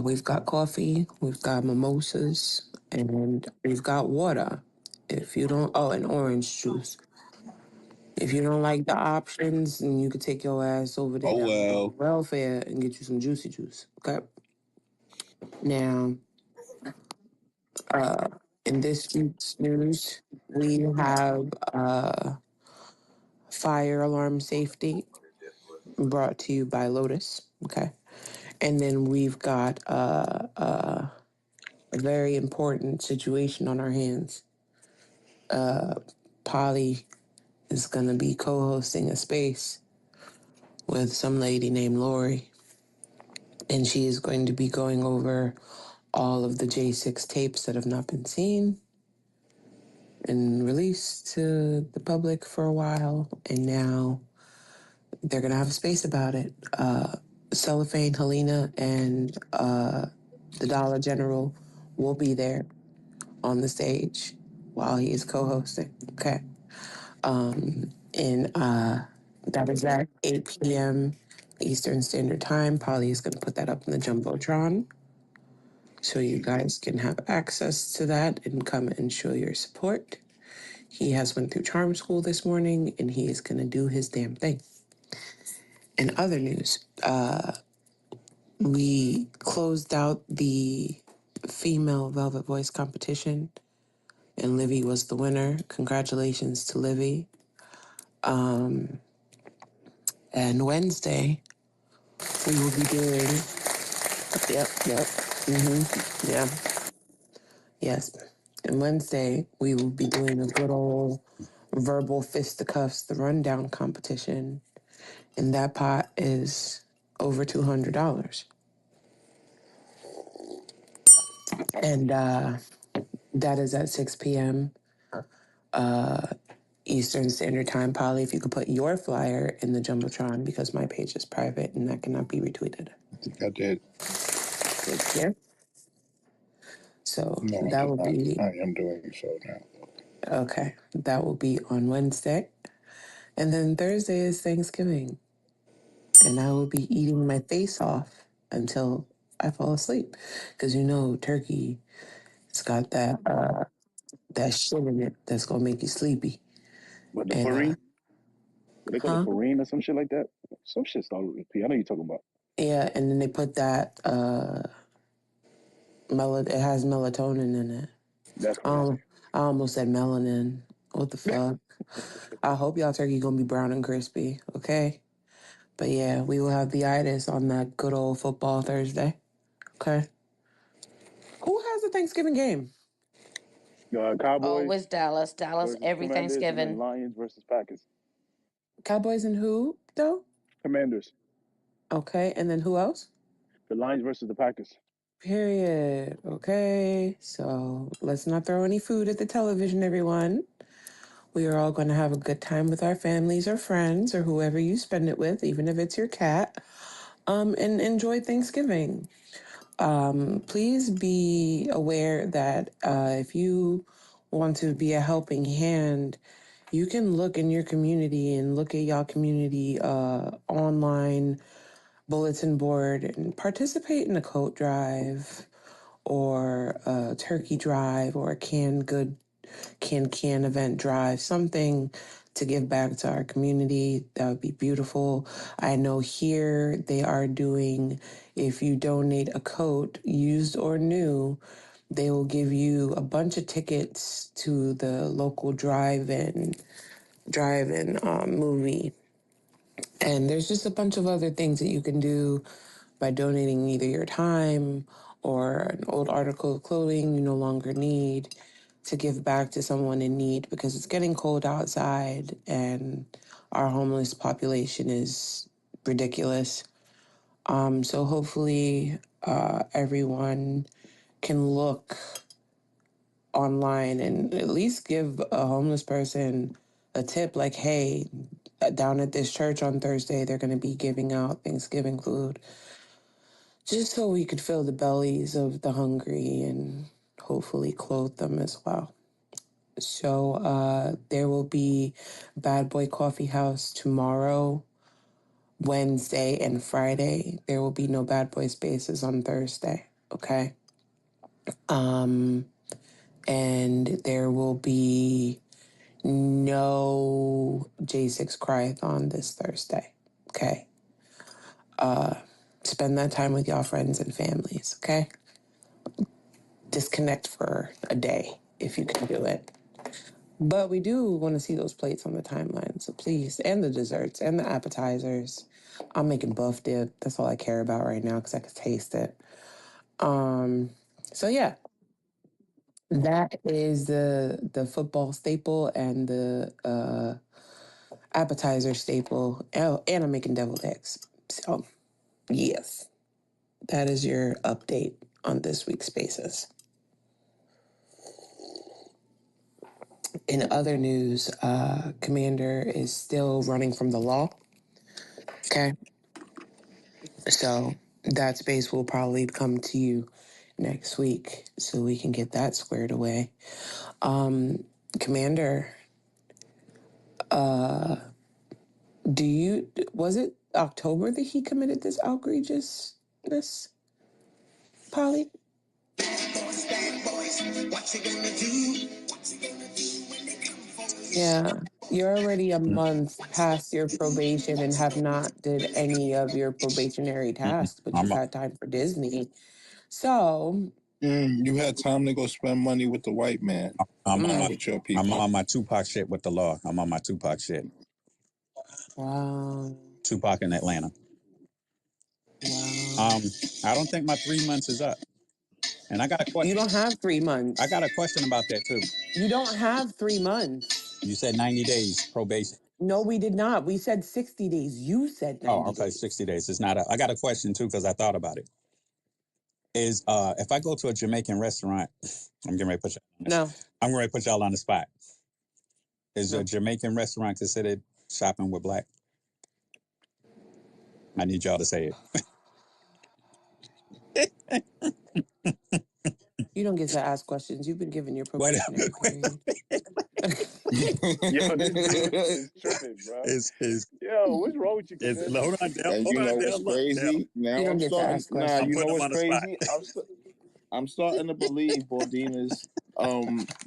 We've got coffee, we've got mimosas, and we've got water. If you don't, oh, and orange juice. If you don't like the options, then you could take your ass over there down to welfare and get you some juicy juice. Okay. Now, in this week's news, we have fire alarm safety brought to you by Lotus. Okay. And then we've got a very important situation on our hands. Polly is going to be co-hosting a space with some lady named Lori, and she is going to be going over all of the J6 tapes that have not been seen and released to the public for a while, and now they're going to have a space about it. Cellophane, Helena, and the Dollar General will be there on the stage while he is co-hosting. Okay. And that is at 8 p.m. Eastern Standard Time. Polly is going to put that up in the Jumbotron so you guys can have access to that and come and show your support. He has went through charm school this morning, and he is going to do his damn thing. In other news, we closed out the female Velvet Voice competition, and Livy was the winner. Congratulations to Livy. And Wednesday, we will be doing. Yep. Yeah. Yes. And Wednesday, we will be doing a good old verbal fisticuffs, the rundown competition. And that pot is over $200. And that is at 6 p.m. Eastern Standard Time. Polly, if you could put your flyer in the Jumbotron because my page is private and that cannot be retweeted. I think I did. Thank you. So No, that will be. I am doing so now. Okay. That will be on Wednesday. And then Thursday is Thanksgiving. And I will be eating my face off until I fall asleep. Because you know, turkey, it's got that shit in it that's going to make you sleepy. What, the farine? They call it farine or some shit like that? Some shit started with P. I know you're talking about. Yeah, and then they put that, it has melatonin in it. That's crazy. I almost said melanin. What the fuck? I hope y'all turkey going to be brown and crispy, okay? But yeah, we will have the itis on that good old football Thursday. Okay. Who has a Thanksgiving game? Cowboys. Always Dallas. Dallas every Thanksgiving. And Lions versus Packers. Cowboys and who, though? Commanders. Okay, and then who else? The Lions versus the Packers. Period. Okay, so let's not throw any food at the television, everyone. We are all going to have a good time with our families or friends or whoever you spend it with, even if it's your cat, and enjoy Thanksgiving. Please be aware that if you want to be a helping hand, you can look in your community and look at y'all community online bulletin board and participate in a coat drive or a turkey drive or a can event drive, something to give back to our community. That would be beautiful. I know here they are doing, if you donate a coat, used or new, they will give you a bunch of tickets to the local drive-in movie. And there's just a bunch of other things that you can do by donating either your time or an old article of clothing you no longer need to give back to someone in need, because it's getting cold outside and our homeless population is ridiculous. So hopefully everyone can look online and at least give a homeless person a tip like, hey, down at this church on Thursday, they're going to be giving out Thanksgiving food, just so we could fill the bellies of the hungry and hopefully clothe them as well. So there will be Bad Boy Coffee House tomorrow Wednesday and Friday, there will be no Bad Boy Spaces on Thursday. Okay. And there will be no J6 Cryathon this Thursday. Okay. Spend that time with y'all friends and families. Okay. Disconnect for a day if you can do it. But we do want to see those plates on the timeline. So please, and the desserts and the appetizers. I'm making buff dip. That's all I care about right now because I can taste it. So yeah, that is the football staple and the appetizer staple. Oh, and I'm making deviled eggs. So yes, that is your update on this week's Spaces. In other news, Commander is still running from the law. Okay. So that space will probably come to you next week so we can get that squared away. Commander, was it October that he committed this outrageousness, Polly? Yeah, you're already a month past your probation and have not did any of your probationary tasks, but you've had time for Disney. So you had time to go spend money with the white man. Not with your people. I'm on my Tupac shit with the law. I'm on my Tupac shit. wow. Tupac in Atlanta. Wow. I don't think my 3 months is up. And I got a question. You don't have 3 months. I got a question about that too. You don't have 3 months. You said 90 days probation. No, we did not. We said 60 days. You said 90 Oh, okay, days. 60 days. It's not. I got a question too because I thought about it. Is if I go to a Jamaican restaurant, I'm getting ready to put y'all on this. No. I'm going to put y'all on the spot. Is No. a Jamaican restaurant considered shopping with black? I need y'all to say it. You don't get to ask questions. You've been given your probationary period. Yo, this dude is tripping, bro. Yo, what's wrong with you? Hold on, Del. And you know what's crazy? Now You don't I'm get to starting. ask Nah, questions. you know what's on the spot. crazy? I'm starting to believe Bordina's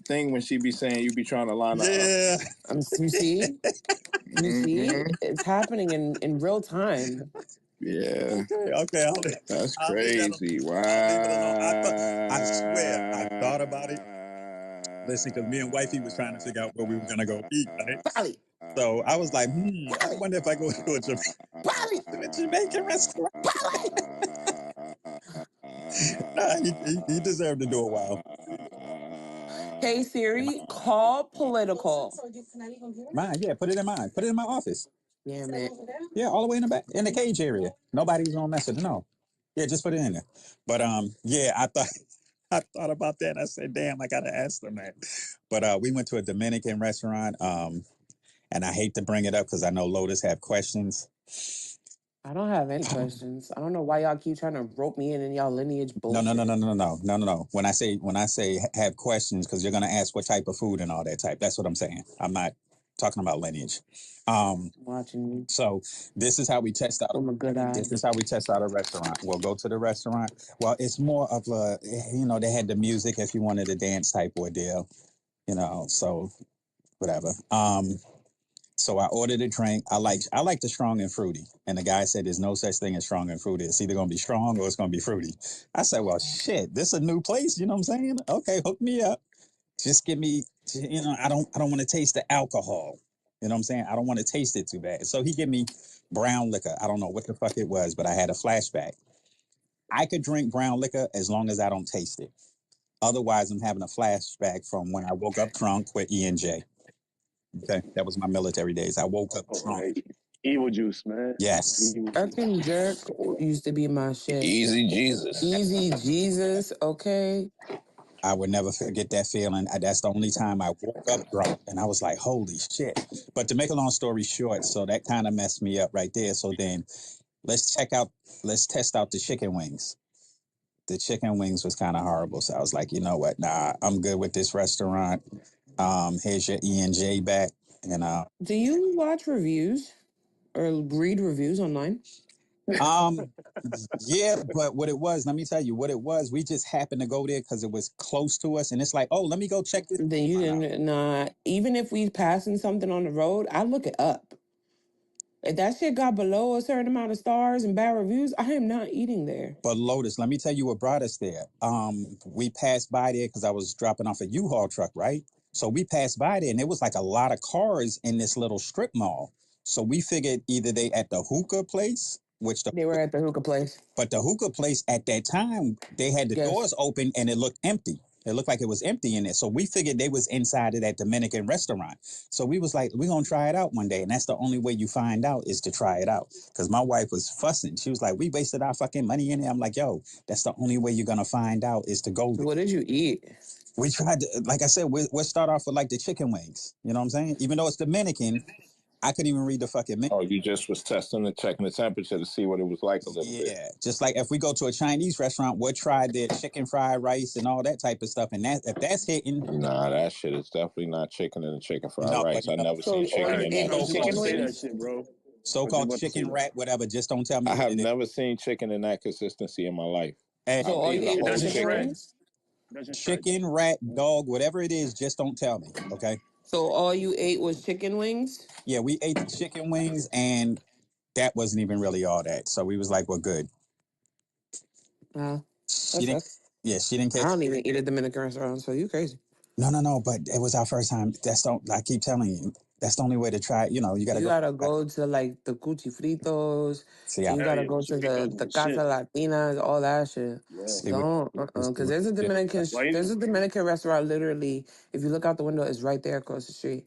thing when she be saying you be trying to line her up. Yeah. You see? You see? It's happening in real time. Yeah. Okay. That's I'll leave that crazy. alone. Wow. I'll leave it alone. I swear, I thought about it. Listen, because me and wifey was trying to figure out where we were going to go eat, right? Polly. So I was like, I wonder if I go to a Jamaican restaurant. Nah, he deserved to do a while. Hey Siri, call political. Mine, yeah, put it in mine. Put it in my office. Damn it. Yeah, all the way in the back, in the cage area. Nobody's gonna mess with it. No. Yeah, just put it in there. But yeah, I thought about that. I said, damn, I gotta ask them that. But we went to a Dominican restaurant. And I hate to bring it up because I know Lotus have questions. I don't have any questions. I don't know why y'all keep trying to rope me in y'all lineage bullshit. No. When I say have questions, because you're gonna ask what type of food and all that type. That's what I'm saying. I'm not talking about lineage. Watching you. So this is how we test out. This is how we test out a restaurant. We'll go to the restaurant. Well, it's more of a, they had the music if you wanted a dance type ordeal, so whatever. So I ordered a drink. I like the strong and fruity. And the guy said there's no such thing as strong and fruity. It's either going to be strong or it's going to be fruity. I said, well, shit, this is a new place. You know what I'm saying? Okay, hook me up. Just give me, I don't want to taste the alcohol. You know what I'm saying? I don't want to taste it too bad. So he gave me brown liquor. I don't know what the fuck it was, but I had a flashback. I could drink brown liquor as long as I don't taste it. Otherwise, I'm having a flashback from when I woke up drunk with E&J. Okay, that was my military days. I woke up drunk. Right. Evil juice, man. Yes. Erkin Jerk used to be my shit. Easy Jesus. Easy Jesus, okay? I would never forget that feeling. That's the only time I woke up drunk, and I was like, holy shit. But to make a long story short, so that kind of messed me up right there. So then let's test out the chicken wings. The chicken wings was kind of horrible. So I was like, you know what? Nah, I'm good with this restaurant. Here's your E&J back. And do you watch reviews? or read reviews online? Yeah, but what it was, let me tell you what it was. We just happened to go there because it was close to us, and it's like, oh, let me go check this Then you restaurant out. didn't. Nah. Even if we passing something on the road, I look it up. If that shit got below a certain amount of stars and bad reviews, I am not eating there. But Lotus, let me tell you what brought us there. We passed by there because I was dropping off a U-Haul truck, right? So we passed by there, and there was like a lot of cars in this little strip mall. So we figured either they at the hookah place, which the They were at the hookah place. but the hookah place at that time, they had the Yes. doors open and it looked empty. It looked like it was empty in there. So we figured they was inside of that Dominican restaurant. So we was like, we're going to try it out one day. And that's the only way you find out is to try it out. Because my wife was fussing. She was like, we wasted our fucking money in there. I'm like, yo, that's the only way you're going to find out is to go there. What did you eat? We tried to, like I said, we'll start off with like the chicken wings. You know what I'm saying? Even though it's Dominican, I couldn't even read the fucking menu. Oh, you just was testing and checking the temperature to see what it was like a little bit. Yeah, just like if we go to a Chinese restaurant, we'll try their chicken fried rice and all that type of stuff. And that if that's hitting, Nah, that shit is definitely not chicken in the chicken fried no, rice. I never So seen all chicken you in ate that. was about chicken to say that wings? shit, bro. So-called chicken rat, whatever. Just don't tell me I what have it is. never seen chicken in that consistency in my life. Hey, So all you ate was chicken wings? chicken, rat, dog, whatever it is, just don't tell me, okay? So all you ate was chicken wings? Yeah, we ate the chicken wings, and that wasn't even really all that. So we was like, well, good. That She didn't. sucks. Yeah, she didn't I catch. don't even eat at Dominican restaurants, so you crazy. No. But it was our first time. That's don't. I keep telling you, that's the only way to try it. You know, you got to You go. gotta go to like the Cuchi Fritos, See, and you gotta go to the Casa Latinas, all that shit. see, Don't, because there's a Dominican, there's a Dominican restaurant. Literally, if you look out the window, it's right there across the street.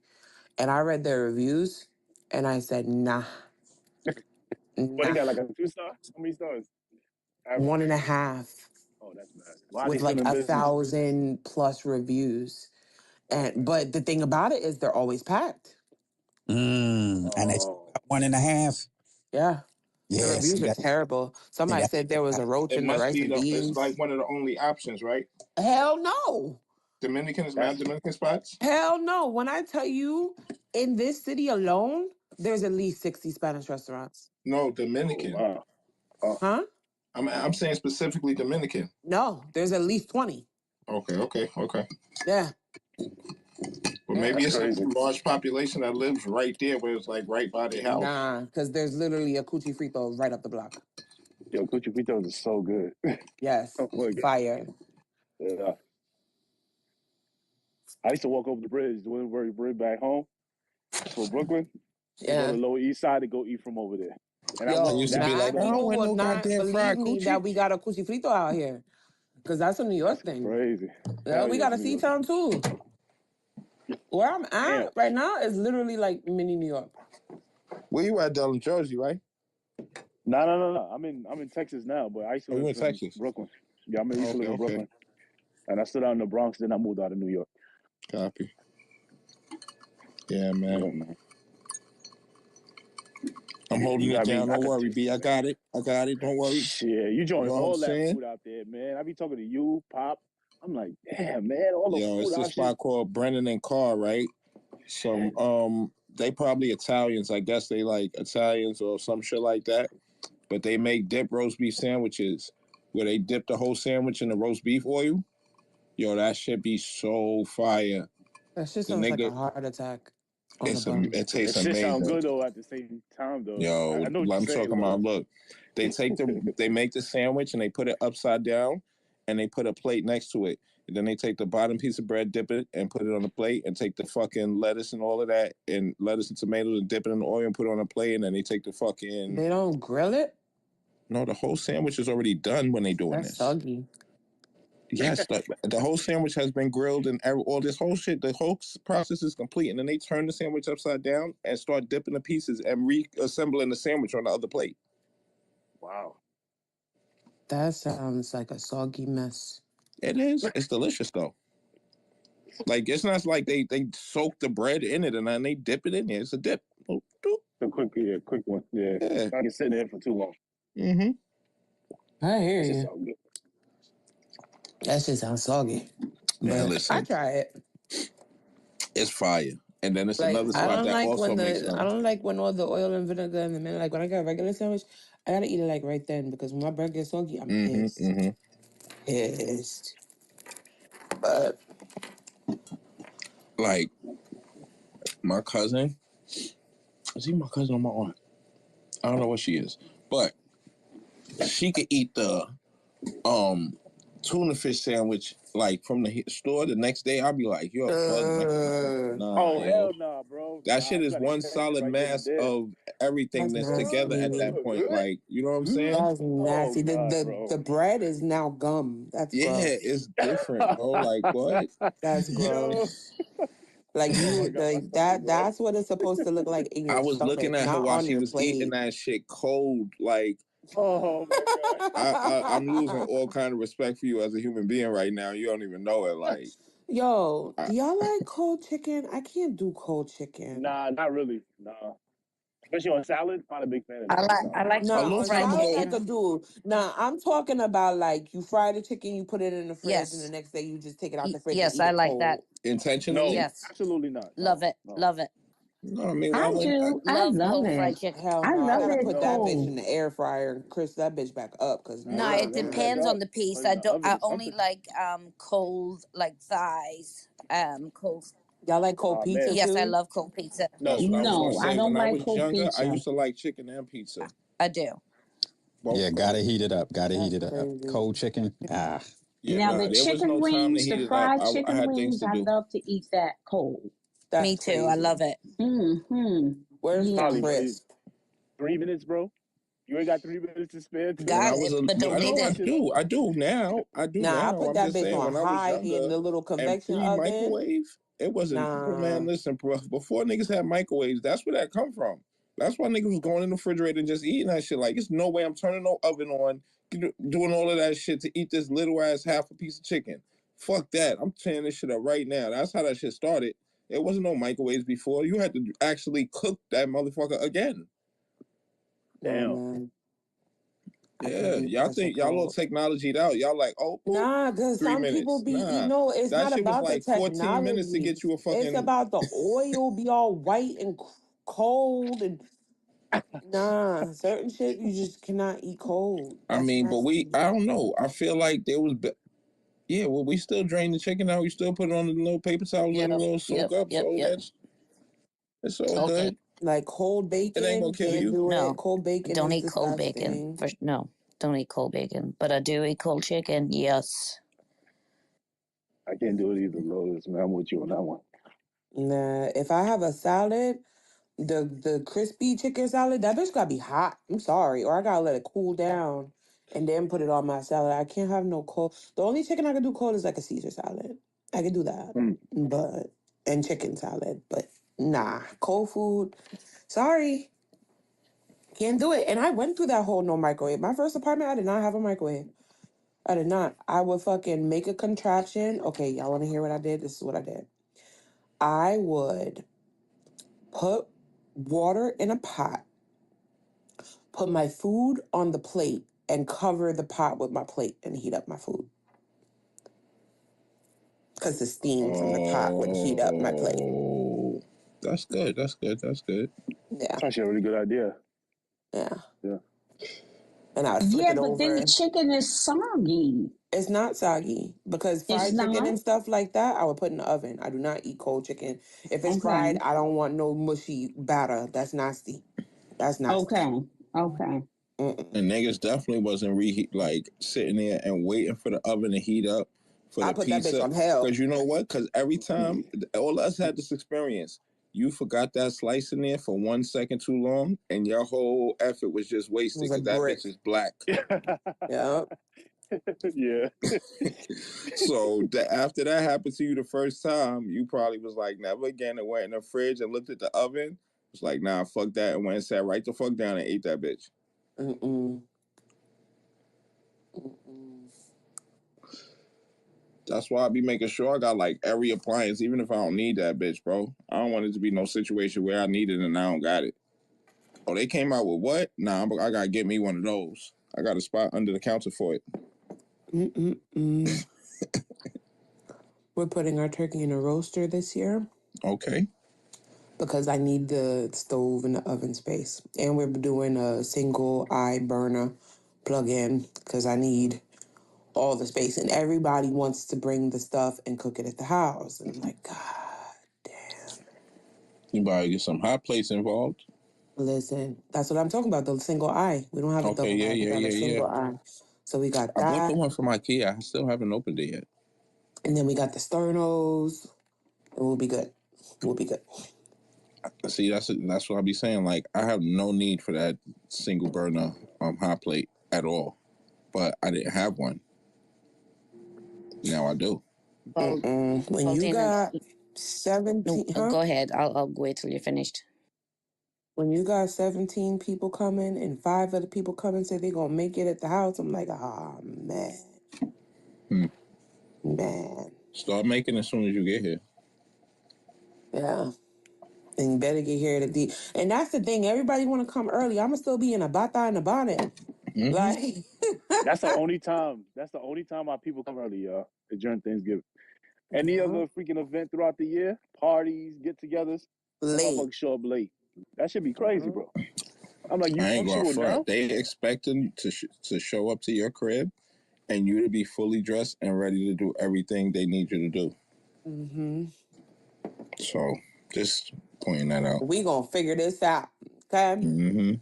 And I read their reviews, and I said, nah, What, they nah, got like a 2-star? How many stars? Average. 1.5 Oh, that's bad. Why are they with still like in business? 1,000+ reviews. And but the thing about it is they're always packed. And it's Oh, 1.5. Yeah. The Yeah, see reviews are that. terrible. See Somebody that. said there was a roach It in the must rice be and it's like beans. one of the only options, right? Hell no. Dominicans, mad Dominican spots? Hell no. When I tell you, in this city alone, there's at least 60 Spanish restaurants. No, oh Dominican. wow. Oh, Huh? I'm saying specifically Dominican. No, there's at least 20. Okay. Yeah. But Yeah. maybe that's it's a crazy. large population that lives right there where it's like right by their house. Nah, because there's literally a Cuchi Frito right up the block. Yo, Cuchi Fritos is so good. Yes. Oh my God. Fire. Yeah. I used to walk over the bridge, the Williamsburg Bridge back home for Brooklyn, and go to Yeah. the Lower East Side to go eat from over there. And I I went Yo, used to be that's mad like, I don't people want will no not goddamn believe fried me that coochie. we got a Cuchi Frito out here. Because that's a New York thing. crazy. Yeah, Hell we yeah, got it's a New York. C-Town too. Where I'm Damn. at right now is literally like mini New York. Where you at, Delaware, Jersey, right? No. I'm in Texas now, but I used to Oh, you live in in Texas? Brooklyn. Yeah, I used to live in Okay. Brooklyn. And I stood out in the Bronx, then I moved out of New York. Copy. Yeah, man. Yeah, man. I'm holding You it got me. down. Don't worry, B. I got it. Don't worry. Shit, you join You know what I'm all that saying? food out there, man. I be talking to you, Pop. I'm like, damn, man, all the Yo, food it's this spot called Brennan and Carr, right? Some they probably Italians. I guess they like Italians or some shit like that. But they make dip roast beef sandwiches where they dip the whole sandwich in the roast beef oil. Yo, that shit be so fire. That shit The sounds like a nigga, heart attack on a bun. it tastes That shit sound amazing. good though at the same time though. Yo, I know what you're I'm saying. talking about. Look, they make the sandwich and they put it upside down, and they put a plate next to it. And then they take the bottom piece of bread, dip it, and put it on the plate, and take the fucking lettuce and all of that, and lettuce and tomatoes, and dip it in the oil and put it on a plate, and then they take the fucking. They don't grill it? No, the whole sandwich is already done when they doing That's this. soggy. Yes, the whole sandwich has been grilled and all this whole shit. The whole process is complete, and then they turn the sandwich upside down and start dipping the pieces and reassembling the sandwich on the other plate. Wow. That sounds like a soggy mess. It is. It's delicious though. Like it's not like they soak the bread in it and then they dip it in there. It's a dip. Oh, A quick one. Yeah. I can sit there for too long. Mm-hmm. I hear That shit you. sound good. That shit sounds soggy. Man, But listen. I try it. It's fire. And then it's Like another I spot don't that like also when makes I them. don't like when all the oil and vinegar and the minute. Like when I got a regular sandwich, I gotta eat it like right then because when my bread gets soggy, I'm pissed. Pissed. But Like my cousin, is he my cousin or my aunt? I don't know what she is, but she could eat the tuna fish sandwich like from the store the next day. I'll be like, you're bugging. Nah, Oh yo. hell nah, bro. That Nah, shit you is gotta eat one that shit solid right then and mass there. of everything that's that's together at nasty. that point. Like, you know what I'm saying? That's Oh nasty. god, The bro. bread is now gum. That's Yeah, gross. it's different, bro. Like, what? That's Yo. gross. Like Oh my you god, my like stomach, that bro. that's what it's supposed to look like in I your was looking stomach, at her not while on she your was eating plate. that shit cold. Like, Oh my I'm losing god. all kind of respect for you as a human being right now. You don't even know it. Like, Yo, I, do y'all like cold chicken? I can't do cold chicken. Nah, not really. Nah. Especially on salad, not a big fan of I that. like No. I like a Nah, cold long on fried time salad I ago, chicken. could do. Nah, I'm talking about like you fry the chicken, you put it in the fridge, and the Yes. next day you just take it out the fridge and Yes, eat I it like that. cold. No, intentionally. Yes. absolutely not. Love No, it. no. Love it. No, I mean, why I wouldn't I? do. I Love love cold fried it. chicken. Hell I no, I love gotta it put that No. bitch in cold. the air fryer and crisp that bitch back up. Cause No, Yeah, it nah, warm it back depends man. on up. the piece. Put it in I the don't I oven, only something. like cold like thighs. Cold. Y'all like cold Oh pizza man. Yes, I too? love cold pizza. That's No, what I was gonna No, I say. don't When I like was cold younger, I pizza. used to like chicken and pizza, I do. both Yeah, of gotta them. heat it up. Gotta heat That's it up. crazy. Cold chicken. Ah. Yeah, Now nah, the there was no chicken time to wings, heat the it up. fried I chicken had things wings, to I do. love to eat that cold. That's Me too. I love crazy. it. Mm-hmm. Where's the Yeah. Holly, crisp? 3 minutes, bro. You ain't got 3 minutes to spare When I Got to was it, a, but don't heat need no, I that it. shit up. do, I do now, I do Nah, I now. put I'm that just bitch saying, on when I was high in younger the little and convection oven. pre-microwave, it wasn't. Man, Nah, listen, bro. Before niggas had microwaves, that's where that come from. That's why niggas was going in the refrigerator and just eating that shit. Like, it's no way I'm turning no oven on, doing all of that shit to eat this little ass half a piece of chicken. Fuck that. I'm tearing this shit up right now. That's how that shit started. It wasn't no microwaves before. You had to actually cook that motherfucker again. nah, Damn. man. I can't Yeah, eat y'all that shit think y'all all cold. technologied out. Y'all like, oh, boop, Nah, cause some people 3 minutes. be you Nah, know, it's that not shit was about the like 14 minutes to technology. get you a It's fucking. about the oil be all white and cold and nah, certain shit you just cannot eat cold. I That's mean, but nasty. I don't know. I feel like there was, yeah, well, we still drain the chicken out. We still put it on the little paper towels, let it Yep. little soak Yep. up. Yep. So Yep. it's all All good. good. Like cold It ain't bacon, gonna kill can't you. do it. No, Cold bacon don't is eat cold bacon. disgusting. No, don't eat cold bacon. But I do eat cold chicken. Yes. I can't do it either, Lotus, man. I'm with you on that one. Nah, if I have a salad, the crispy chicken salad, that bitch gotta be hot. I'm sorry. Or I gotta let it cool down and then put it on my salad. I can't have no cold. The only chicken I can do cold is like a Caesar salad. I can do that. Mm. But and chicken salad. But nah, cold food. Sorry. Can't do it. And I went through that whole no microwave. My first apartment, I did not have a microwave. I did not. I would fucking make a contraption. Okay, y'all wanna hear what I did? This is what I did. I would put water in a pot, put my food on the plate, and cover the pot with my plate and heat up my food. Because the steam from the pot would heat up my plate. Oh, that's good. That's good. That's good. Yeah, That's actually a really good idea. yeah. Yeah. And I would flip Yeah, it but then the over. chicken is soggy. It's not soggy because It's fried chicken not? and stuff like that, I would put in the oven. I do not eat cold chicken. If it's fried, Okay. I don't want no mushy batter. That's nasty. That's nasty. Okay. Okay. Mm-mm. And niggas definitely wasn't reheat like sitting there and waiting for the oven to heat up for I the put that bitch pizza. on hell. Because you know what? Because every time all of us had this experience, you forgot that slice in there for 1 second too long, and your whole effort was just It wasted was a because that brick. bitch is black. Yeah. Yeah. So after that happened to you the first time, you probably was like, never again, and went in the fridge and looked at the oven. It's like, nah, fuck that, and went and sat right the fuck down and ate that bitch. Mm-mm. Mm-mm. That's why I be making sure I got like every appliance, even if I don't need that bitch, bro. I don't want it to be no situation where I need it and I don't got it. Oh, they came out with what? Nah, I gotta get me one of those. I got a spot under the counter for it. Mm-mm-mm. We're putting our turkey in a roaster this year. Okay. because I need the stove and the oven space. And we're doing a single eye burner plug in because I need all the space. And everybody wants to bring the stuff and cook it at the house. And I'm like, God damn. You better get some hot plates involved. Listen, that's what I'm talking about. The single eye. We don't have a Okay, double eye. We got a single eye. So we got I bought the that. one from IKEA. I still haven't opened it yet. And then we got the sternos. And we'll be good. We'll be good. See, that's what I be saying. Like, I have no need for that single burner hot plate at all. But I didn't have one. Now I do. Well, When you Dana, got 17, no, go ahead. I'll wait till you're finished. When you got 17 people coming and 5 other people coming say they're gonna make it at the house, I'm like, man. Man. Start making as soon as you get here. Yeah. And you better get here at the and that's the thing, everybody wanna come early. I'ma still be in a bata and a bonnet. Mm-hmm. Like That's the only time. That's the only time our people come early, y'all. During Thanksgiving. Any other freaking event throughout the year, parties, get-togethers, some motherfuckers show up late. That should be crazy, bro. I'm like, you I ain't going punctual front. now? They expecting to show up to your crib and you to be fully dressed and ready to do everything they need you to do. Mm-hmm. So just pointing that out. We gonna figure this out. Okay? Mm-hmm.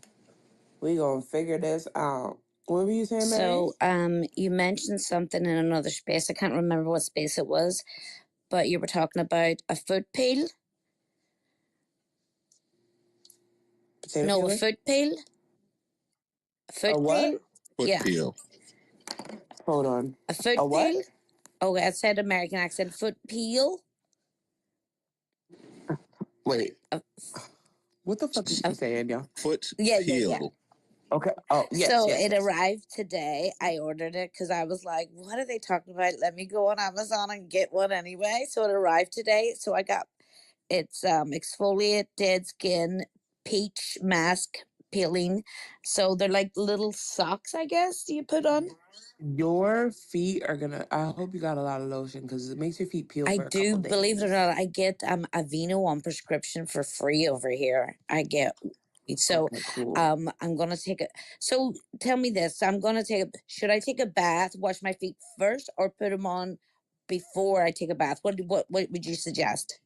We gonna figure this out. What were you saying, Mary? So, you mentioned something in another space. I can't remember what space it was, but you were talking about a foot peel. Potato No, peeler? a foot peel. A foot A what? peel. Foot Yeah, peel. Hold on. a foot A what? peel. Oh, I said American accent. Foot peel. Wait. What the fuck is she saying, y'all? Foot Yeah. peel. Okay. Oh, yes, So yes, it yes. arrived today. I ordered it because I was like, what are they talking about? Let me go on Amazon and get one anyway. So it arrived today. So I got it's exfoliate dead skin peach mask peeling. So they're like little socks, I guess, you put on. Your feet are gonna. I hope you got a lot of lotion because it makes your feet peel I for a do, couple believe it or days. not, I get Aveeno on prescription for free over here. I get so Okay, cool. I'm gonna take it. So tell me this: should I take a bath, wash my feet first, or put them on before I take a bath? What would you suggest?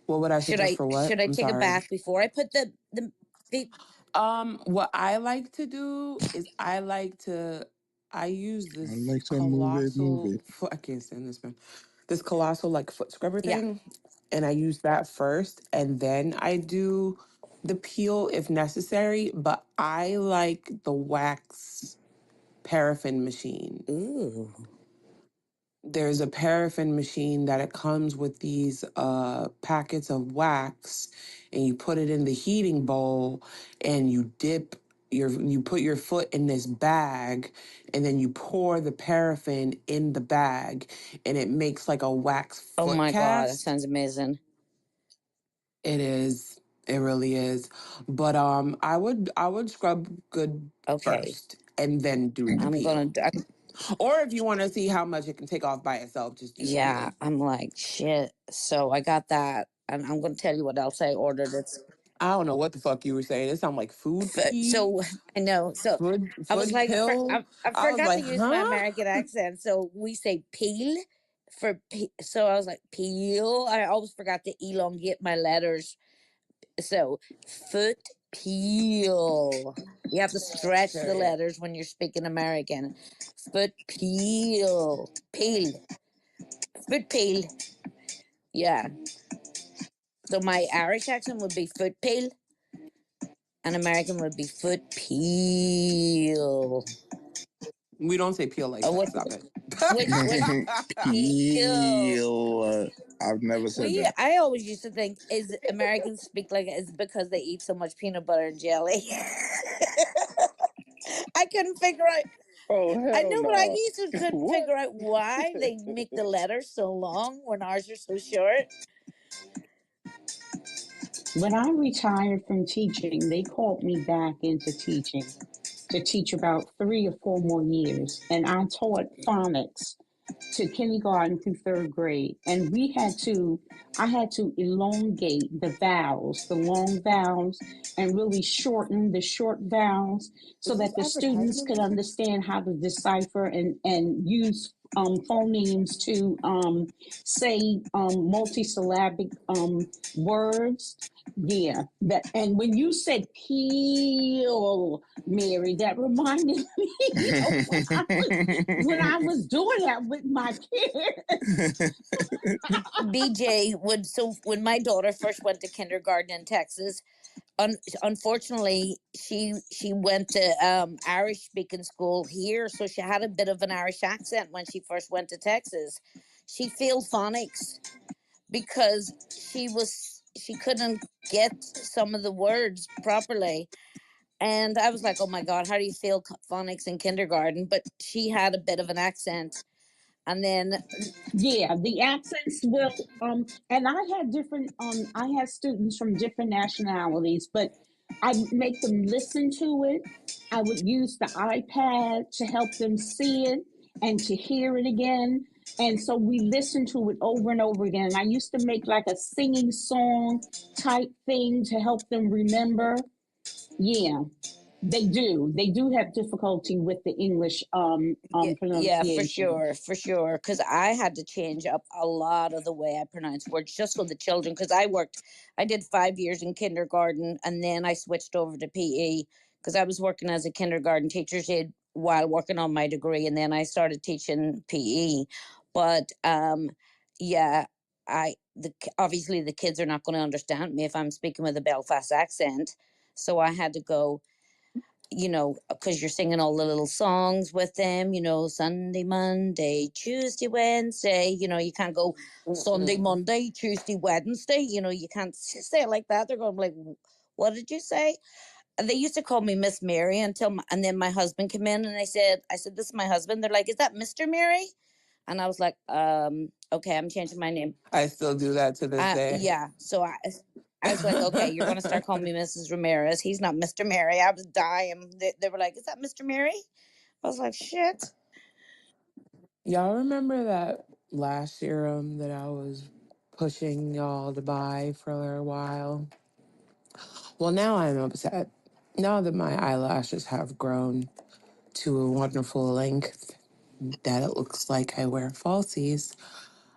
What would I suggest for what? Should I I'm take a sorry. bath before I put the feet? What I like to do is I use I this like to move colossal it. foot. I can't stand this man. This colossal like foot scrubber Yeah. thing, and I use that first, and then I do the peel if necessary. But I like the wax paraffin machine. Ooh. There's a paraffin machine that it comes with these packets of wax, and you put it in the heating bowl and you put your foot in this bag, and then you pour the paraffin in the bag, and it makes like a wax Oh foot my God, that cast. sounds amazing. It is. It really is. But I would scrub good Okay. first and then do the I'm gonna. peel. Or if you want to see how much it can take off by itself, just do the Yeah, peel. I'm like shit. So I got that, and I'm gonna tell you what else I ordered. It's I don't know what the fuck you were saying. It sounded like food pee, so I know. So I was food like, pill. I I was forgot to like, use my huh? American accent. So we say peel so I was like peel. I always forgot to elongate my letters. So foot peel. You have to stretch the letters when you're speaking American. Foot peel. Peel. Foot peel. Yeah. So my Irish accent would be foot peel, and American would be foot peel. We don't say peel like Oh, that. what? Stop it. Which peel? Peel. I've never said that. I always used to think is Americans speak like it's because they eat so much peanut butter and jelly. I couldn't figure out. Oh, I hell know, but I no. used to couldn't What? figure out why they make the letters so long when ours are so short. When I retired from teaching, they called me back into teaching to teach about 3 or 4 more years. And I taught phonics. to kindergarten through third grade, and I had to elongate the vowels, the long vowels, and really shorten the short vowels so Is this that the students could advertisement? understand how to decipher and use phonemes to say multisyllabic words. Yeah, that, and when you said peel, Mary, that reminded me of when I was doing that with my kids. BJ would so when my daughter first went to kindergarten in Texas, unfortunately she went to Irish speaking school here, so she had a bit of an Irish accent when she first went to Texas. She failed phonics because she couldn't get some of the words properly. And I was like, oh my God, how do you fail phonics in kindergarten? But she had a bit of an accent. And then Yeah, the accents will and I had students from different nationalities, but I make them listen to it. I would use the iPad to help them see it and to hear it again. And so we listened to it over and over again. I used to make like a singing song type thing to help them remember. Yeah, they do. They do have difficulty with the English yeah, for pronunciation. sure, for sure. Because I had to change up a lot of the way I pronounce words just so the children. Because I did 5 years in kindergarten, and then I switched over to PE because I was working as a kindergarten teacher's aide while working on my degree, and then I started teaching PE. But yeah, obviously the kids are not going to understand me if I'm speaking with a Belfast accent, so I had to go, because you're singing all the little songs with them, Sunday, Monday, Tuesday, Wednesday. You can't go Sunday, Monday, Tuesday, Wednesday. You can't say it like that. They're going like, what did you say? And they used to call me Miss Mary and then my husband came in and I said, this is my husband. They're like, is that Mr. Mary? And I was like, okay, I'm changing my name. I still do that to this day. Yeah. So I was like, okay, you're going to start calling me Mrs. Ramirez. He's not Mr. Mary. I was dying. They were like, is that Mr. Mary? I was like, shit. Y'all remember that lash serum that I was pushing y'all to buy for a while? Well, now I'm upset. Now that my eyelashes have grown to a wonderful length that it looks like I wear falsies,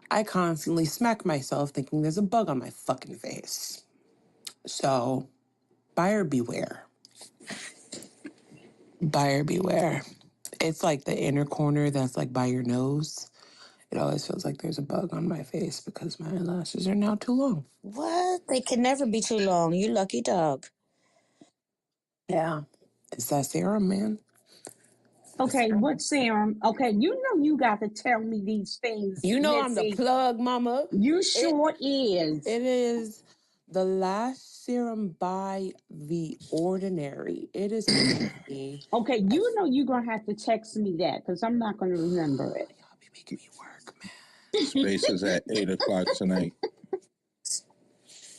I constantly smack myself thinking there's a bug on my fucking face. So, buyer beware. Buyer beware. It's like the inner corner that's like by your nose. It always feels like there's a bug on my face because my eyelashes are now too long. What? They can never be too long. You lucky dog. Yeah. It's that serum, man. Okay, what serum? Okay, you got to tell me these things, You know I'm the Missy. plug, mama. You It sure is. it is the lash serum by The Ordinary. It is me. Okay, you're gonna have to text me that because I'm not gonna remember it. Y'all be making me work, man. Space is at 8 o'clock tonight.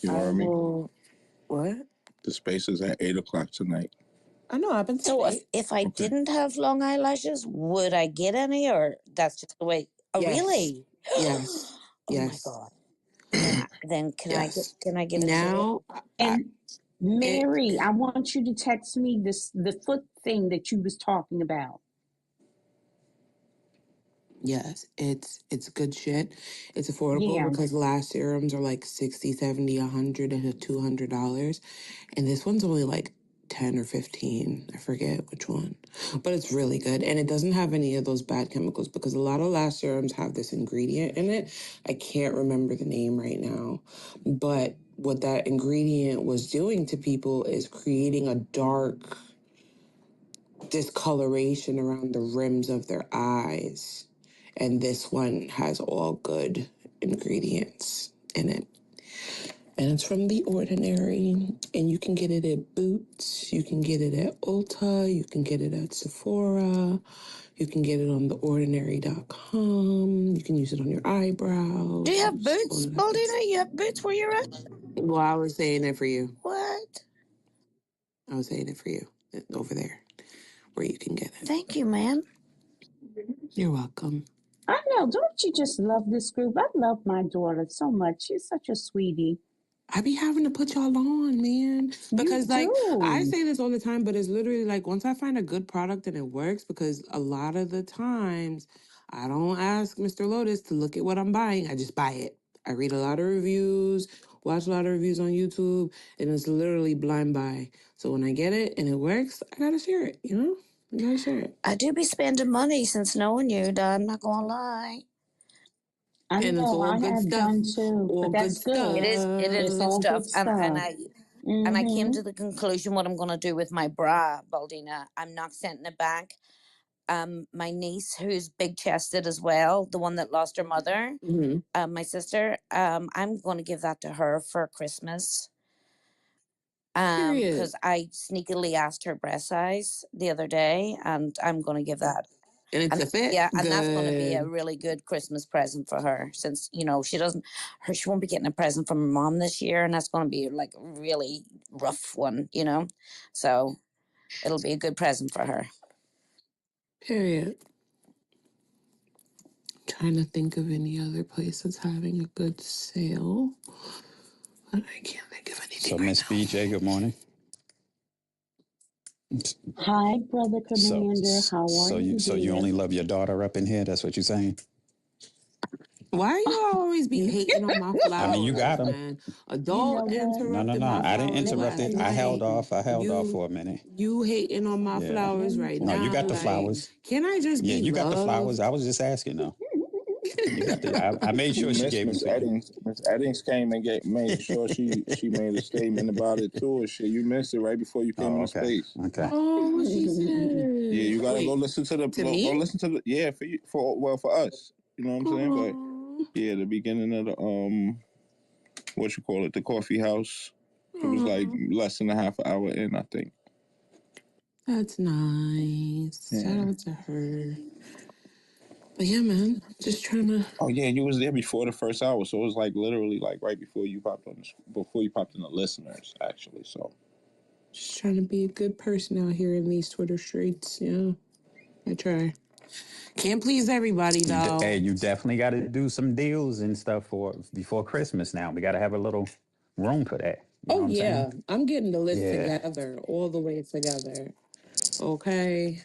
You heard me? What? The space is at 8 o'clock tonight. I know, I've been So saying if I didn't have long eyelashes, would I get any, or that's just the way? Oh, yes. really? Yes. Oh my Yes. God. Then can Yes. I get a Now, And it, Mary, I want you to text me the foot thing that you was talking about. yes, it's good shit. It's affordable Yeah. because lash serums are like 60, 70, 100 to $200. And this one's only like 10 or 15. I forget which one. But it's really good. And it doesn't have any of those bad chemicals because a lot of lash serums have this ingredient in it. I can't remember the name right now. But what that ingredient was doing to people is creating a dark discoloration around the rims of their eyes. And this one has all good ingredients in it. And it's from The Ordinary. And you can get it at Boots. You can get it at Ulta. You can get it at Sephora. You can get it on theordinary.com. You can use it on your eyebrows. Do you have boots, Baldina? You have boots where you're at? Well, I was saying it for you. What? I was saying it for you over there where you can get it. Thank you, ma'am. You're welcome. I know. Don't you just love this group? I love my daughter so much. She's such a sweetie. I be having to put y'all on, man. Because, like, I say this all the time, but it's literally like once I find a good product and it works, because a lot of the times I don't ask Mr. Lotus to look at what I'm buying. I just buy it. I read a lot of reviews, watch a lot of reviews on YouTube, and it's literally blind buy. So when I get it and it works, I gotta share it, you know? I gotta share it. I do be spending money since knowing you, Dad. I'm not gonna lie. I And it's know all I good have stuff. done too, All but good that's good. It is It's good all stuff. good And stuff. I came Mm-hmm. to the conclusion what I'm gonna do with my bra, Baldina. I'm not sending it back. My niece, who's big chested as well, the one that lost her mother, my sister, I'm gonna give that to her for Christmas. Period. Because I sneakily asked her breast size the other day, and I'm gonna give that. And it's a fit? Yeah, and that's going to be a Good. really good Christmas present for her, since she won't be getting a present from her mom this year, and that's going to be like a really rough one, so it'll be a good present for her. Period. Trying to think of any other place that's having a good sale, but I can't think of anything. So, Miss BJ, good morning. Hi, Brother Commander. How are you? So you only love your daughter up in here? That's what you're saying? Why you always be hating on my flowers? I mean, you got them. Man. Adult interrupted No. my I didn't flowers interrupt last it. I held night. off. For a minute. You hating on my flowers right now? No, you got the like, flowers. Can I just be you got the flowers. loved? I was just asking though. You got the. I made sure she gave them Miss to you. Miss Eddings came and made sure she made a statement about it too. And shit, you missed it right before you came into space. Okay. Oh, what she said? Yeah, you gotta go listen to the me? go listen to the for you, for us. You know what I'm saying? But yeah, the beginning of the what you call it, the coffee house. It was like less than a half an hour in, I think. That's nice. Yeah. Shout out to her. But yeah, man, just trying to. Oh yeah, you was there before the first hour, so it was like literally like right before you popped in the listeners, actually. So just trying to be a good person out here in these Twitter streets. Yeah, I try. Can't please everybody though. Hey, you definitely got to do some deals and stuff before Christmas. Now we got to have a little room for that. You know what I'm saying? I'm getting the list together, all the way together. Okay,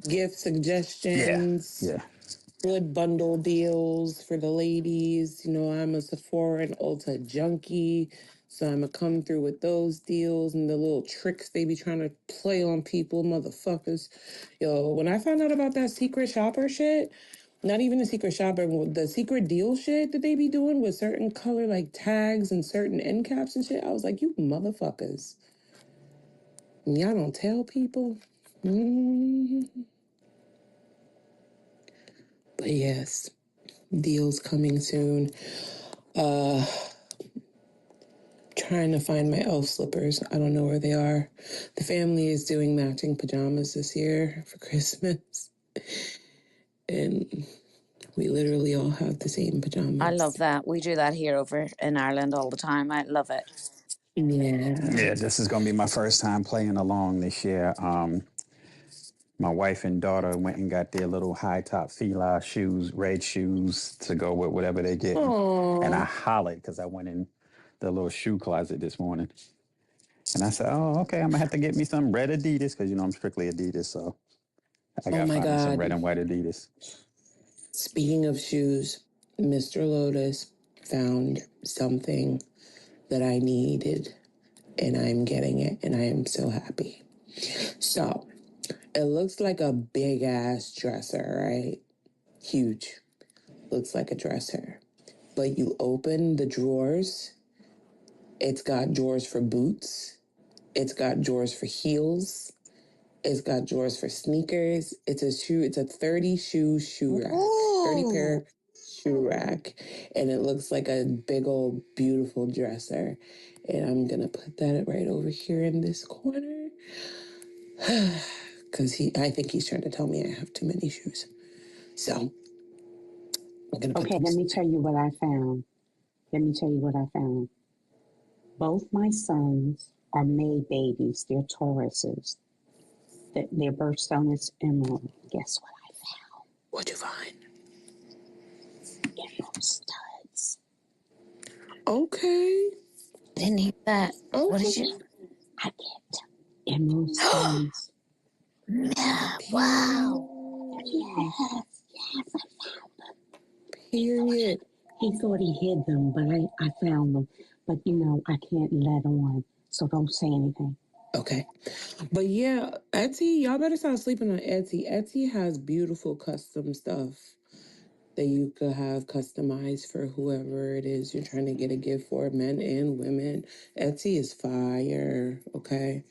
gift suggestions. Yeah. Good bundle deals for the ladies. I'm a Sephora and Ulta junkie, so I'm gonna come through with those deals and the little tricks they be trying to play on people, motherfuckers. Yo, when I found out about that secret shopper shit, not even the secret shopper, the secret deal shit that they be doing with certain color like tags and certain end caps and shit, I was like, you motherfuckers. Y'all don't tell people. Mm-hmm. But yes, deals coming soon. Trying to find my elf slippers. I don't know where they are. The family is doing matching pajamas this year for Christmas. And we literally all have the same pajamas. I love that. We do that here over in Ireland all the time. I love it. Yeah, this is gonna be my first time playing along this year. My wife and daughter went and got their little high top Fila shoes, red shoes to go with whatever they get. And I hollered because I went in the little shoe closet this morning. And I said, oh, okay, I'm gonna have to get me some red Adidas because I'm strictly Adidas, so I gotta find me some red and white Adidas. Speaking of shoes, Mr. Lotus found something that I needed, and I'm getting it, and I am so happy. So, it looks like a big ass dresser, right? Huge. Looks like a dresser. But you open the drawers, it's got drawers for boots, it's got drawers for heels, it's got drawers for sneakers. It's a 30 shoe rack. Ooh. 30 pair shoe rack. And it looks like a big old beautiful dresser. And I'm gonna put that right over here in this corner. Cause I think he's trying to tell me I have too many shoes. So I'm gonna put let me tell you what I found. Both my sons are May babies. They're Tauruses. Their birthstone is Emerald. Guess what I found? What'd you find? emerald studs. Okay. Didn't eat that. Okay. What did you? I get emerald studs. Yeah. Wow. Yes, yes, I found them. Period. He thought he hid them, but I found them. But I can't let on, so don't say anything. Okay. But yeah, Etsy, y'all better stop sleeping on Etsy. Etsy has beautiful custom stuff that you could have customized for whoever it is you're trying to get a gift for, men and women. Etsy is fire, okay?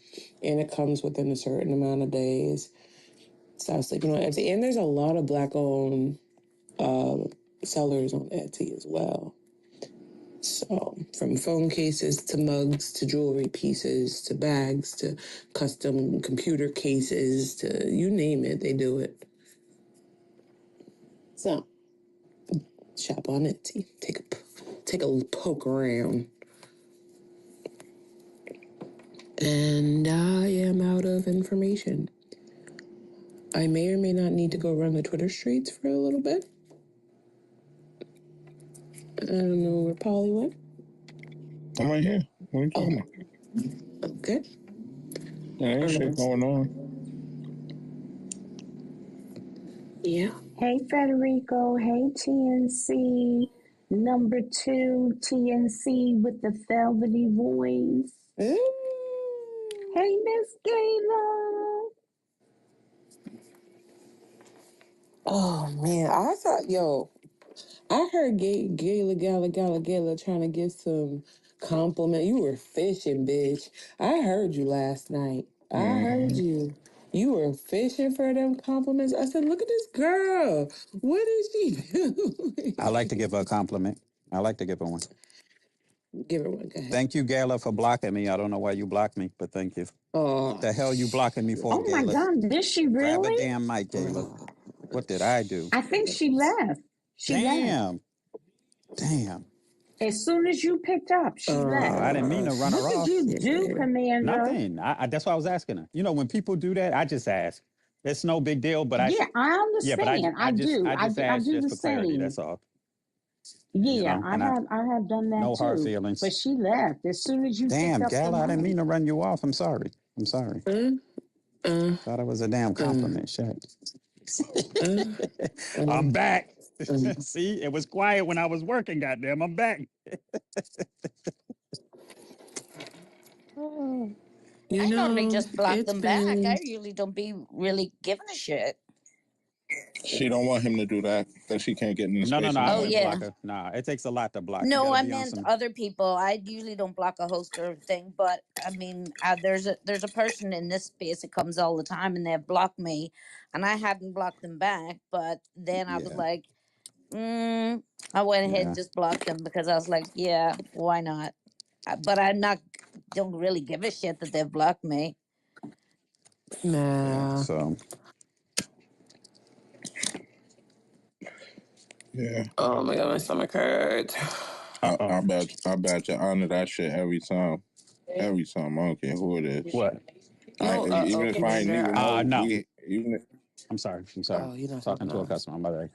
And it comes within a certain amount of days. Stop sleeping on Etsy. And there's a lot of Black-owned sellers on Etsy as well. So, from phone cases to mugs to jewelry pieces to bags to custom computer cases to you name it, they do it. So, shop on Etsy. Take a poke around. And I am out of information. I may or may not need to go run the Twitter streets for a little bit. I don't know where Polly went. I'm right here. What are you talking about? Okay. There ain't shit going on. Yeah. Hey, Federico. Hey, TNC. Number 2, TNC with the velvety voice. Hey, Miss Gayla. Oh, man. I heard Gala trying to get some compliment. You were fishing, bitch. I heard you last night. I heard you. You were fishing for them compliments. I said, look at this girl. What is she doing? I like to give her a compliment. I like to give her one. Give her one. Go ahead. Thank you, Gayla, for blocking me. I don't know why you blocked me, but thank you. Oh, The hell you blocking me for, Oh, my Gayla? God. Did she Grab a really? damn mic, Gayla. What did I do? I think she left. She left. Damn. As soon as you picked up, she left. I didn't mean to run What her did off. you do, Commander? Nothing. That's why I was asking her. When people do that, I just ask. It's no big deal, but Yeah, I yeah, but understand. I do. I just I asked do just the for clarity. same. That's all. Yeah, I And have done that no hard too. feelings. But she left as soon as you picked Damn, up the Gala, I didn't mean mic. to run you off. I'm sorry. Thought it was a damn compliment. Shit. I'm back. See, it was quiet when I was working. Goddamn, I'm back. I normally just block it's them back. been... I usually don't be really giving a shit. She don't want him to do that. That she can't get in the No, space. I Oh wouldn't yeah. block her. Nah, it takes a lot to block. You got No, to I be on meant some. other people. I usually don't block a host or thing, but I mean, there's a person in this space that comes all the time, and they've blocked me, and I hadn't blocked them back. But then I was Yeah, like, I went ahead and yeah, just blocked them because I was like, yeah, why not? But I'm not don't really give a shit that they've blocked me. yeah. Nah. So Yeah. Oh my God, my stomach hurts. I bet you honor that shit every time. Every time. I don't care who it is. what? No, Even if I ain't even know, No. even if, I'm sorry. Oh, you're not Talking talking to a to us. customer. I'm bad.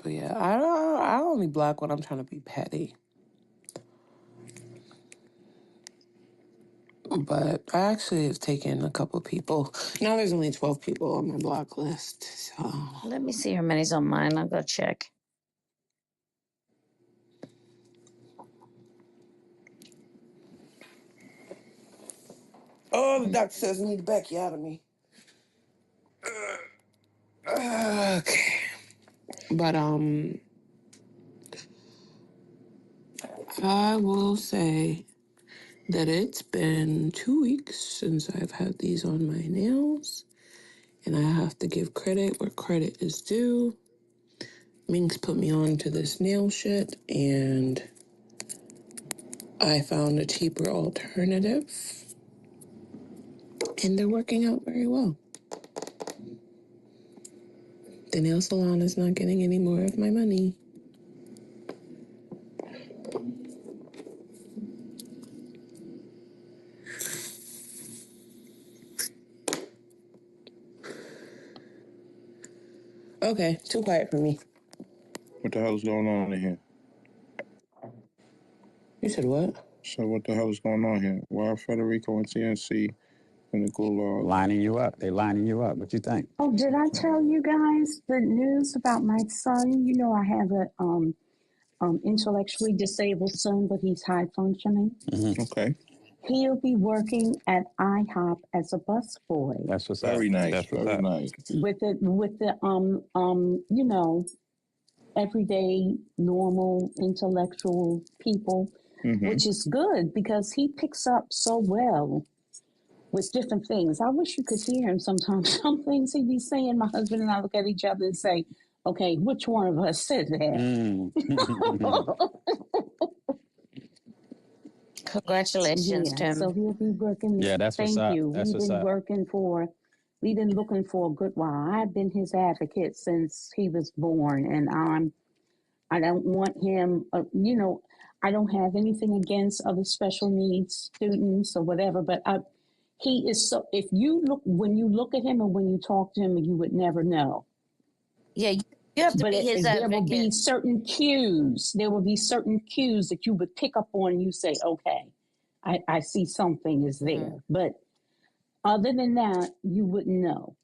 But yeah, I only block when I'm trying to be petty. But I actually have taken a couple people. Now there's only 12 people on my block list. So Let me see how many's on mine. I'll go check. oh, the doctor says I need to back you out of me. Okay. But I will say that it's been 2 weeks since I've had these on my nails, and I have to give credit where credit is due. Minx put me on to this nail shit, and I found a cheaper alternative, and they're working out very well. The nail salon is not getting any more of my money. Okay, too quiet for me. What the hell's going on in here? You said what? So what the hell is going on here? Why are Federico and TNC in the gulag? Lining you up. They lining you up. What you think? Oh, did I tell you guys the news about my son? You know, I have a intellectually disabled son, but he's high functioning. Mm-hmm. Okay. He'll be working at IHOP as a busboy. That's what's Very up. nice. That's what's Very up. nice. With the you know, everyday normal intellectual people, which is good because he picks up so well with different things. I wish you could hear him sometimes. Some things he'd be saying, my husband and I look at each other and say, okay, which one of us said that? Congratulations to Yeah, him. so he'll be working. Yeah, that's what's Thank up. you. That's what's up. We've been looking for a good while. I've been his advocate since he was born, and I don't want him, I don't have anything against other special needs students or whatever, but he is so, if you look, when you look at him and when you talk to him, you would never know. Yeah, you have to But be his there will advocate. be certain cues. There will be certain cues that you would pick up on and you say, okay, I see something is there. Mhm. But other than that, you wouldn't know.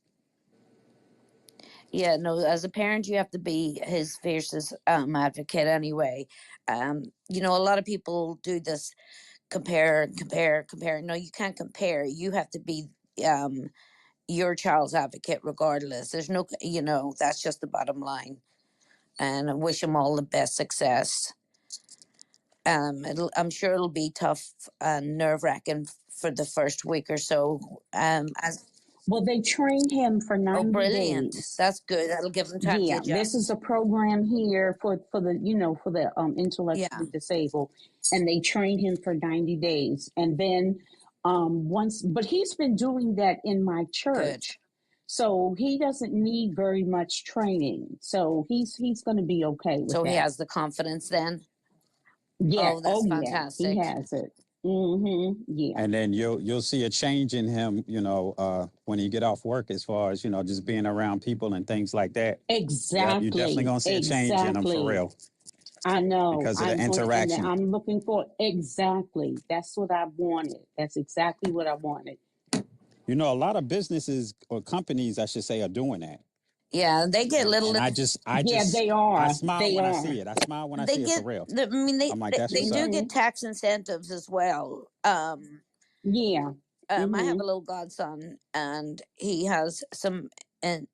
Yeah, no, as a parent, you have to be his fiercest advocate anyway. You know, a lot of people do this compare. No, you can't compare. You have to be your child's advocate regardless. There's no, you know, that's just the bottom line. And I wish him all the best success. I'm sure it'll be tough and nerve wracking for the first week or so. Well, they train him for 90 brilliant. days. That's good. That'll give him time to adjust. This is a program here for the intellectually disabled, and they train him for 90 days, and then but he's been doing that in my church. Good. So he doesn't need very much training. So he's going to be okay with that. So he has the confidence then. Yeah. Oh, that's Yeah. fantastic. He has it. Mm-hmm. Yeah. And then you'll see a change in him, when he get off work, as far as, just being around people and things like that. Exactly. You're definitely gonna see a change in him for real. I know. Because of the interaction. I'm looking for exactly. That's what I wanted. That's exactly what I wanted. A lot of businesses or companies, I should say, are doing that. Yeah, they get little. And they are. I smile when I see it. I smile when I see it for real. I mean, I'm like, they do get tax incentives as well. Yeah. I have a little godson, and he has some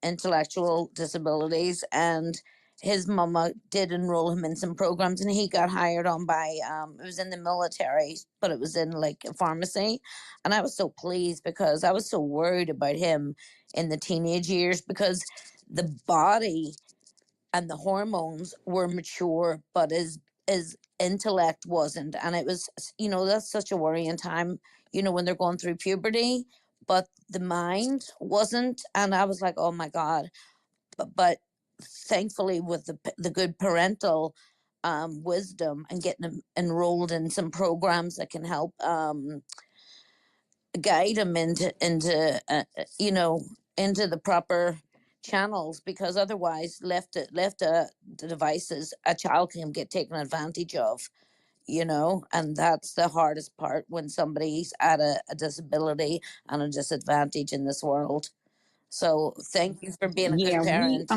intellectual disabilities, and his mama did enroll him in some programs, and he got hired on by it was in the military, but it was in like a pharmacy, and I was so pleased because I was so worried about him in the teenage years because the body and the hormones were mature, but his intellect wasn't, and it was, that's such a worrying time, when they're going through puberty, but the mind wasn't, and I was like, oh my god. But thankfully, with the good parental wisdom and getting them enrolled in some programs that can help guide them into into the proper channels, because otherwise left the devices, a child can get taken advantage of, and that's the hardest part when somebody's at a disability and a disadvantage in this world. So thank you for being a good parent.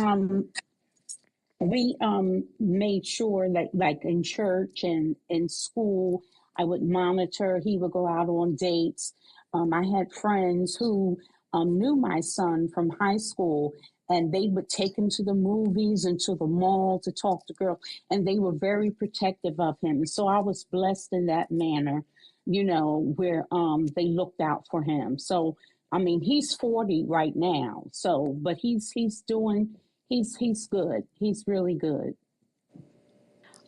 We made sure that, like in church and in school, I would monitor. He would go out on dates. I had friends who knew my son from high school, and they would take him to the movies and to the mall to talk to girls, and they were very protective of him. So I was blessed in that manner, where they looked out for him. So I mean, he's 40 right now. So, but he's doing. He's good. He's really good.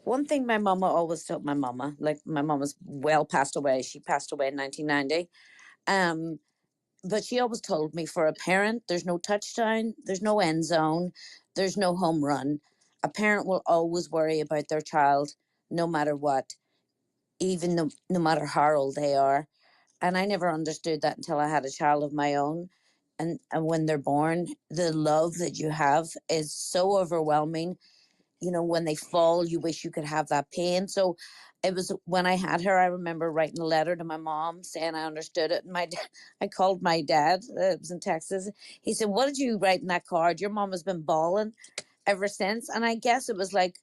One thing my mama always told my mama, like my mama's well passed away. She passed away in 1990. But she always told me, for a parent, there's no touchdown, there's no end zone, there's no home run. A parent will always worry about their child no matter what, even no matter how old they are. And I never understood that until I had a child of my own. and when they're born, the love that you have is so overwhelming. You know, when they fall, you wish you could have that pain. So it was when I had her, I remember writing a letter to my mom saying I understood it. And I called my dad, it was in Texas. He said, "What did you write in that card? Your mom has been bawling ever since." And I guess it was like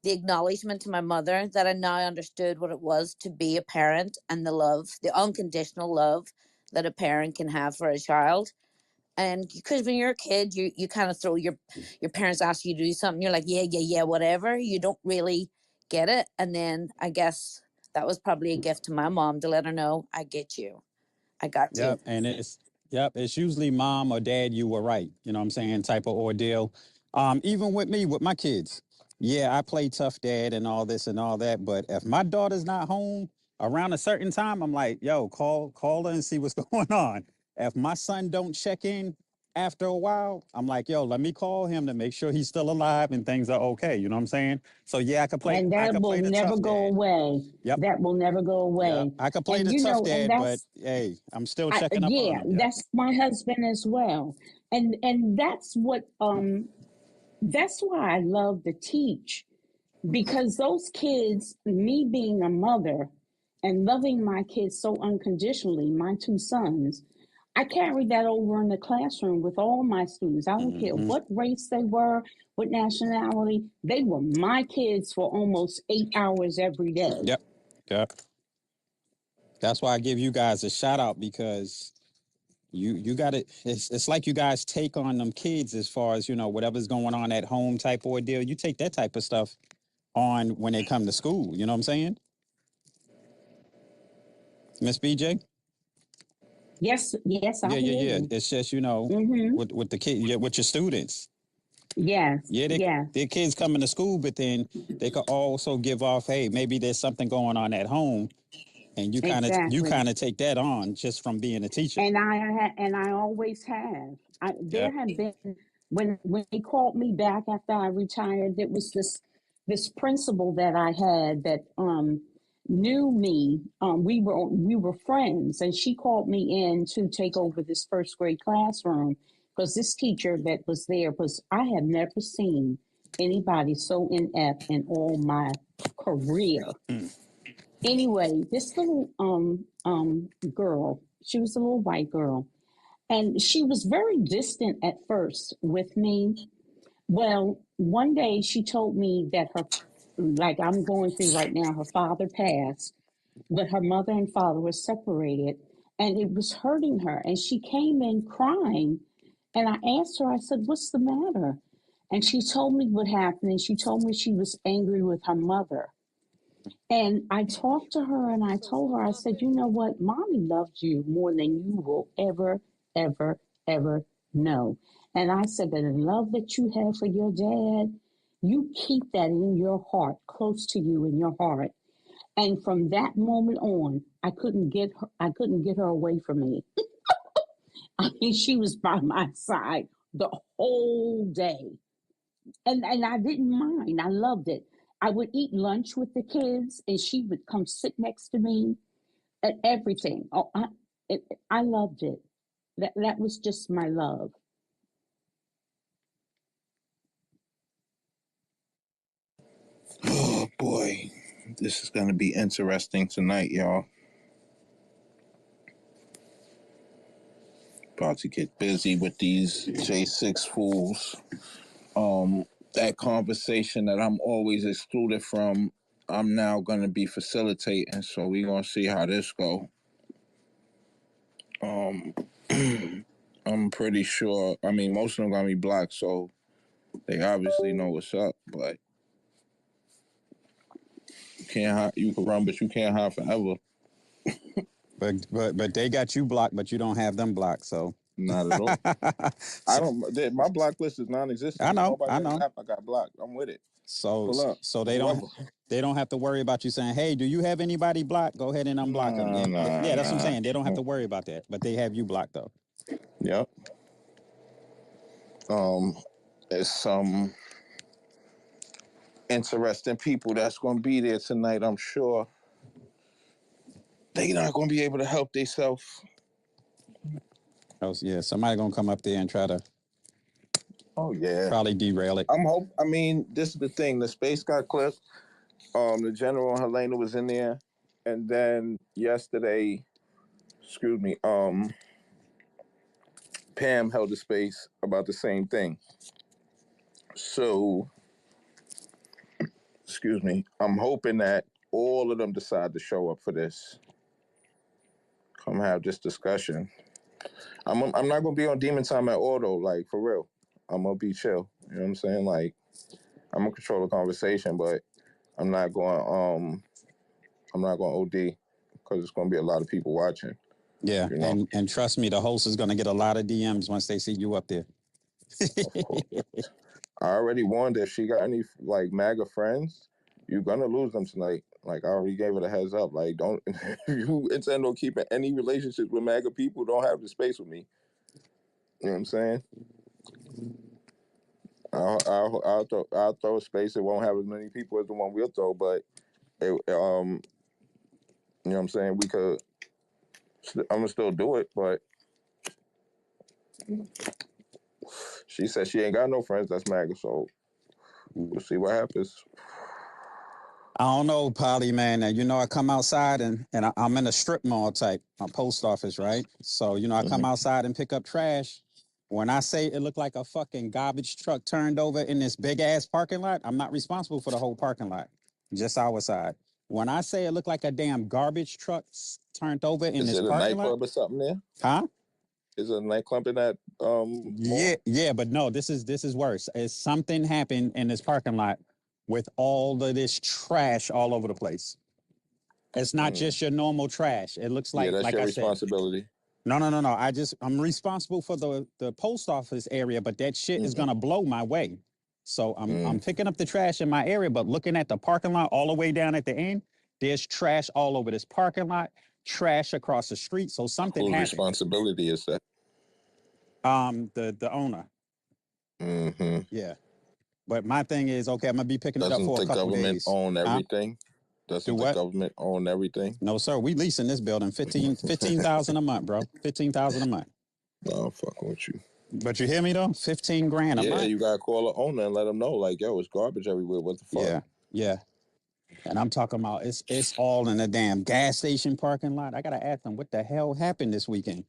the acknowledgement to my mother that I now understood what it was to be a parent, and the love, the unconditional love that a parent can have for a child. And because when you're a kid, you kind of throw your parents ask you to do something, you're like, yeah, yeah, yeah, whatever. You don't really get it. And then I guess that was probably a gift to my mom to let her know, I get you, I got you. Yep, and it's usually mom or dad, you were right. You know what I'm saying? Type of ordeal. Even with me, with my kids. Yeah, I play tough dad and all this and all that, but if my daughter's not home around a certain time, I'm like, yo, call her and see what's going on. If my son don't check in after a while, I'm like, yo, let me call him to make sure he's still alive and things are okay. You know what I'm saying? So yeah, And I that could will play the never tough go dad. away. Yep. That will never go Yeah, away. I could play And the tough and dad, but hey, I'm still checking up on yeah, him. Yep. that's my husband as well. And that's what that's why I love to teach, because those kids, me being a mother and loving my kids so unconditionally, my two sons, I carry that over in the classroom with all my students. I don't care Hmm. what race they were, what nationality, they were my kids for almost 8 hours every day. Yep. Yep. That's why I give you guys a shout out because you got it. It's like you guys take on them kids as far as whatever's going on at home type ordeal. You take that type of stuff on when they come to school. You know what I'm saying, Miss BJ? Yes, yes, I Yeah, yeah, hear yeah. you. It's just Mm-hmm. with the kid, yeah, with your students. Yes, Yeah, yes, their kids coming to school, but then they could also give off, hey, maybe there's something going on at home, and you exactly. kind of take that on just from being a teacher. And I always have. Yeah. There have been, when they called me back after I retired, it was this principal that I had that knew me. We were friends, and she called me in to take over this first grade classroom because this teacher that was there was, I have never seen anybody so inept in all my career. Mm. Anyway, this little girl, she was a little white girl, and she was very distant at first with me. Well, one day she told me that her, like I'm going through right now, her father passed, but her mother and father were separated, and it was hurting her. And she came in crying, and I asked her, I said, "What's the matter?" And she told me what happened, and she told me she was angry with her mother. And I talked to her and I told her, I said, "You know what? Mommy loved you more than you will ever, ever, ever know." And I said, "The love that you have for your dad, you keep that in your heart, close to you in your heart." And from that moment on, I couldn't get her away from me. I mean, she was by my side the whole day. And I didn't mind. I loved it. I would eat lunch with the kids, and she would come sit next to me and everything. I loved it. That was just my love. Oh boy, this is gonna be interesting tonight, y'all. About to get busy with these J6 fools. That conversation that I'm always excluded from, I'm now gonna be facilitating. So we gonna see how this go. Um, I'm pretty sure. I mean, most of them gonna be black, so they obviously know what's up. But you can't hide. You can run, but you can't hide forever. But they got you blocked, but you don't have them blocked. So Not at all. I so don't. My block list is non-existent. There's nobody I on the know. app I got blocked. I'm with it. So Pull up. so Whoever. they don't have to worry about you saying, hey, do you have anybody blocked? Go ahead and unblock them. Nah, nah, Yeah, that's what I'm nah. saying. They don't have to worry about that, but they have you blocked though. Yep. Um, there's some interesting people that's gonna be there tonight. I'm sure they not gonna be able to help themselves. Oh yeah, somebody gonna come up there and try to Oh yeah. probably derail it. I mean, this is the thing. The space got clipped. The general and Helena was in there, and then yesterday, excuse me, Pam held the space about the same thing. So, excuse me, I'm hoping that all of them decide to show up for this. Come have this discussion. I'm not gonna be on demon time at all though. Like for real, I'm gonna be chill. You know what I'm saying? Like I'm gonna control the conversation, but I'm not going. I'm not going to OD because it's going to be a lot of people watching. Yeah, you know? and trust me, the host is gonna get a lot of DMs once they see you up there. Of course. I already warned if she got any like MAGA friends, you're gonna lose them tonight. Like I already gave it a heads up. Like don't if you intend on keeping any relationships with MAGA people, don't have the space with me. You know what I'm saying? I'll throw a space. It won't have as many people as the one we'll throw, but it, you know what I'm saying? We could. I'm gonna still do it, but she said she ain't got no friends that's MAGA, so we'll see what happens. I don't know, Polly, man. Now, you know, I come outside and I'm in a strip mall type, a post office, right? So, you know, I come outside and pick up trash. When I say it looked like a fucking garbage truck turned over in this big ass parking lot, I'm not responsible for the whole parking lot, just our side. When I say it looked like a damn garbage truck turned over in this parking lot. Is it a nightclub or something there? Huh? Is it a nightclub in that Yeah, but no, this is worse. It's something happened in this parking lot with all of this trash all over the place. It's not just your normal trash. It looks Yeah, that's like your I said. responsibility. No. I'm responsible for the post office area, but that shit is gonna blow my way. So I'm picking up the trash in my area, but looking at the parking lot all the way down at the end, there's trash all over this parking lot, trash across the street. So something Whose happened. responsibility is that? The owner. Yeah. But my thing is, okay, I'm gonna be picking it up for a couple days. Doesn't the government own everything? Doesn't the government own everything? No, sir. We leasing this building 15,000 a month, bro. 15,000 a month. No, I'm fucking with you. But you hear me though? 15 grand a month. Yeah, you gotta call the owner and let them know, like, yo, it's garbage everywhere. What the fuck? Yeah. And I'm talking about it's all in the damn gas station parking lot. I gotta ask them what the hell happened this weekend.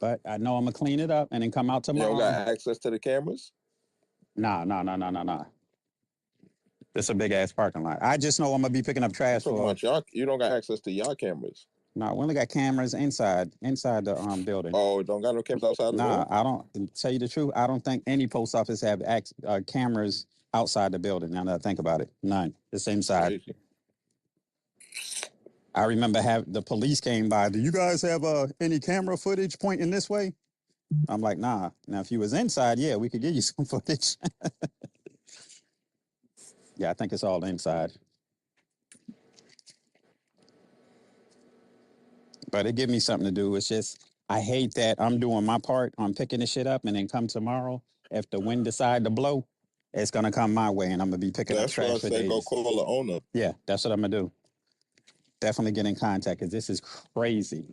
But I know I'm gonna clean it up and then come out tomorrow. You don't got access to the cameras? Nah. It's a big ass parking lot. I just know I'm gonna be picking up trash for. You don't got access to your cameras. No, we only got cameras inside the building. Oh, don't got no cameras outside the building? Nah, I don't. To tell you the truth, I don't think any post office have cameras outside the building. Now that I think about it, none. It's inside. Crazy. I remember the police came by. Do you guys have any camera footage pointing this way? I'm like, nah. Now, if you was inside, yeah, we could give you some footage. Yeah, I think it's all inside. But it give me something to do. It's just, I hate that I'm doing my part on picking the shit up and then come tomorrow, if the wind decide to blow, it's going to come my way and I'm going to be picking up trash for days. That's why I say go call the owner. Yeah, that's what I'm going to do. Definitely get in contact because this is crazy.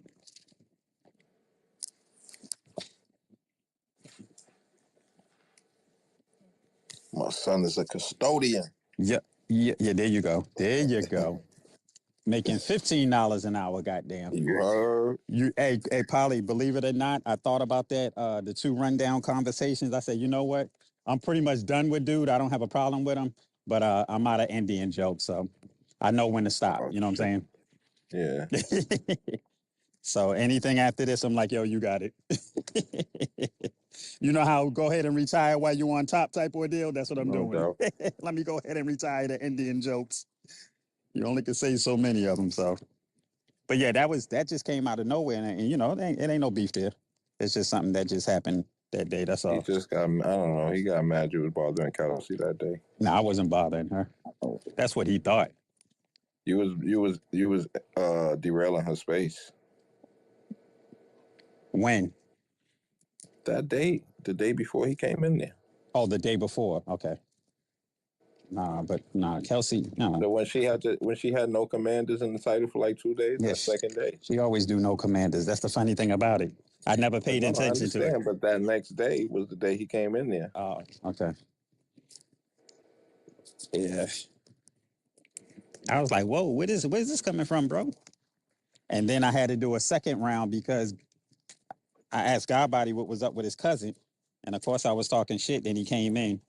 My son is a custodian. Yeah, there you go. There you go. Making $15 an hour, goddamn. You heard? Hey, Polly, believe it or not, I thought about that, the 2 rundown conversations. I said, you know what? I'm pretty much done with dude. I don't have a problem with him, but I'm out of Indian jokes, so I know when to stop. You know what I'm saying? Yeah. So anything after this, I'm like, yo, you got it. You know how go ahead and retire while you're on top type ordeal? That's what I'm doing. Let me go ahead and retire the Indian jokes. You only can say so many of them, so. But yeah, that just came out of nowhere, and you know, it ain't no beef there. It's just something that just happened that day. That's all. He just got, I don't know. He got mad you was bothering Kelsey that day. No, I wasn't bothering her. That's what he thought. You was derailing her space. When? That day, the day before he came in there. Oh, the day before. Okay. But Kelsey, no. So when she had no commanders in the title for like 2 days, that second day. She always do no commanders. That's the funny thing about it. I never paid No, I attention to it. understand, but that next day was the day he came in there. Oh, okay. Yeah. I was like, whoa, where's this coming from, bro? And then I had to do a second round because I asked Godbody what was up with his cousin. And of course I was talking shit. Then he came in.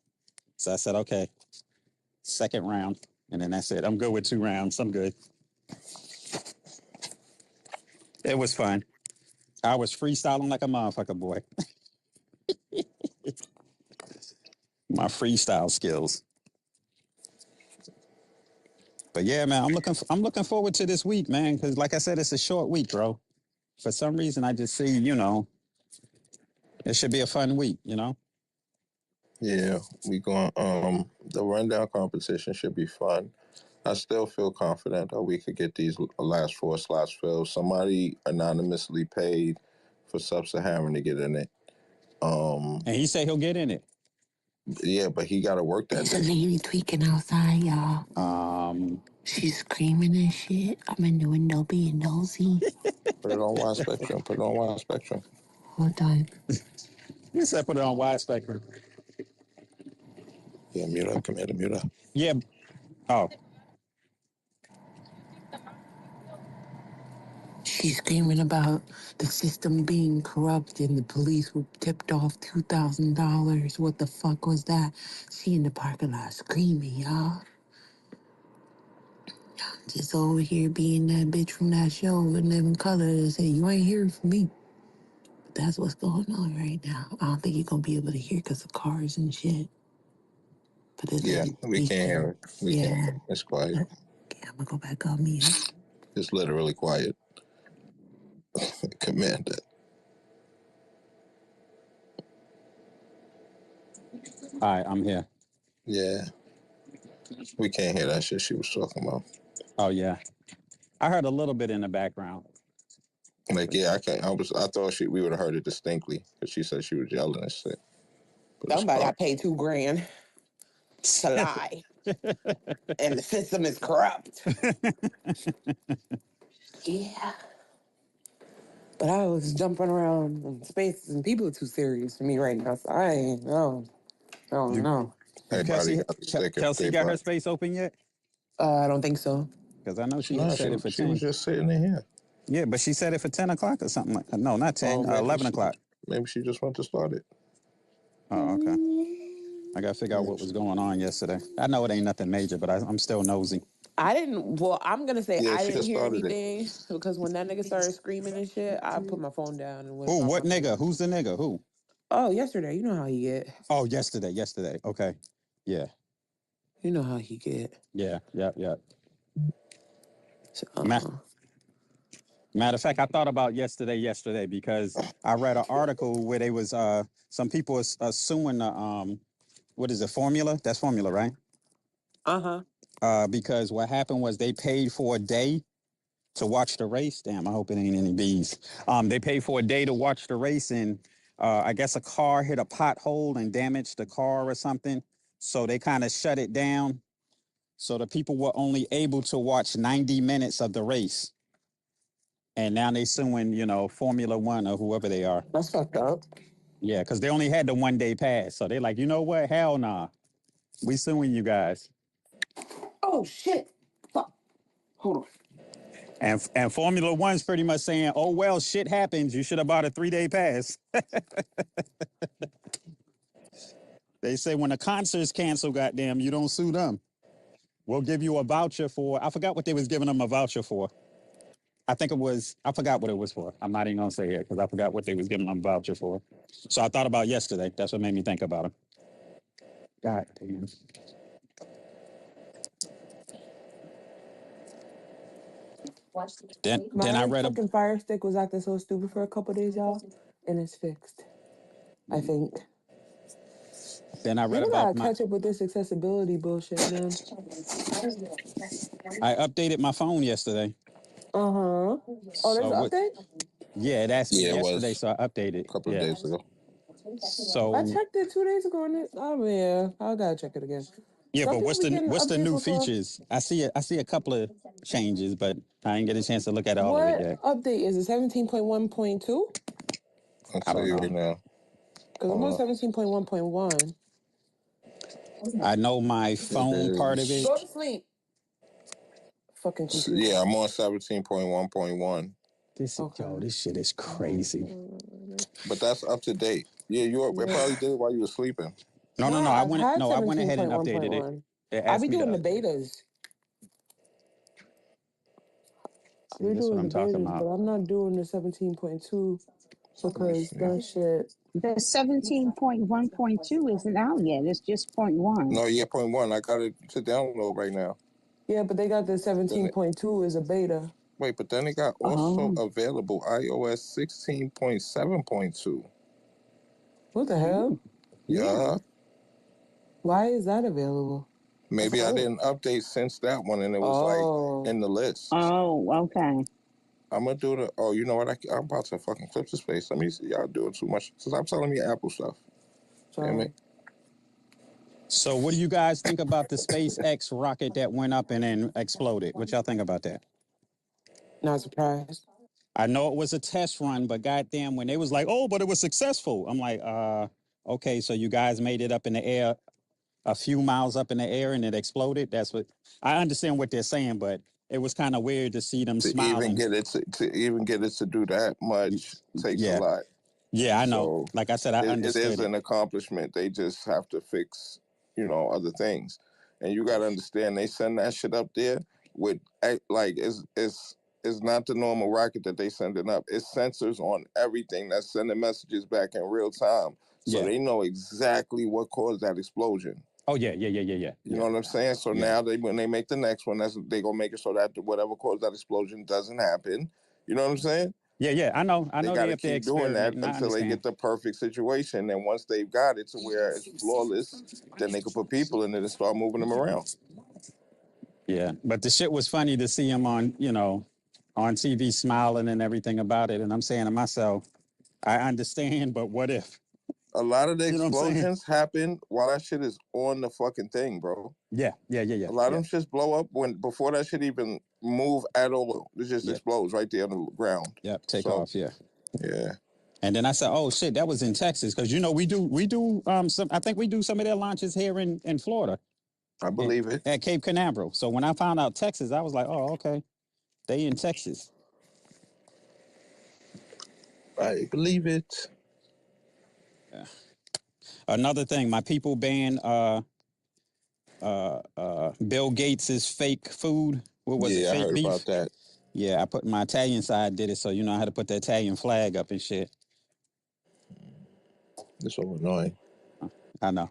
So I said, okay, second round. And then I said, I'm good with 2 rounds. I'm good. It was fun. I was freestyling like a motherfucker, boy. My freestyle skills. But yeah, man, I'm looking forward to this week, man, because like I said, it's a short week, bro. For some reason, I just see, it should be a fun week, Yeah, we going. The rundown competition should be fun. I still feel confident that we could get these last 4 slots filled. Somebody anonymously paid for Sub-Saharan to get in it. And he said he'll get in it. Yeah, but he got to work that day. There's a lady tweaking outside, y'all. She's screaming and shit. I'm in the window being nosy. Put it on wide spectrum. Put it on wide spectrum. Hold on. You said put it on wide spectrum. Yeah, mute up, Commander, mute up. Yeah. Oh. She's screaming about the system being corrupt and the police were tipped off $2,000. What the fuck was that? She in the parking lot screaming, y'all. Just over here being that bitch from that show in Living Color and say, you ain't hearing from me. But that's what's going on right now. I don't think you're going to be able to hear because of cars and shit. But it's we can't hear it. We can't. It's quiet. Okay, I'm going to go back on mute. It's literally quiet. Commander. All right, I'm here. Yeah. We can't hear that shit she was talking about. Oh, yeah. I heard a little bit in the background. Like, yeah, I thought we would have heard it distinctly because she said she was yelling and shit. Somebody I paid $2,000 to lie. And the system is corrupt. Yeah. But I was jumping around in space and people are too serious for me right now. So I don't know. Kelsey got her space open yet? I don't think so. Because I know she said it for 10. She was just sitting in here. Yeah, but she said it for 10 o'clock or something like that. No, not 10, 11 o'clock. Maybe she just went to start it. Oh, okay. I got to figure out what was going on yesterday. I know it ain't nothing major, but I'm still nosy. I'm going to say I didn't hear anything because when that nigga started screaming and shit, I put my phone down and went. Oh, what nigga? Who's the nigga? Who? Oh, yesterday. You know how he get. Oh, yesterday. Okay. Yeah. You know how he get. Yeah. So, matter of fact, I thought about yesterday because I read an article where they was some people suing the what is it, Formula? That's Formula, right? Because what happened was they paid for a day to watch the race. Damn, I hope it ain't any bees. They paid for a day to watch the race, and I guess a car hit a pothole and damaged the car or something. So they kind of shut it down. So the people were only able to watch 90 minutes of the race. And now they suing, Formula One or whoever they are. That's fucked up. Yeah, because they only had the 1 day pass. So they're like, you know what? Hell nah. We suing you guys. Oh, shit. Fuck. Hold on. And Formula One's pretty much saying, oh, well, shit happens. You should have bought a 3 day pass. They say when a concert's canceled, goddamn, you don't sue them. We'll give you a voucher for, I forgot what they was giving them a voucher for. I forgot what it was for. I'm not even going to say it because I forgot what they was giving them a voucher for. So I thought about yesterday. That's what made me think about it. God damn. Then I read fucking Fire Stick was acting so stupid for a couple days, y'all, and it's fixed. I think. Then I read about catch up with this accessibility bullshit, man. I updated my phone yesterday. Oh, there's an update? Yeah, that's yesterday, so I updated. A couple of days ago. So I checked it 2 days ago, and I gotta check it again. Yeah, Some but people be getting what's the updates new before. features? I see a couple of changes, but I didn't get a chance to look at all of it What yet. update is it? 17.1.2? I'll I tell don't you know. right now. Because I'm on 17.1.1. I know my phone part of it. Go to sleep. Fucking computer. Yeah, I'm on 17.1.1. This shit is crazy. But that's up to date. Yeah, it probably did it while you were sleeping. No. I've had I went ahead and updated it. 17.1.1. It I asked be me to doing the update. betas. I See, be this is what doing the I'm talking betas, about. but I'm not doing the 17.2 because that shit. The 17.1.2 isn't out yet. It's just 0.1. No, yeah, 0.1. I got it to download right now. Yeah, but they got the 17.2 as a beta. Wait, but then they got also available iOS 16.7.2. What the hell? Yeah. Why is that available? Maybe I didn't update since that one, and it was like in the list. Oh, okay. I'm gonna do the. Oh, you know what? I'm about to fucking clip the space. Let me see. Y'all doing too much. Stop telling me Apple stuff. Damn it. So, what do you guys think about the SpaceX rocket that went up and then exploded? What y'all think about that? Not surprised. I know it was a test run, but goddamn, when they was like, "Oh, but it was successful," I'm like, okay, so you guys made it up in the air, a few miles up in the air, and it exploded. That's what I understand what they're saying, but it was kind of weird to see them smiling. To even get it to do that much takes a lot. Yeah, I know. So like I said, I understood it is an accomplishment. They just have to fix, other things. And you got to understand, they send that shit up there with, like, it's not the normal rocket that they sending up. It's sensors on everything that's sending messages back in real time. So they know exactly what caused that explosion. Oh, yeah. You know what I'm saying? So now when they make the next one, they going to make it so that whatever caused that explosion doesn't happen. You know what I'm saying? Yeah, I know. They got to up there keep doing that experimenting. until they get the perfect situation. And once they've got it to where it's flawless, then they can put people in it and start moving them around. Yeah, but the shit was funny to see him on, on TV smiling and everything about it. And I'm saying to myself, I understand, but what if? A lot of the explosions happen while that shit is on the fucking thing, bro. Yeah. A lot of them shits blow up before that shit even move at all. It just explodes right there on the ground. Yep, take off, yeah. Yeah. And then I said, "Oh shit, that was in Texas," because we do some. I think we do some of their launches here in Florida. I believe it at Cape Canaveral. So when I found out Texas, I was like, "Oh, okay, they in Texas." I believe it. Yeah. Another thing, my people banned Bill Gates's fake food. What was it? Fake I heard beef? about that. Yeah, I put my Italian side did it, so I had to put the Italian flag up and shit. It's so annoying. I know.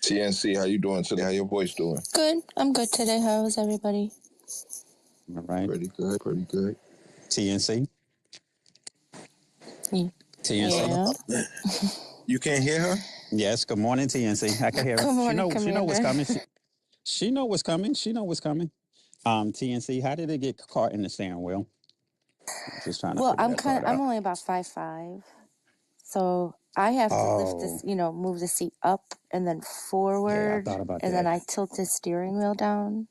TNC, how you doing today? How your voice doing? Good. I'm good today. How is everybody? All right. Pretty good. TNC. Yeah. You can't hear her? Yes. Good morning, TNC. I can hear her. Good morning, She know what's Commander. coming. She know what's coming. She know what's coming. TNC, how did it get caught in the steering wheel? I'm just trying to figure that part out. I'm only about 5'5", so I have to lift this, move the seat up and then forward. Yeah, I thought about and that. then I tilt the steering wheel down.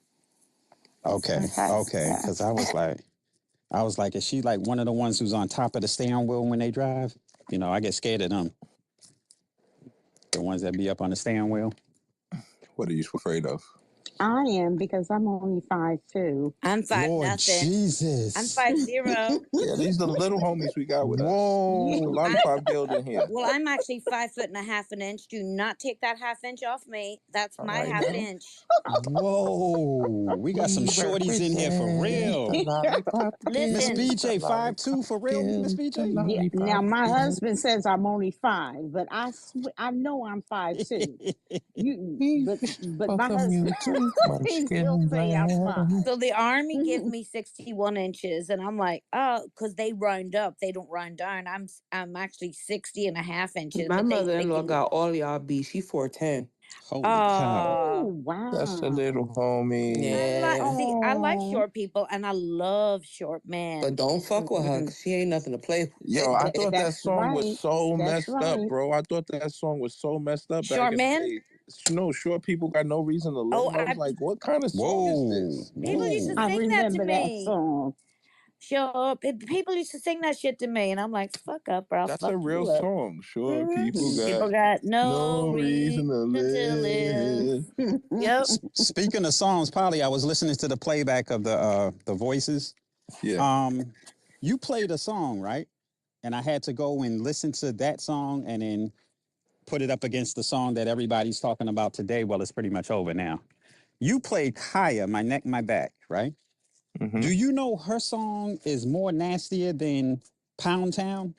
Okay. Because I was like, is she like one of the ones who's on top of the steering wheel when they drive? I get scared of them. The ones that be up on the steering wheel. What are you afraid of? I am, because I'm only 5'2". I'm 5 Lord nothing. Jesus. I'm 5'0". Yeah, these are the little homies we got with us. Whoa. A lot of 5 building here. Well, I'm actually 5'1.5 inch. Do not take that half-inch off me. That's my half inch. Whoa. We got some shorties in here for real. Miss Listen. BJ, 5'2" for real, Miss BJ? Yeah. Now my husband says I'm only 5, but I know I'm 5'2". But my husband he still say I'm 5. So the Army gives me 61 inches, and I'm like, oh, because they round up, they don't round down. I'm actually 60.5 inches. My but mother-in-law got all y'all beat. She 4'10". Holy cow. Oh, wow. That's a little homie. Yeah. I like Oh. short people, and I love short men. But don't fuck with her, 'cause she ain't nothing to play Yo, I with. thought that That's song was right. so That's messed up, right. bro. I thought that song was so messed up back Short in the men? day. No, short people got no reason to live. Oh, And I was like, what kind of song is Whoa. this? people used to Whoa. I sing that to remember that me. song. Sure, people used to sing that shit to me, and I'm like, fuck up, or I'll That's a fuck real you up. song. Short people Mhm. got People got no no reason to reason to live. live. Yep. Speaking of songs, Polly, I was listening to the playback of the voices. Yeah. You played a song, right? And I had to go and listen to that song and then put it up against the song that everybody's talking about today. Well, it's pretty much over now. You played Kaya, My Neck, My Back, right? Hmm. Do you know her song is more nastier than Pound Town?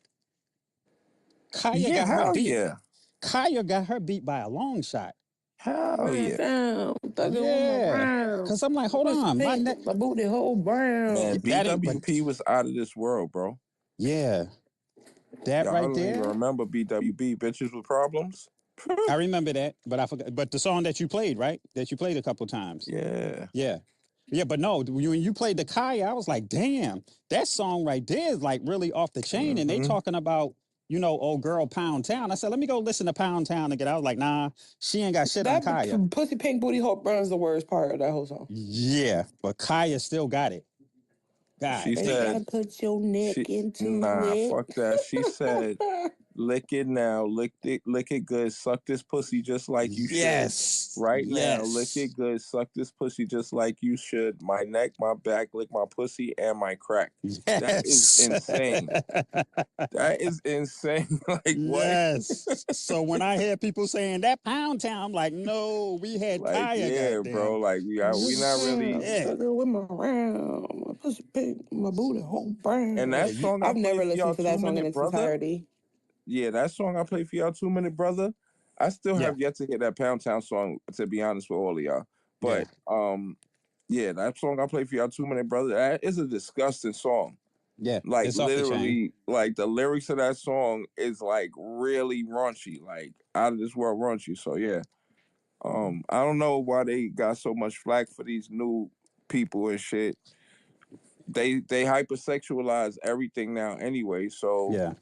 Kaya Yeah, got her hell beat. yeah. Kaya got her beat by a long shot. Hell Man yeah. down, thugging with my Yeah. round. Cause I'm like, My hold pussy on, my neck. pink, my booty hole brown. Man, That ain't but BWP was out of this world, bro. yeah. That Y'all right don't even there. remember BWP, Bitches with Problems? I remember that, but I forgot. But the song that you played, right? That you played a couple times. Yeah. Yeah. Yeah, but no, when you played the Kaya, I was like, damn, that song right there is like really off the chain. And they Hmm. talking about, old girl Pound Town. I said, let me go listen to Pound Town again. I was like, nah, she ain't got shit on That Kaya. pussy pink booty hole brown is the worst part of that whole song. Yeah, but Kaya still got it. God She Baby, damn. gotta said, put your neck into nah, it. fuck that. She said, lick it now, lick it good, suck this pussy just like you should. Yes. Right now, lick Yes. it good, suck this pussy just like you should. My neck, my back, lick my pussy and my crack. That is Yes. insane. That is insane. Like what? Yes. So when I hear people saying that Pound Town, I'm like, no, we had Like, Kaya, yeah, goddamn. bro. Like we not really. Shit. Thugging with my round. My pussy pink, my booty hole And brown. Yeah, that you song I I've played never for y'all listened to that Two song in Minute its Brother. entirety. Yeah, that song I played for y'all 2 Minute Brother. I still yeah, have yet to hear that Pound Town song, to be honest with all of y'all. yeah, But yeah, that song I played for y'all 2 Minute Brother, that is a disgusting song. yeah. Like It's off the chain. literally, like the lyrics of that song is like really raunchy, like out of this world raunchy. So yeah. I don't know why they got so much flack for these new people and shit. They hypersexualize everything now anyway, so Yeah,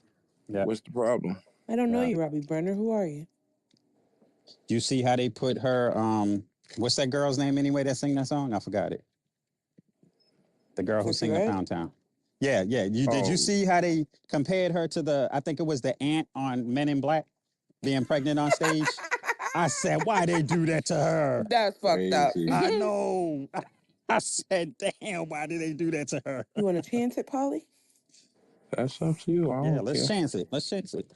yeah. what's the problem? I don't know Yeah. you, Robbie Brenner. Who are you? You see how they put her, what's that girl's name anyway that sang that song? I forgot it. The girl who Sexy sang the Red? Pound Town. Yeah, yeah. Did you Oh, see how they compared her to I think it was the ant on Men in Black being pregnant on stage? I said, why they do that to her? That's fucked up. crazy. I know. I said, damn, why did they do that to her? You want to chance it, Polly? That's up to you. I Yeah, don't let's care. chance it. Let's chance it.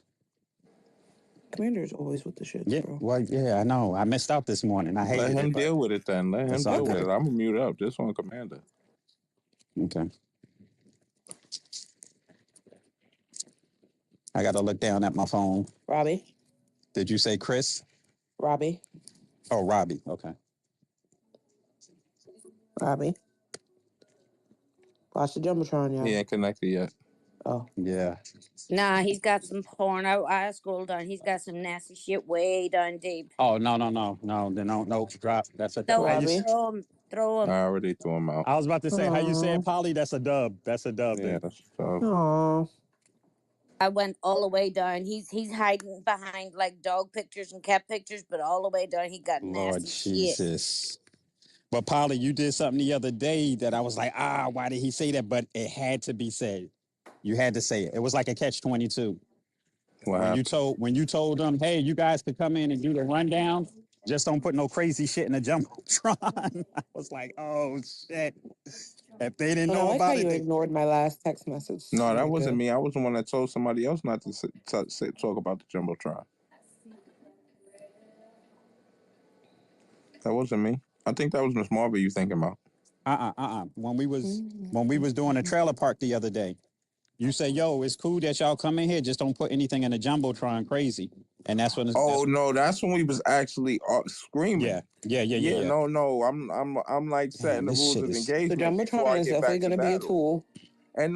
Commander's always with the shits, Yeah, bro. well, yeah, I know. I missed out this morning. I Let hated him it, but deal with it then. Let him it's all deal with it. good. I'm gonna mute up. This one, Commander. Okay. I got to look down at my phone. Robbie? Did you say Chris? Robbie? Oh, Robbie. Okay. Robbie? Watch the Jumbotron, He y'all. ain't connected yet. Oh. Yeah. Nah, he's got some porno. I scrolled down. He's got some nasty shit way down deep. Oh, no, no, no, no. Then no, drop. That's a, Throw how him, you, Robbie? throw him, throw I him. already threw him out. I was about to say, how you say it, Aww. Polly? That's a dub. That's a dub Yeah, then. that's tough. Aww. I went all the way down. He's hiding behind like dog pictures and cat pictures, but all the way down he got Lord nasty shit. Jesus. But Polly, you did something the other day that I was like, why did he say that? But it had to be said. You had to say it. It was like a catch-22. What happened? When you told them, hey, you guys could come in and do the rundown, just don't put no crazy shit in the jumbotron. I was like, oh shit. If they didn't And I know like how about it, you they ignored my last text message, No, that wasn't nigga. me. I was the one that told somebody else not to talk about the jumbotron. That wasn't me. I think that was Miss Marvel you thinking about. When we was doing a trailer park the other day, you say, yo, it's cool that y'all come in here, just don't put anything in the jumbotron crazy. And that's when Oh no, that's when we was actually screaming. Yeah, yeah. no. I'm like setting Damn, the this rules shit of is The engagement before I Jumbotron is get definitely back to going to be a battle. tool. And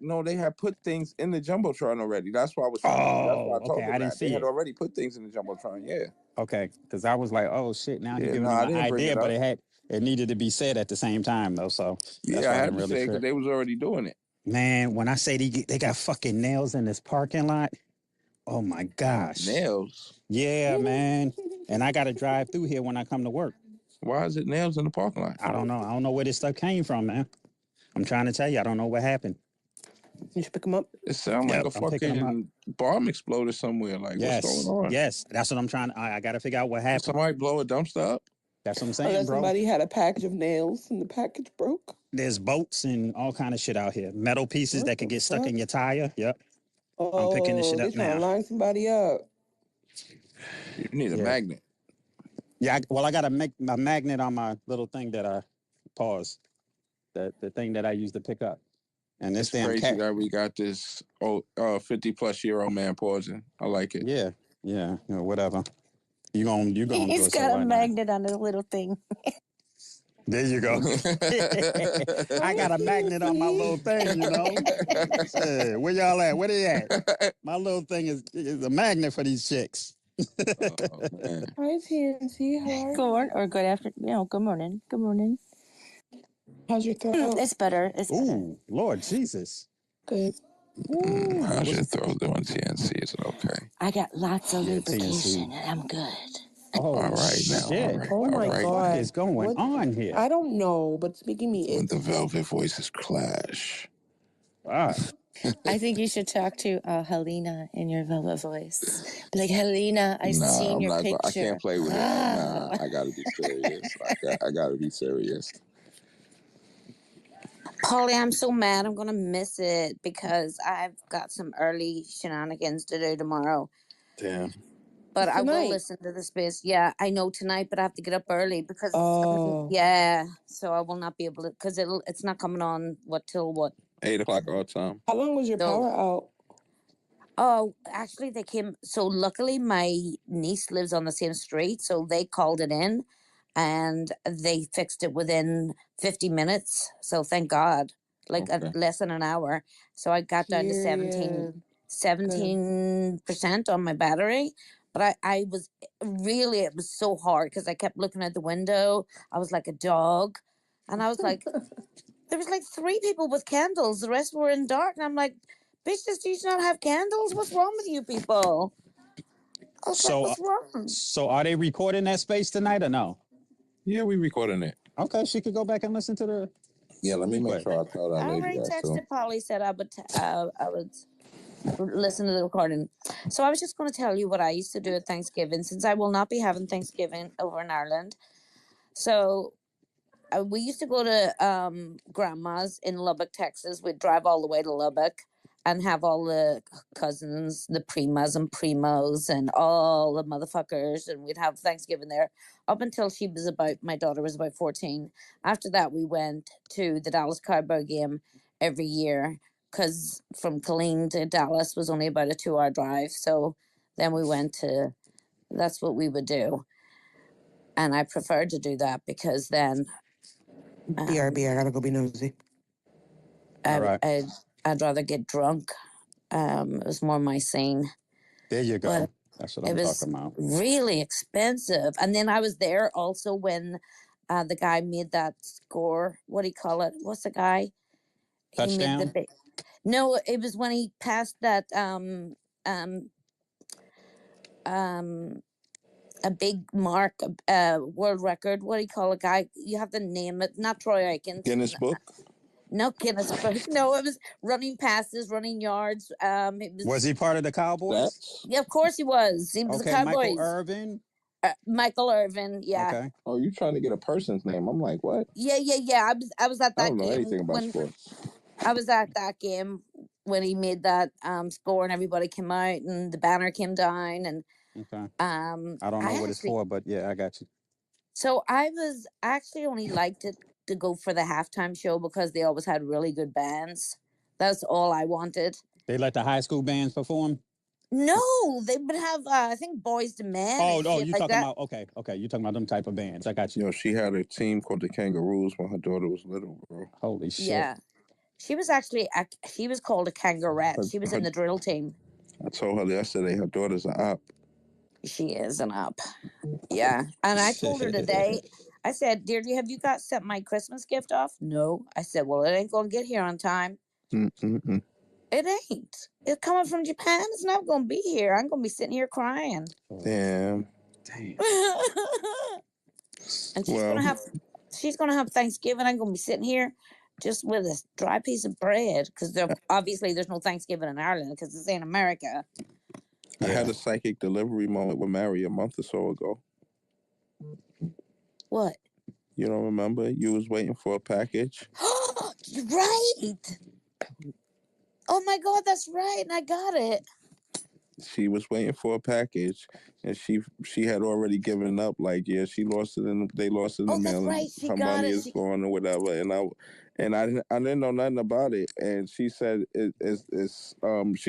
no, they had put things in the jumbotron already. That's why I was. That's why I oh, okay. told I them didn't that they see had it. already put things in the jumbotron. Yeah. Okay, because I was like, oh shit, now he's Yeah, giving no, them I an didn't bring idea, it but up. it needed to be said at the same time though. So that's Yeah, I why I had didn't to really say it because trip. they was already doing it. Man, when I say they got fucking nails in this parking lot, oh my gosh. Nails? Yeah, man. And I got to drive through here when I come to work. Why is it nails in the parking lot? I don't know. I don't know where this stuff came from, man. I'm trying to tell you, I don't know what happened. You should pick them up. It sounds like a I'm picking them up. fucking bomb exploded somewhere. Like, Yes, what's going on? yes. That's what I'm trying to. I got to figure out what Did happened. somebody blow a dumpster up? That's what I'm saying, Unless bro. somebody had a package of nails and the package broke. There's bolts and all kind of shit out here. Metal pieces that could get stuck in your tire. Yep. I'm picking this shit They up trying to now. line somebody up. You need a magnet. Yeah, I got a magnet on my little thing that I pause. The thing that I use to pick up. And this It's damn crazy cat. that we got this 50-plus-year-old man pausing. I like it. Yeah, you know, whatever. You gonna do He's it, so got a why not? magnet on his little thing. There you go. I got a magnet on my little thing, you know. Hey, where y'all at? Where they at? My little thing is a magnet for these chicks. Oh, man. Hi, Tansy. How are Good morning or good afternoon. You know, good morning. Good morning. How's your throat? It's better. It's better. Ooh, Lord Jesus. Good. Ooh, How's your throat doing, TNC? Is it okay? I got lots of Yeah, lubrication TNC. and I'm good. Oh, All right now. All shit. right. Oh All my right. God. What is going on here? I don't know, but it's making me When itch. the velvet voices clash. Ah, I think you should talk to Helena in your velvet voice. Be like, Helena, I seen your picture. I can't play with it. Nah, I gotta be serious. I gotta be serious. Polly, I'm so mad. I'm gonna miss it because I've got some early shenanigans to do tomorrow. Damn. But I will Tonight. listen to the space. Yeah, I know tonight, but I have to get up early because Oh. yeah. So I will not be able to because it's not coming on till what? 8 o'clock our time. How long was your power out? Oh, actually, they came. So luckily, my niece lives on the same street, so they called it in, and they fixed it within 50 minutes. So thank God, like less than an hour. So I got down to 17% on my battery. But I was really, it was so hard because I kept looking out the window. I was like a dog, and I was like, there was like 3 people with candles. The rest were in dark, and I'm like, bitches, do you not have candles? What's wrong with you people? I was like, what's wrong? So are they recording that space tonight or no? Yeah, we recording it. Okay, she could go back and listen to the. Yeah, let me make sure I tell that I lady already that too. texted Polly, said I would listen to the recording. So I was just going to tell you what I used to do at Thanksgiving, since I will not be having Thanksgiving over in Ireland. So we used to go to grandma's in Lubbock, Texas. We'd drive all the way to Lubbock and have all the cousins, the primas and primos and all the motherfuckers, and we'd have Thanksgiving there up until my daughter was about 14. After that, we went to the Dallas Cowboy game every year because from Killeen to Dallas was only about a 2-hour drive. So then we went to, that's what we would do. And I preferred to do that because then BRB, I gotta go be nosy. I'd rather get drunk. It was more my scene. There you go. But that's what I'm talking about. Really expensive. And then I was there also when the guy made that score. What do you call it? What's the guy? Touchdown? He made no, it was when he passed that a big mark, world record. What do you call a guy? You have to name it. Not Troy Aikens. Guinness Book? No, Guinness Book. No, it was running passes, running yards. Was he part of the Cowboys? Yeah, of course he was. He was okay, the Cowboys. Michael Irvin? Michael Irvin, yeah. Okay. Oh, you trying to get a person's name? I'm like, what? Yeah. I was at that game. I don't know anything about sports. I was at that game when he made that score and everybody came out and the banner came down and okay. I don't know what it's for, but yeah, I got you. So I actually only liked it to go for the halftime show because they always had really good bands. That's all I wanted. They let the high school bands perform? No, they would have I think Boys to Men. Oh, you like talking about okay. You talking about them type of bands. I got you. You know, she had a team called the Kangaroos when her daughter was little, bro. Holy shit. Yeah. She was actually she was called a kangaroo. She was in the drill team. I told her yesterday her daughter's an op. She isn't up. Yeah. And I told her today, I said, Deirdre, have you got sent my Christmas gift off? No. I said, well, it ain't going to get here on time. Mm-mm-mm. It ain't. It's coming from Japan. It's not going to be here. I'm going to be sitting here crying. Damn. And she's gonna have Thanksgiving. I'm gonna be sitting here just with a dry piece of bread because obviously there's no Thanksgiving in Ireland because it's in America. I had a psychic delivery moment with Mary a month or so ago. What? You don't remember? You was waiting for a package. Right. Oh my God, that's right, and I got it. She was waiting for a package, and she had already given up. Like, yeah, she lost it, and they lost it in the mail. That's right. She her got money it. is gone or whatever. And I didn't know nothing about it. And she said she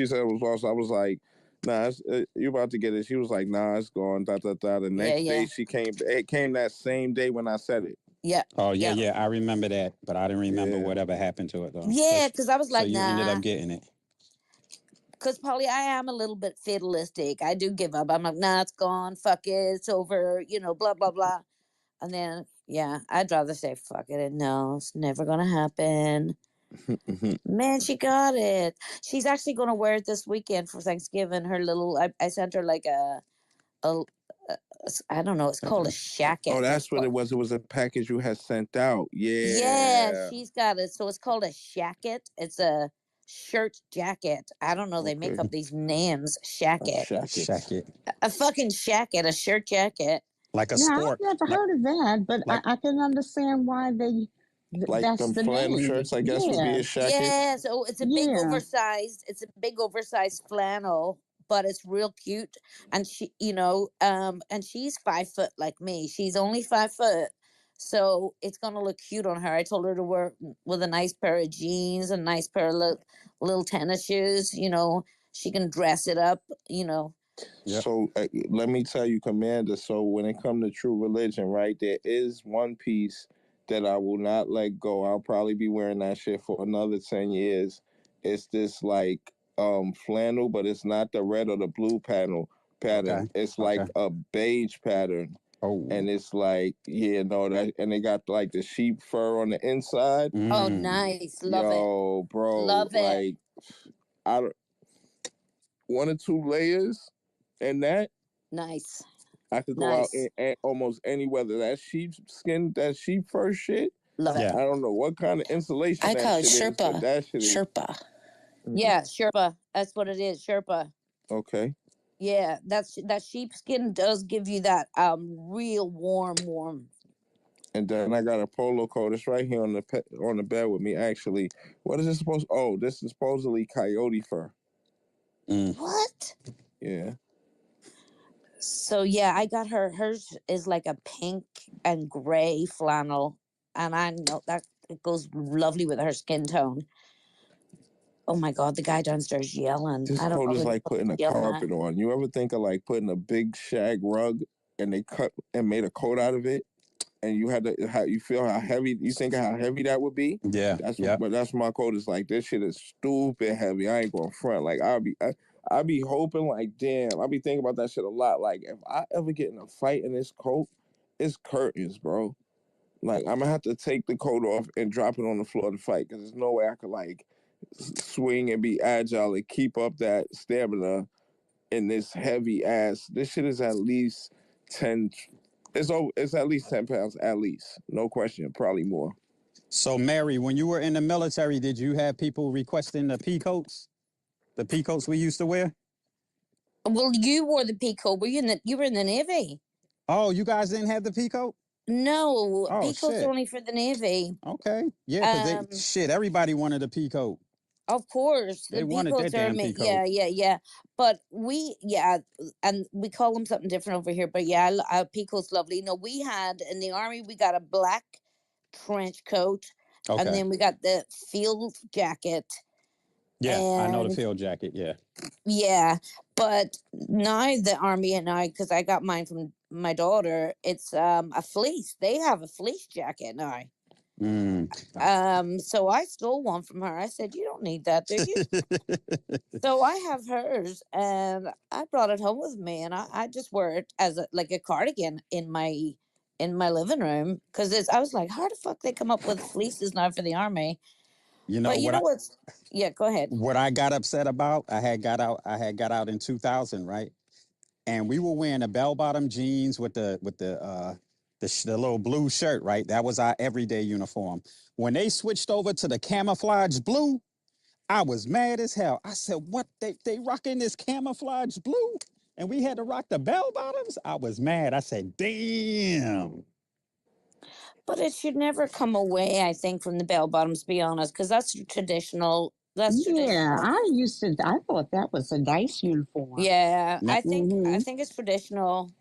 said it was lost. I was like, nah, you about to get it. She was like, nah, it's gone. Da da da. The next day she came. It came that same day when I said it. Yeah. Oh yeah. I remember that, but I didn't remember whatever happened to it though. Yeah, because I was like, so you ended up getting it. Because, Polly, I am a little bit fatalistic. I do give up. I'm like, nah, it's gone. Fuck it. It's over. Blah, blah, blah. And then, yeah, I'd rather say fuck it. And no, it's never going to happen. Man, she got it. She's actually going to wear it this weekend for Thanksgiving. Her little, I sent her like a I don't know. It's called a shacket. Oh, that's what it was. It was a package you had sent out. Yeah. Yeah, she's got it. So it's called a shacket. It's a shirt jacket. I don't know. They make up these names. Shacket. Shacket. A fucking shacket. A shirt jacket. Like a sport. I've never heard of that, but I can understand why they. Like that's them the flannel name. shirts, I guess, would be a shacket. Yeah, so it's a big oversized. It's a big oversized flannel, but it's real cute. And she, and she's 5 foot like me. She's only 5 foot, so it's gonna look cute on her. I told her to wear with a nice pair of jeans, a nice pair of little tennis shoes. She can dress it up. Yep. So let me tell you, Commander. So when it comes to true religion, right, there is one piece that I will not let go. I'll probably be wearing that shit for another 10 years. It's this like flannel, but it's not the red or the blue pattern. Okay. It's like a beige pattern. Oh. And it's like, and they got like the sheep fur on the inside. Oh, nice. Love it. Yo, bro. Love it. I don't, 1 or 2 layers and that. Nice. I could go out in almost any weather. That sheep fur shit. Love it. I don't know what kind of insulation I call that it shit Sherpa. is, but that shit is. Sherpa. Yeah, Sherpa. That's what it is. Sherpa. Okay. Yeah, that sheepskin does give you that real warm. And then I got a polo coat. It's right here on the bed with me. Actually, what is this supposed? Oh, this is supposedly coyote fur. What? Yeah. So yeah, I got her. Hers is like a pink and gray flannel, and I know that it goes lovely with her skin tone. Oh my God, the guy downstairs yelling. This coat is like putting a carpet on. You ever think of like putting a big shag rug and they cut and made a coat out of it? And you had you feel how heavy, you think of how heavy that would be? Yeah. But that's my quote. Is like, this shit is stupid heavy. I ain't going front. Like, I be hoping, like, damn, I be thinking about that shit a lot. Like, if I ever get in a fight in this coat, it's curtains, bro. Like, I'm gonna have to take the coat off and drop it on the floor to fight, because there's no way I could, like, swing and be agile and keep up that stamina in this heavy ass. This shit is at least 10. It's at least 10 pounds, at least. No question, probably more. So, Mary, when you were in the military, did you have people requesting the pea coats? The pea coats we used to wear? Well, you wore the pea coat. You were in the Navy. Oh, you guys didn't have the pea coat? No, pea coats are only for the Navy. Okay. Yeah, because everybody wanted a pea coat. Of course, they wanted that damn pea coat. Yeah. But and we call them something different over here. But yeah, pea coat's lovely. No, we had in the Army, we got a black trench coat, and then we got the field jacket. Yeah, I know the field jacket. Yeah. Yeah, but now the Army and because I got mine from my daughter, it's a fleece. They have a fleece jacket now. So I stole one from her. I said, "You don't need that, do you?" So I have hers, and I brought it home with me, and I just wear it as like a cardigan in my living room because I was like, how the fuck they come up with fleeces now for the army? You know But you what know what's yeah, go ahead. what I got upset about? I had got out in 2000, right? And we were wearing the bell bottom jeans with the little blue shirt, right? That was our everyday uniform. When they switched over to the camouflage blue, I was mad as hell. I said, "What? They rocking this camouflage blue, and we had to rock the bell bottoms." I was mad. I said, "Damn." But it should never come away, I think, from the bell bottoms, to be honest, because that's traditional. That's Yeah, traditional. I thought that was a nice uniform. Yeah, Now, I Mm-hmm. think it's traditional.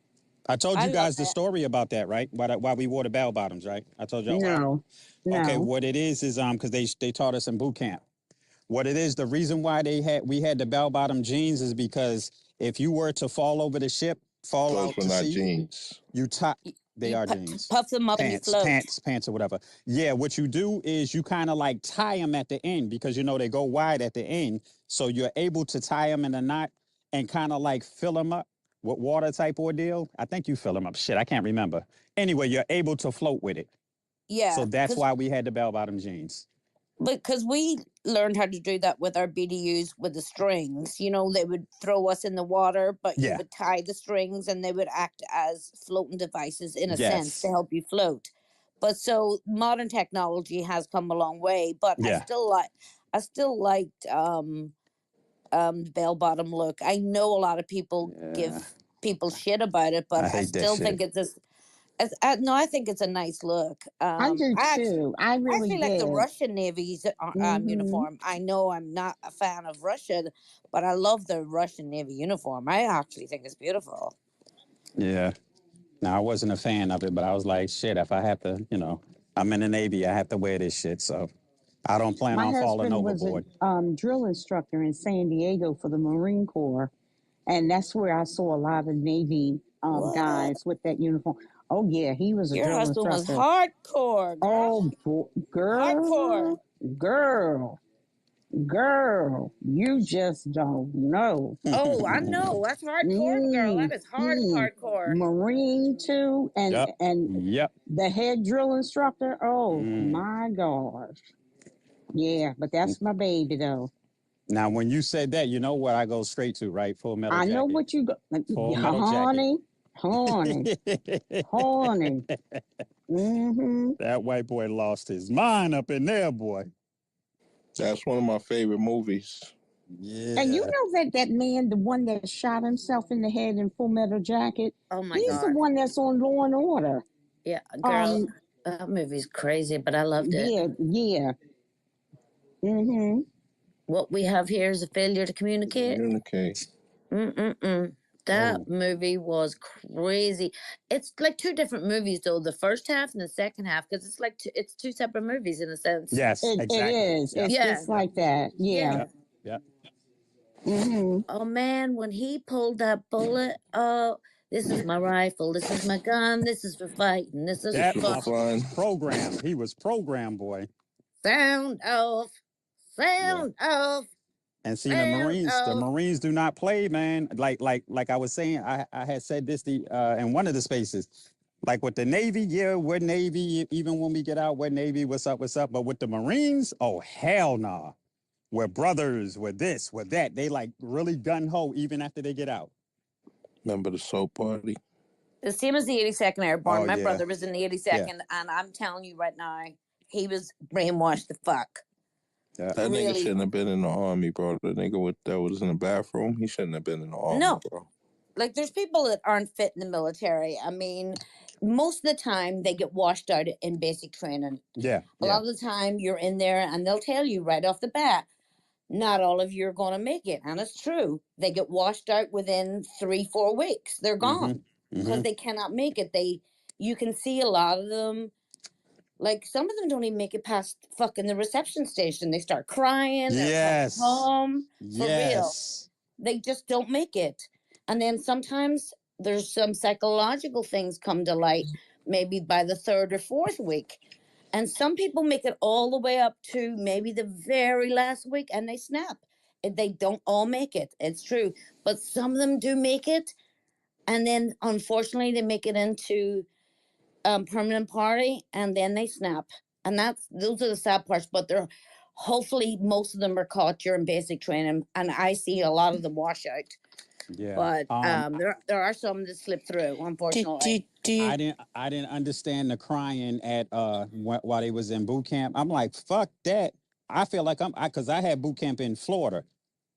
I told I you love guys the it. story about that, right? Why we wore the bell bottoms, right? I told y'all why. No, Okay, no. what it is because they taught us in boot camp. What it is, the reason why we had the bell bottom jeans is because if you were to fall over the ship, fall Those out were to not sea, jeans. you tie. You, They you are jeans. puff them up and you Pants, float. pants, pants, or whatever. Yeah, what you do is you kind of like tie them at the end because they go wide at the end, so you're able to tie them in a knot and kind of like fill them up with water type ordeal. I think you fill them up. Shit, I can't remember. Anyway, you're able to float with it. So Yeah, that's why we had the bell bottom jeans. because we learned how to do that with our BDUs with the strings. They would throw us in the water, but you Yeah. would tie the strings and they would act as floating devices in a sense to Yes. help you float. But so modern technology has come a long way, but Yeah. I still liked bell bottom look. I know a lot of people Yeah. give people shit about it, but I I hate that still think shit. no, I think it's a nice look. I do too. I I really actually like the did. Russian Navy's Mm-hmm. uniform. I know I'm not a fan of Russia, but I love the Russian Navy uniform. I actually think it's beautiful. Yeah. Now I wasn't a fan of it, but I was like, shit, if I have to, I'm in the Navy, I have to wear this shit. So I don't plan My on falling husband was a overboard. drill instructor in San Diego for the Marine Corps, and that's where I saw a lot of Navy What? guys with that uniform. Oh yeah, he was a Your drill husband was instructor. hardcore, Oh, girl. girl, Hardcore. girl, girl, you just don't know. Oh, I know. That's hardcore, girl. That Mm, is mm. hardcore. Marine too, and Yep. and Yep. the head drill instructor. Oh Mm. my gosh, yeah, but that's my baby though. Now, when you said that, you know what I go straight to, right? Full Metal I know Jacket. what you got, Full Metal Jacket. honey, honey, honey. Mm-hmm. That white boy lost his mind up in there, boy. That's one of my favorite movies. And you Yeah. know that man, the one that shot himself in the head in Full Metal Jacket, Oh my he's the god. one that's on Law and Order. Yeah, girl. Um, That movie's crazy, but I loved it. yeah, yeah. Mm-hmm. What we have here is a failure to communicate. Communicate. Mm-mm-mm. That Oh. movie was crazy. It's like two different movies, though. The first half and the second half, because it's like it's two separate movies in a sense. Yes, It exactly. is. Yep. It's Yep. like that. Yeah. Yeah. Yep. Yep. Mm-hmm. Oh man, when he pulled that bullet, oh, this is my rifle, this is my gun, this is for fighting, this is This That was for for fun. program. He was programmed, boy. sound off, Yeah. sound off, And see sound The off. Marines do not play, man. Like I was saying, I had said this in one of the spaces. Like with the Navy, yeah, we're Navy. Even when we get out, we're Navy. What's up? What's up? But with the Marines, oh hell nah. We're brothers. We're this. We're that. They like really gun ho even after they get out. Remember the soap party? The same as the 82nd Oh Airborne. My yeah, brother was in the yeah, 82nd, and I'm telling you right now, he was brainwashed the fuck. yeah. That nigga Really? shouldn't have been in the army, bro. The nigga that was in the bathroom, he shouldn't have been in the army, No. bro. Like, there's people that aren't fit in the military. I mean, most of the time they get washed out in basic training. Yeah, A lot of the time you're in there and they'll tell you right off the bat, not all of you are going to make it. And it's true. They get washed out within 3-4 weeks. They're gone because they cannot make it. You can see a lot of them. Like, some of them don't even make it past fucking the reception station. They start crying. They're coming Yes, home. For real. yes. They just don't make it. And then sometimes there's some psychological things come to light, maybe by the third or fourth week. And some people make it all the way up to maybe the very last week and they snap. They don't all make it. It's true. But some of them do make it. And then unfortunately they make it into permanent party and then they snap. And those are the sad parts. But they're hopefully most of them are caught during basic training. And I see a lot of them wash out. Yeah. But there are some that slip through, unfortunately. I didn't understand the crying at while they was in boot camp. I'm like, fuck that. I feel like because I had boot camp in Florida,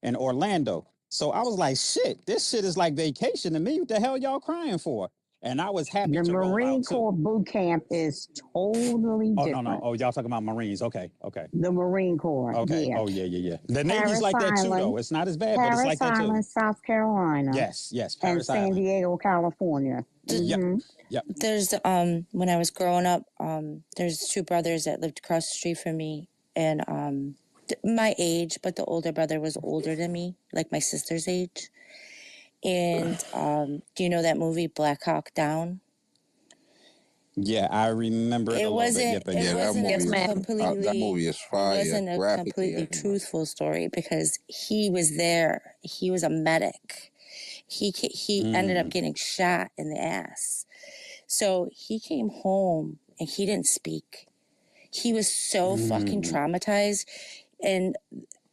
in Orlando. So I was like, shit, this shit is like vacation to me. What the hell y'all crying for? And I was happy The to roll Marine out too. Corps boot camp is totally different. No. Oh, y'all talking about Marines. Okay. The Marine Corps. Okay. Yeah. Oh, yeah. The Navy's like that too, though. It's not as bad, but it's like that too. Paris Island, South Carolina. Yes. And Paris San Island. Diego, California. Yep. There's when I was growing up, there's two brothers that lived across the street from me, and my age, but the older brother was older than me, like my sister's age. And do you know that movie Black Hawk Down? Yeah, I remember it a little bit. That movie is fire. It wasn't a completely truthful story because he was there. He was a medic. He ended up getting shot in the ass. So he came home and he didn't speak. He was so fucking traumatized. And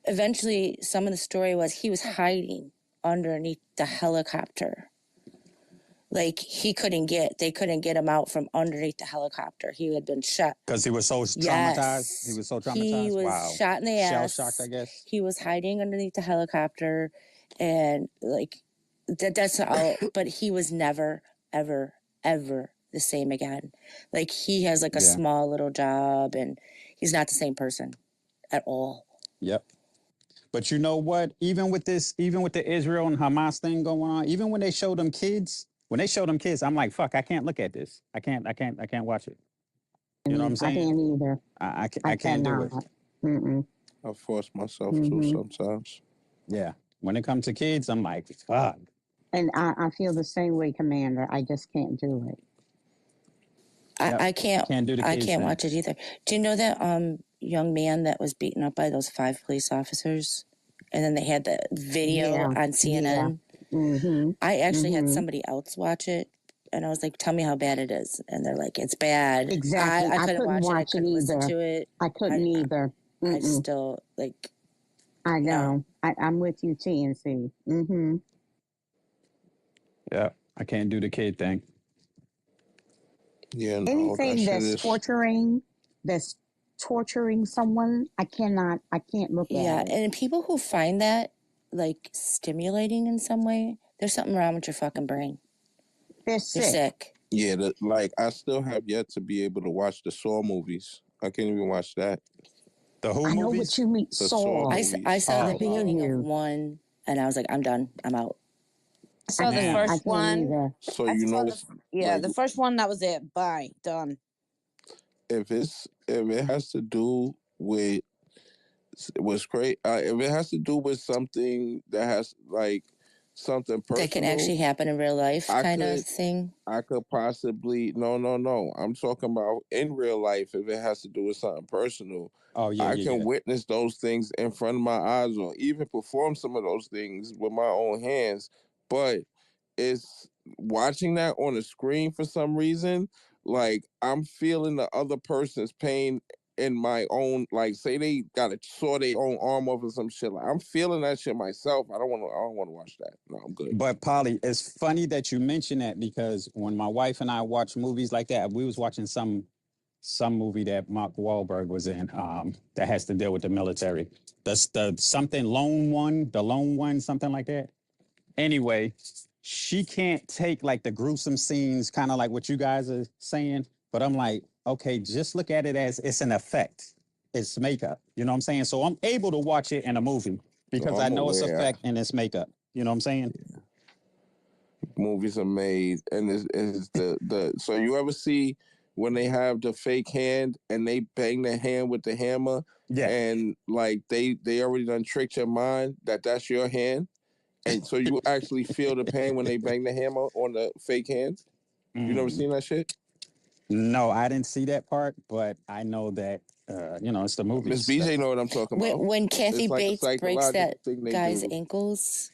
eventually some of the story was he was hiding underneath the helicopter. Like they couldn't get him out from underneath the helicopter. He had been shot. Because he was so traumatized? Yes. He was so traumatized? He was shot in the ass. Shell-shocked, I guess? He was hiding underneath the helicopter. And like, that's all. But he was never, ever, ever the same again. Like he has like a small little job and he's not the same person at all. Yep. But you know what? Even with the Israel and Hamas thing going on, even when they showed them kids, I'm like, fuck, I can't look at this. I can't watch it. You know what I'm saying? I can't either. I can't do it. I force myself to sometimes. Yeah. When it comes to kids, I'm like, fuck. And I feel the same way, Commander. I just can't do it. I can't do the kids I can't thing. watch it either. Do you know that young man that was beaten up by those 5 police officers? And then they had the video on CNN. Yeah. I actually had somebody else watch it. And I was like, tell me how bad it is. And they're like, it's bad. Exactly. I couldn't watch it. I couldn't listen either. to it. I couldn't either. I still, like... I know. I'm with you, TNC. Yeah. I can't do the kid thing. Yeah, no, anything that's torturing someone, I can't look at it. Yeah, and people who find that, like, stimulating in some way, there's something wrong with your fucking brain. They're sick. Yeah, I still have yet to be able to watch the Saw movies. I can't even watch that. The who I know movies? what you mean, Saw. I saw the beginning of one, and I was like, I'm done. I'm out. I saw the first one. So you know, the first one, that was it. Bye, done. If it has to do with what's great, if it has to do with something that has like something personal that can actually happen in real life, kind of thing. I could possibly no. I'm talking about in real life. If it has to do with something personal, I can witness those things in front of my eyes, or even perform some of those things with my own hands. But it's watching that on a screen for some reason. Like I'm feeling the other person's pain in my own, like say they got to saw their own arm off or some shit. Like I'm feeling that shit myself. I don't want to watch that. No, I'm good. But Polly, it's funny that you mention that because when my wife and I watch movies like that, we was watching some movie that Mark Wahlberg was in that has to deal with the military. The something lone one, something like that. Anyway, she can't take like the gruesome scenes, kind of like what you guys are saying. But I'm like, okay, just look at it as it's an effect. It's makeup. You know what I'm saying? So I'm able to watch it in a movie because I know it's effect and it's makeup. You know what I'm saying? Yeah. Movies are made, and it's the so you ever see when they have the fake hand and they bang the hand with the hammer, and like they already done tricked your mind that's your hand, and so you actually feel the pain when they bang the hammer on the fake hand. You never seen that shit? No, I didn't see that part, but I know that it's the Miss movies. BJ know what I'm talking about. When Kathy It's like a Bates breaks psychological that thing they guy's do. ankles.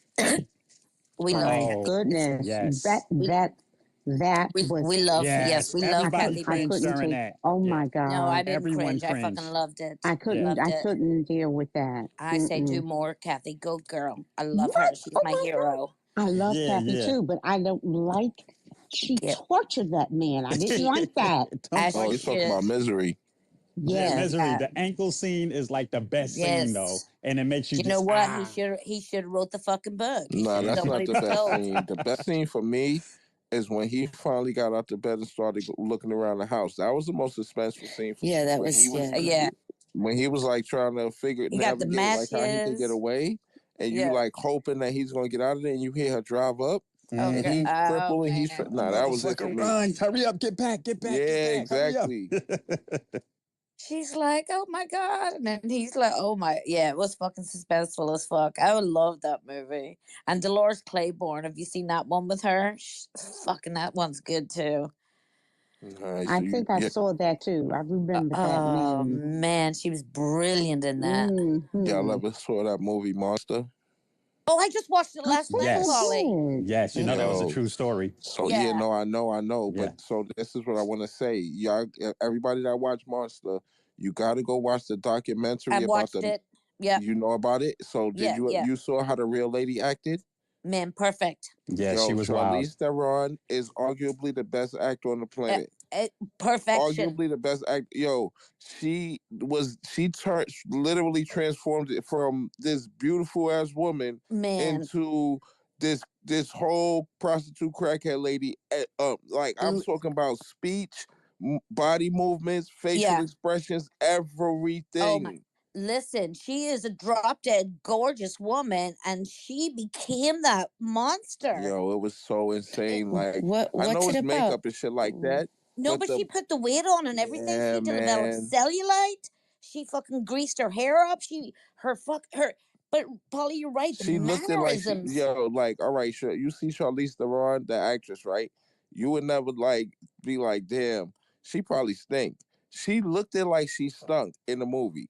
We love My Oh, Kathy. goodness, yes. that We was love, yes, Yes. we love Everybody Kathy I cringed Bates. couldn't during take. that. Oh Yeah. my No, I God, didn't Everyone cringe. I fucking cringed. loved it. I Yeah. couldn't Loved I it. couldn't deal with that. I say do Mm-mm. more, Kathy. Go girl. I love her. What? She's Oh my my God, hero. I love Yeah, Kathy yeah. too, but I don't like. She Yeah. tortured that man. I didn't She like that. Don't as Oh, she you like talking should. about Misery? Yeah, Yes, Misery. Yeah. The ankle scene is like the best scene though, Yes. and it makes you You know just what? He should wrote the fucking book. He Nah, should have that's done what not he the was best told. scene. The best scene for me is when he finally got out the bed and started looking around the house. That was the most suspenseful scene for Yeah, me. that was Yeah. When he was like trying to He got the navigate like how he could get matches. away, and you Yeah. like hoping that he's gonna get out of there, and you hear her drive up, and Okay. he's Oh crippled, and man. nah, that was it for motherfucker me. run. Hurry up, get back, get back, get Yeah, back, hurry up. exactly. She's like, oh my God. And then he's like, oh my. Yeah, it was fucking suspenseful as fuck. I would love that movie. And Dolores Claiborne, have you seen that one with her? Fucking that one's good too. Alright, I so think I yeah, saw that too. I remember that Oh name. man, she was brilliant in that. y'all Hmm. ever saw that movie Monster? Oh, I just watched it I last think night, I Yes. Polly. did. Yes, you know that was a Yo, true story. so yeah, Yeah. no, I know. Yeah. But so this is what I want to say, y'all. Everybody that watch Monster, you got to go watch the documentary I've about watched it. Yeah. You know about it? So did Yeah. Yeah. you saw how the real lady acted? Man, perfect. Yeah, she Yo, was wild. Charlize Theron is arguably the best actor on the Uh, planet. Perfection. Arguably the best act. Yo, she turned literally transformed it from this beautiful ass woman Man. into this whole prostitute crackhead lady. Like I'm talking about speech, body movements, facial Yeah. expressions, Oh my. everything. Listen, she is a drop dead gorgeous woman, and she became that monster. Yo, it was so insane. Like I What's know it it's about? makeup and shit like that, No, but but she put the weight on and everything. yeah, She developed man. cellulite. She fucking greased her hair up. Her. But Polly, you're right. The She looked at like mannerisms. like, all right, sure. You see Charlize Theron, the actress, right? You would never like be like, damn, she probably stink. She looked at like she stunk in the movie.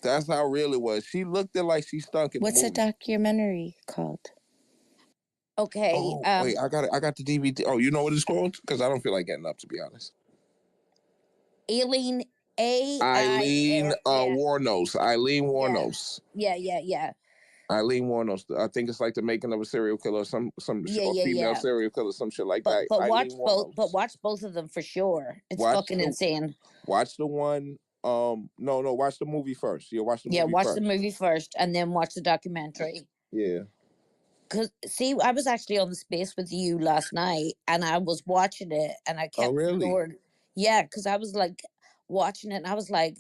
That's how real it was. She looked at like she stunk in What's the a movie. documentary called? Okay. Oh, wait, I got the DVD. Oh, you know what it's called? Because I don't feel like getting up, to be honest. Aileen Eileen Yeah. Warnos. Eileen Yeah. Warnos. Yeah. Eileen Warnos. I think it's like the making of a serial killer, or female Yeah. serial killer, some shit like that. But Eileen Warnos. watch both of them for sure. It's Watch fucking insane. watch the one. No, watch the movie first. Yeah, watch the Yeah, movie watch the first. movie first and then watch the documentary. Yeah. Cause see, I was actually on the space with you last night, and I was watching it, and I Oh, kept really? ignoring. Yeah, because I was like watching it, and I was like,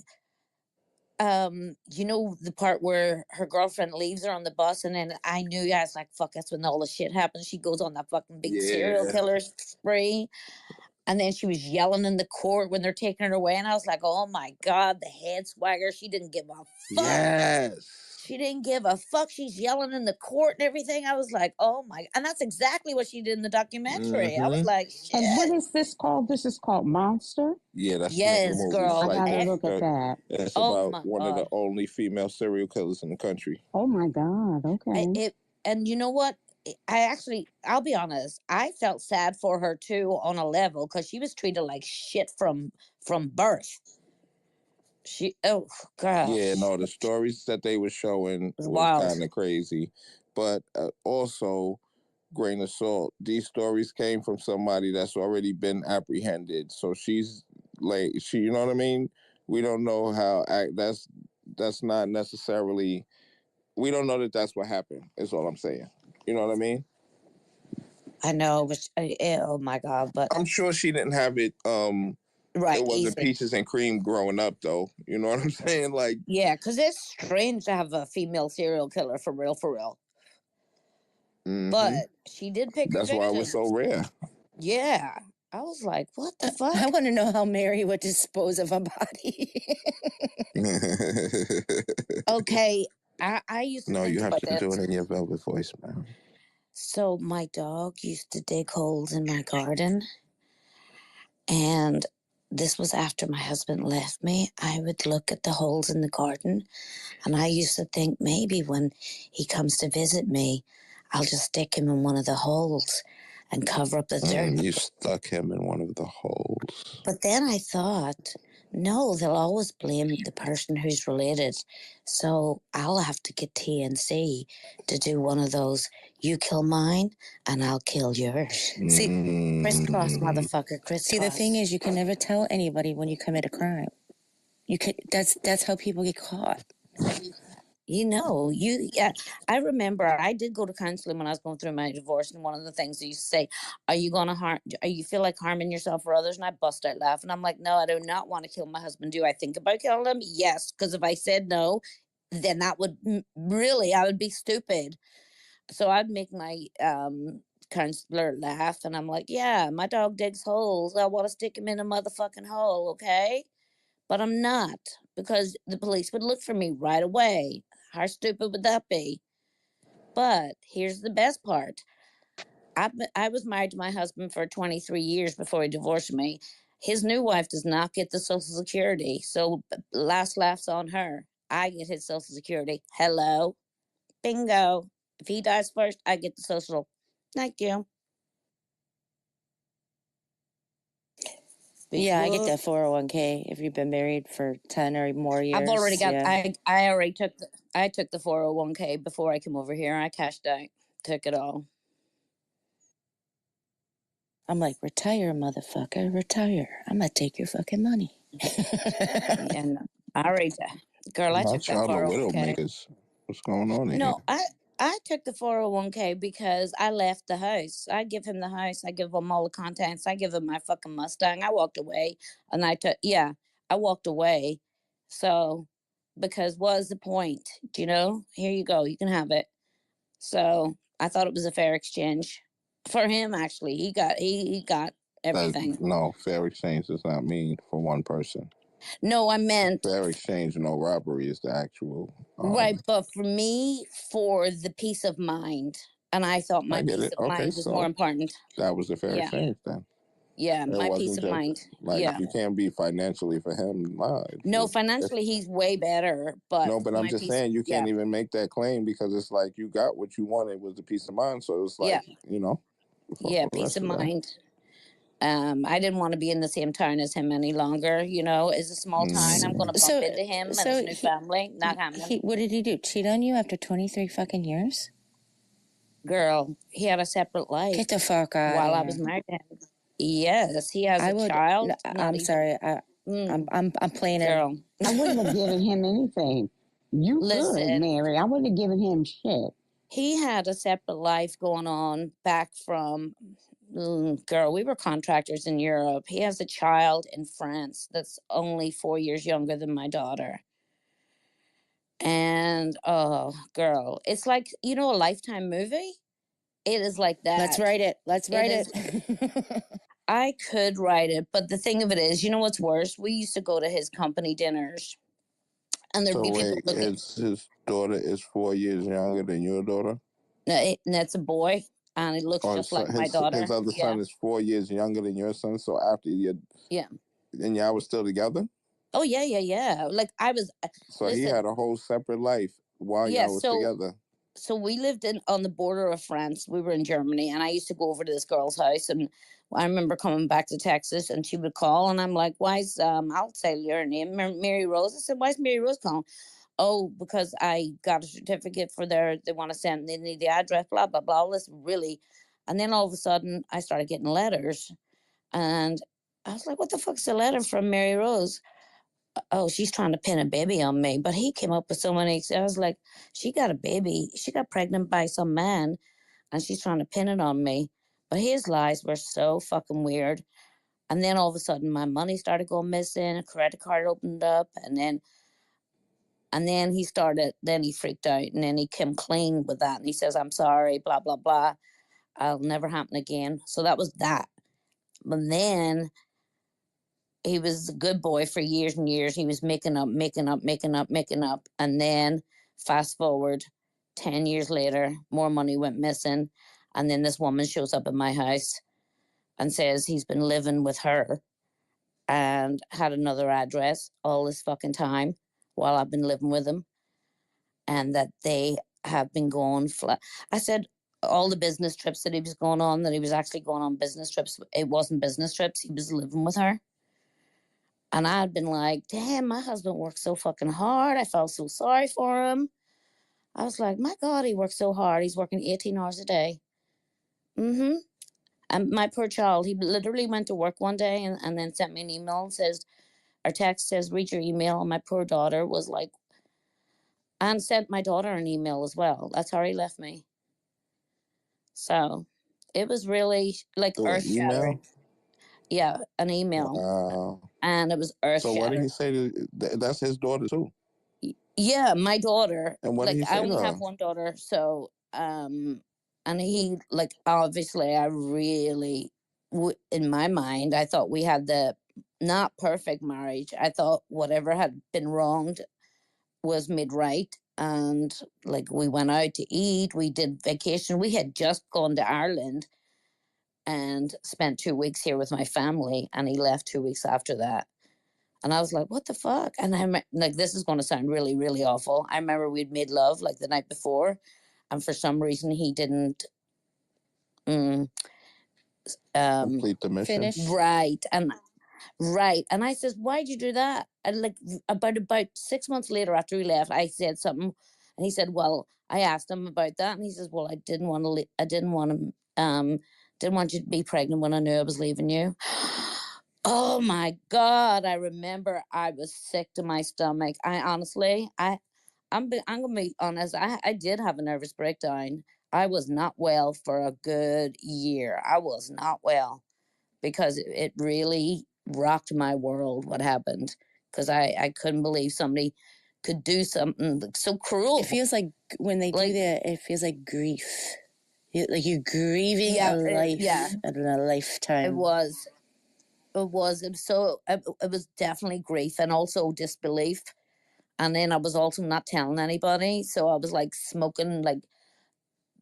you know, the part where her girlfriend leaves her on the bus, and then I knew I was like, fuck, that's when all the shit happens. She goes on that fucking big serial Yeah. killer spree, and then she was yelling in the court when they're taking her away, and I was like, oh my god, the head swagger. She didn't give a fuck. Yes. She didn't give a fuck. She's yelling in the court and everything. I was like, oh my. And that's exactly what she did in the documentary. I was Mm-hmm. like, And what shit. is this called? This is called Monster. Yeah, that's the name of the Yes, movie. It's I girl. like gotta look at that. it's Oh about my one of the God. only female serial killers in the country. Oh my God. Okay. And you know what? I'll be honest, I felt sad for her too on a level because she was treated like shit from birth. Oh Yeah, gosh, no, the stories that they were showing was was wild. kind of crazy, but also grain of salt. These stories came from somebody that's already been apprehended, so she's like, you know what I mean. We don't know how that's not necessarily. We don't know that that's what happened. Is all I'm saying. You know what I mean? I know, but oh my God, but I'm sure she didn't have it. right, It wasn't easy. peaches and cream growing up, though. You know what I'm saying? Like, Yeah, because it's strange to have a female serial killer for real, for real. But she did pick her that's why it was victims. so rare. Yeah. I was like, what the fuck? I want to know how Mary would dispose of a body. Okay. I used to No, think you have about to do this. it in your velvet voice, man. So my dog used to dig holes in my garden. And this was after my husband left me. I would look at the holes in the garden, and I used to think maybe when he comes to visit me, I'll just stick him in one of the holes and cover up the dirt. You stuck him in one of the holes. But then I thought, no, they'll always blame the person who's related. So I'll have to get TNC to do one of those, you kill mine and I'll kill yours. See, crisscross, motherfucker, crisscross. See, the thing is, you can never tell anybody when you commit a crime. You could. That's how people get caught. You know, I remember I did go to counseling when I was going through my divorce, and one of the things they used to say, are you feel like harming yourself or others? And I bust out laughing. I'm like, no, I do not want to kill my husband. Do I think about killing him? Yes, because if I said no, then that would I would be stupid. So I'd make my counselor laugh, and I'm like, yeah, my dog digs holes. I want to stick him in a motherfucking hole, okay? But I'm not, because the police would look for me right away. How stupid would that be? But here's the best part. I was married to my husband for 23 years before he divorced me. His new wife does not get the Social Security, so last laughs on her. I get his Social Security. Hello. Bingo. If he dies first, I get the Social. Thank you. Yeah, I get that 401k if you've been married for 10 or more years. I've already got. Yeah. I already took. I took the 401k before I came over here. I cashed out. Took it all. I'm like, retire, motherfucker, retire. I'm gonna take your fucking money. And I already, girl, I took that Y'all know 401k. Widowmakers. What's going on here? No, I took the 401k because I left the house. I give him the house. I give him all the contents. I give him my fucking Mustang. I walked away, and I walked away. So, because what is the point? Do you know? Here you go. You can have it. So I thought it was a fair exchange for him. Actually, he got everything. No, fair exchange does not mean for one person. No, I meant fair exchange, no robbery is the actual. Right, but for me, for the peace of mind, and I thought my peace of mind was more important. That was the fair exchange then. Yeah, my peace of mind. Like you can't be financially for him. No, financially he's way better, but no, but I'm just saying you can't even make that claim because it's like you got what you wanted was the peace of mind. So it's like you know. Yeah, peace of mind. I didn't want to be in the same town as him any longer. You know, it's a small town. I'm going to bump into him and his new family. Not happening. What did he do? Cheat on you after 23 fucking years? Girl, he had a separate life. Get the fuck out while of I here. was married to him. Yes, he has a child. No, I'm sorry. I'm playing Girl. I wouldn't have given him anything. You could, Mary. I wouldn't have given him shit. He had a separate life going on back from, girl, we were contractors in Europe. He has a child in France that's only 4 years younger than my daughter. And, oh, girl, it's like, you know, a Lifetime movie? It is like that. Let's write it. Let's write it. I could write it, but the thing of it is, you know what's worse? We used to go to his company dinners. And there'd be people looking. His daughter is 4 years younger than your daughter? No, that's a boy, and he looks just like my daughter. His other son is 4 years younger than your son, so after you... Yeah. And y'all was still together? Oh, yeah. Like, I was... So he had a whole separate life while y'all was together. So we lived on the border of France. We were in Germany, and I used to go over to this girl's house, and I remember coming back to Texas, and she would call, and I'm like, why's, I'll say your name, Mary Rose. I said, why's Mary Rose calling? Oh, because I got a certificate for they want to send, they need the address, blah, blah, blah, all this really. And then all of a sudden, I started getting letters, and I was like, what the fuck's a letter from Mary Rose? Oh, she's trying to pin a baby on me. But he came up with so many. I was like, she got a baby. She got pregnant by some man, and she's trying to pin it on me. But his lies were so fucking weird. And then all of a sudden, my money started going missing. A credit card opened up, and then he started. Then he freaked out, and then he came clean with that. And he says, "I'm sorry, blah blah blah. I'll never happen again." So that was that. But then he was a good boy for years and years. He was making up. And then fast forward 10 years later, more money went missing. And then this woman shows up at my house and says he's been living with her and had another address all this fucking time while I've been living with him, and that they have been going I said all the business trips that he was going on, that he was actually going on business trips. It wasn't business trips. He was living with her. And I'd been like, damn, my husband works so fucking hard. I felt so sorry for him. I was like, my God, he works so hard. He's working 18 hours a day. Mm-hmm. And my poor child, he literally went to work one day and then sent me an email and says, our text says, read your email. And my poor daughter was like, and sent my daughter an email as well. That's how he left me. So it was really like earth shattering. Yeah, an email. Wow. And it was earth shattering. So what did he say? That's his daughter too? Yeah, my daughter. And what did he say? I only have one daughter, so and he, like, obviously I really in my mind I thought we had the not perfect marriage. I thought whatever had been wronged was made right. And like, we went out to eat, we did vacation. We had just gone to Ireland and spent 2 weeks here with my family, and he left 2 weeks after that. And I was like, what the fuck? And I'm like, this is going to sound really, really awful. I remember we'd made love like the night before, and for some reason he didn't complete the mission. Finish. Right. And I says, why'd you do that? And like about 6 months later, after he left, I said something, and he said, well, I asked him about that, and he says, well, I didn't want you to be pregnant when I knew I was leaving you. Oh my God! I remember I was sick to my stomach. I honestly, I'm gonna be honest. I did have a nervous breakdown. I was not well for a good year. I was not well because it really rocked my world what happened, because I couldn't believe somebody could do something so cruel. It feels like when they do that, it feels like grief. Like you're grieving a life and a lifetime. It was definitely grief and also disbelief. And then I was also not telling anybody. So I was like smoking like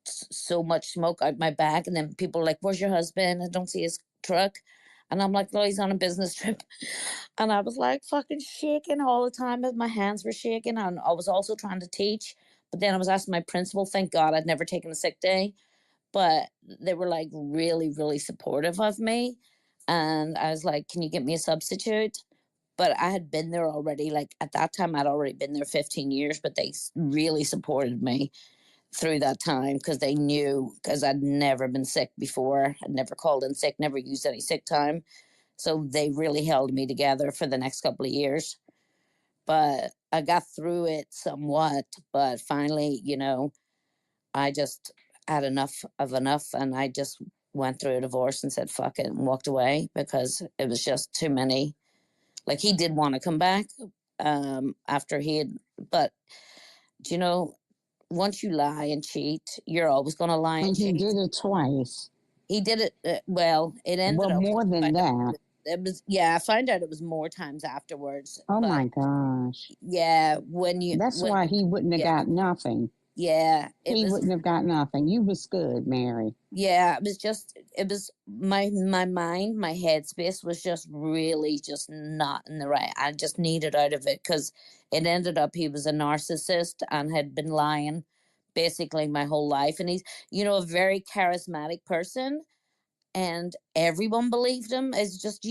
so much smoke out my back. And then people were like, where's your husband? I don't see his truck. And I'm like, well, he's on a business trip. And I was like fucking shaking all the time. My hands were shaking. And I was also trying to teach. But then I was asking my principal, thank God I'd never taken a sick day. But they were like really, really supportive of me. And I was like, can you get me a substitute? But I had been there already. Like at that time, I'd already been there 15 years, but they really supported me through that time because they knew, because I'd never been sick before. I'd never called in sick, never used any sick time. So they really held me together for the next couple of years. But I got through it somewhat. But finally, I just had enough of enough, and I just went through a divorce and said fuck it and walked away because it was just too many. Like, he did want to come back after he had, but once you lie and cheat, you're always going to lie and cheat. And he did it twice. He did it it ended up more than that. It was, I found out it was more times afterwards. Oh my gosh. Yeah, that's why he wouldn't have got nothing. Yeah, he wouldn't have got nothing. You was good, Mary. Yeah, it was my mind, my headspace was just really just not in the right. I just needed out of it because it ended up he was a narcissist and had been lying basically my whole life. And he's, a very charismatic person, and everyone believed him. It's just,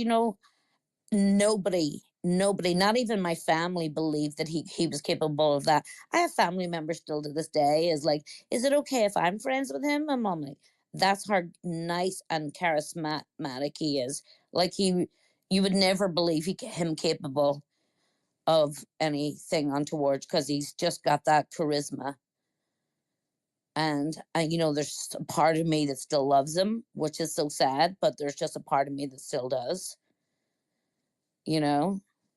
nobody, not even my family, believed that he was capable of that. I have family members still to this day is like, is it okay if I'm friends with him? And I'm like, that's how nice and charismatic he is. Like, you would never believe him capable of anything untoward because he's just got that charisma. And there's a part of me that still loves him, which is so sad, but there's just a part of me that still does.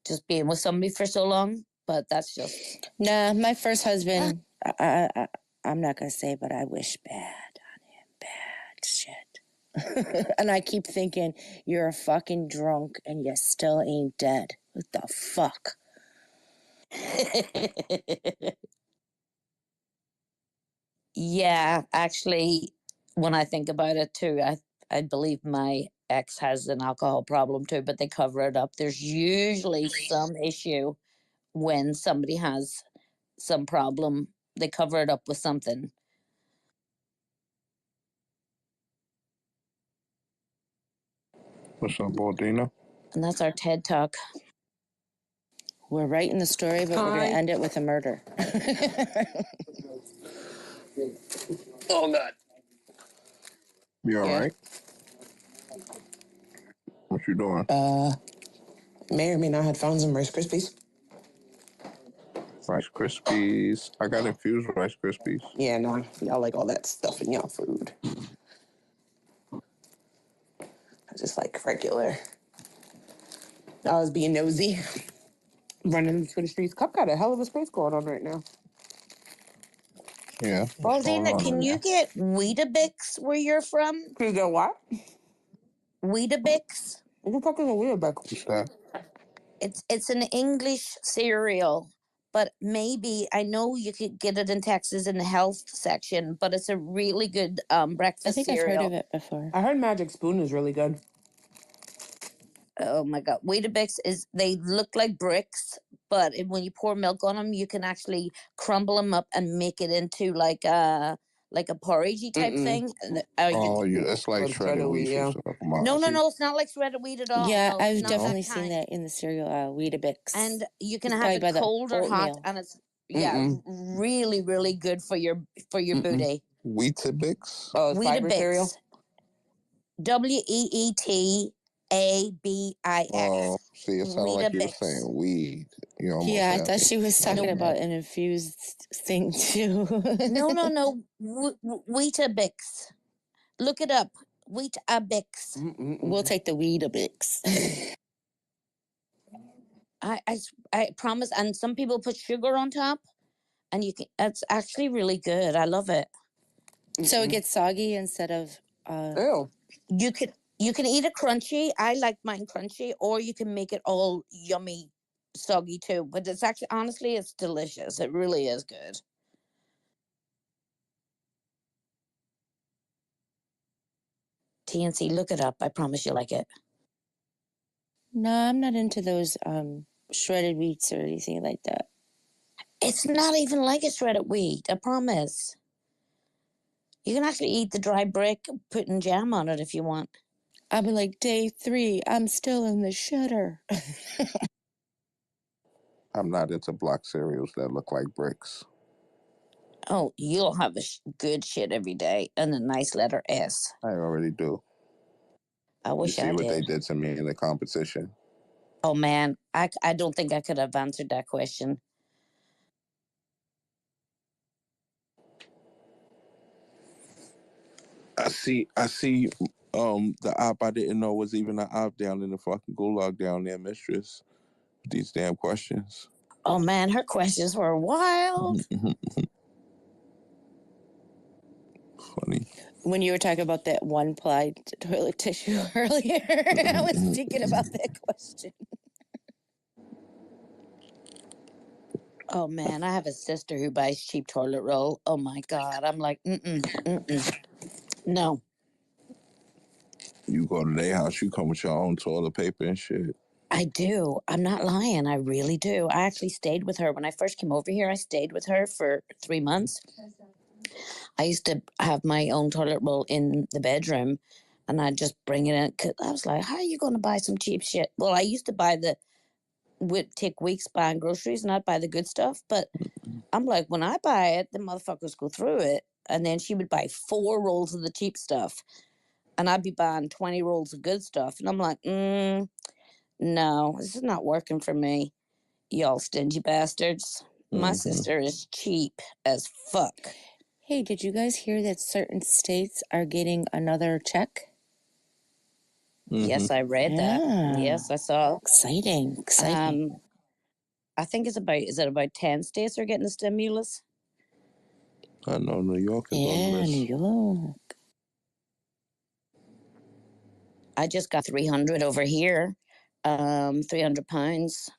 Just being with somebody for so long. But that's just... Nah, my first husband, I'm not going to say, but I wish bad on him. Bad shit. And I keep thinking, you're a fucking drunk and you still ain't dead. What the fuck? Yeah, actually, when I think about it too, I believe my ex has an alcohol problem too, but they cover it up. There's usually some issue when somebody has some problem. They cover it up with something. What's up, Baldina? And that's our TED Talk. We're writing the story, but we're going to end it with a murder. Oh, God. You all right? What you doing? May or may not have found some Rice Krispies. Rice Krispies. I got infused Rice Krispies. Yeah, no, y'all like all that stuff in y'all food. I just like regular. I was being nosy. Running through the streets. Cup got a hell of a space going on right now. Yeah. Baldina, can you get Weetabix where you're from? Can you get what? Weetabix? What the fuck is a Weetabix? What's that? It's an English cereal, but maybe I know you could get it in Texas in the health section, but it's a really good breakfast cereal. I've heard of it before. I heard Magic Spoon is really good. Oh my God. Weetabix they look like bricks, but when you pour milk on them, you can actually crumble them up and make it into like a porridgey type thing. It's like shredded wheat. Yeah. No, it's not like shredded wheat at all. Yeah, no, I've definitely seen that in the cereal, Weetabix. And you can have it cold or hot, and it's really, really good for your booty. Weetabix? Oh, it's fiber cereal? Weetabix. Oh, see, it sounded like you were saying weed. I thought she was talking about an infused thing too. No. Weetabix. Look it up. Weetabix. We'll take the Weetabix. I promise. And some people put sugar on top, and it's actually really good. I love it. So it gets soggy instead of. Ew. You can eat it crunchy. I like mine crunchy, or you can make it all yummy, soggy too. But it's actually, honestly, it's delicious. It really is good. TNC, look it up. I promise you like it. No, I'm not into those shredded wheats or anything like that. It's not even like a shredded wheat. I promise. You can actually eat the dry brick, putting jam on it if you want. I'll be like, day 3, I'm still in the shitter. I'm not into block cereals that look like bricks. Oh, you'll have good shit every day and a nice letter S. I already do. I wish I did. You see what they did to me in the competition? Oh, man. I don't think I could have answered that question. I see the op I didn't know was even an op down in the fucking gulag down there, mistress. These damn questions. Oh man, her questions were wild. Funny. When you were talking about that one-ply toilet tissue earlier, I was thinking about that question. Oh man, I have a sister who buys cheap toilet roll. Oh my God. I'm like, no. You go to their house, you come with your own toilet paper and shit. I do. I'm not lying. I really do. I actually stayed with her. When I first came over here, I stayed with her for 3 months. I used to have my own toilet roll in the bedroom, and I'd just bring it in. Cause I was like, how are you going to buy some cheap shit? Well, I used to would take weeks buying groceries, not buy the good stuff. But I'm like, when I buy it, the motherfuckers go through it. And then she would buy 4 rolls of the cheap stuff, and I'd be buying 20 rolls of good stuff. And I'm like, no, this is not working for me, y'all stingy bastards. My sister is cheap as fuck. Hey, did you guys hear that certain states are getting another check? Yes, I read that. Yes, I saw. Exciting. I think is it about 10 states are getting the stimulus? I know New York is on the list. New York. I just got 300 over here, 300 pounds,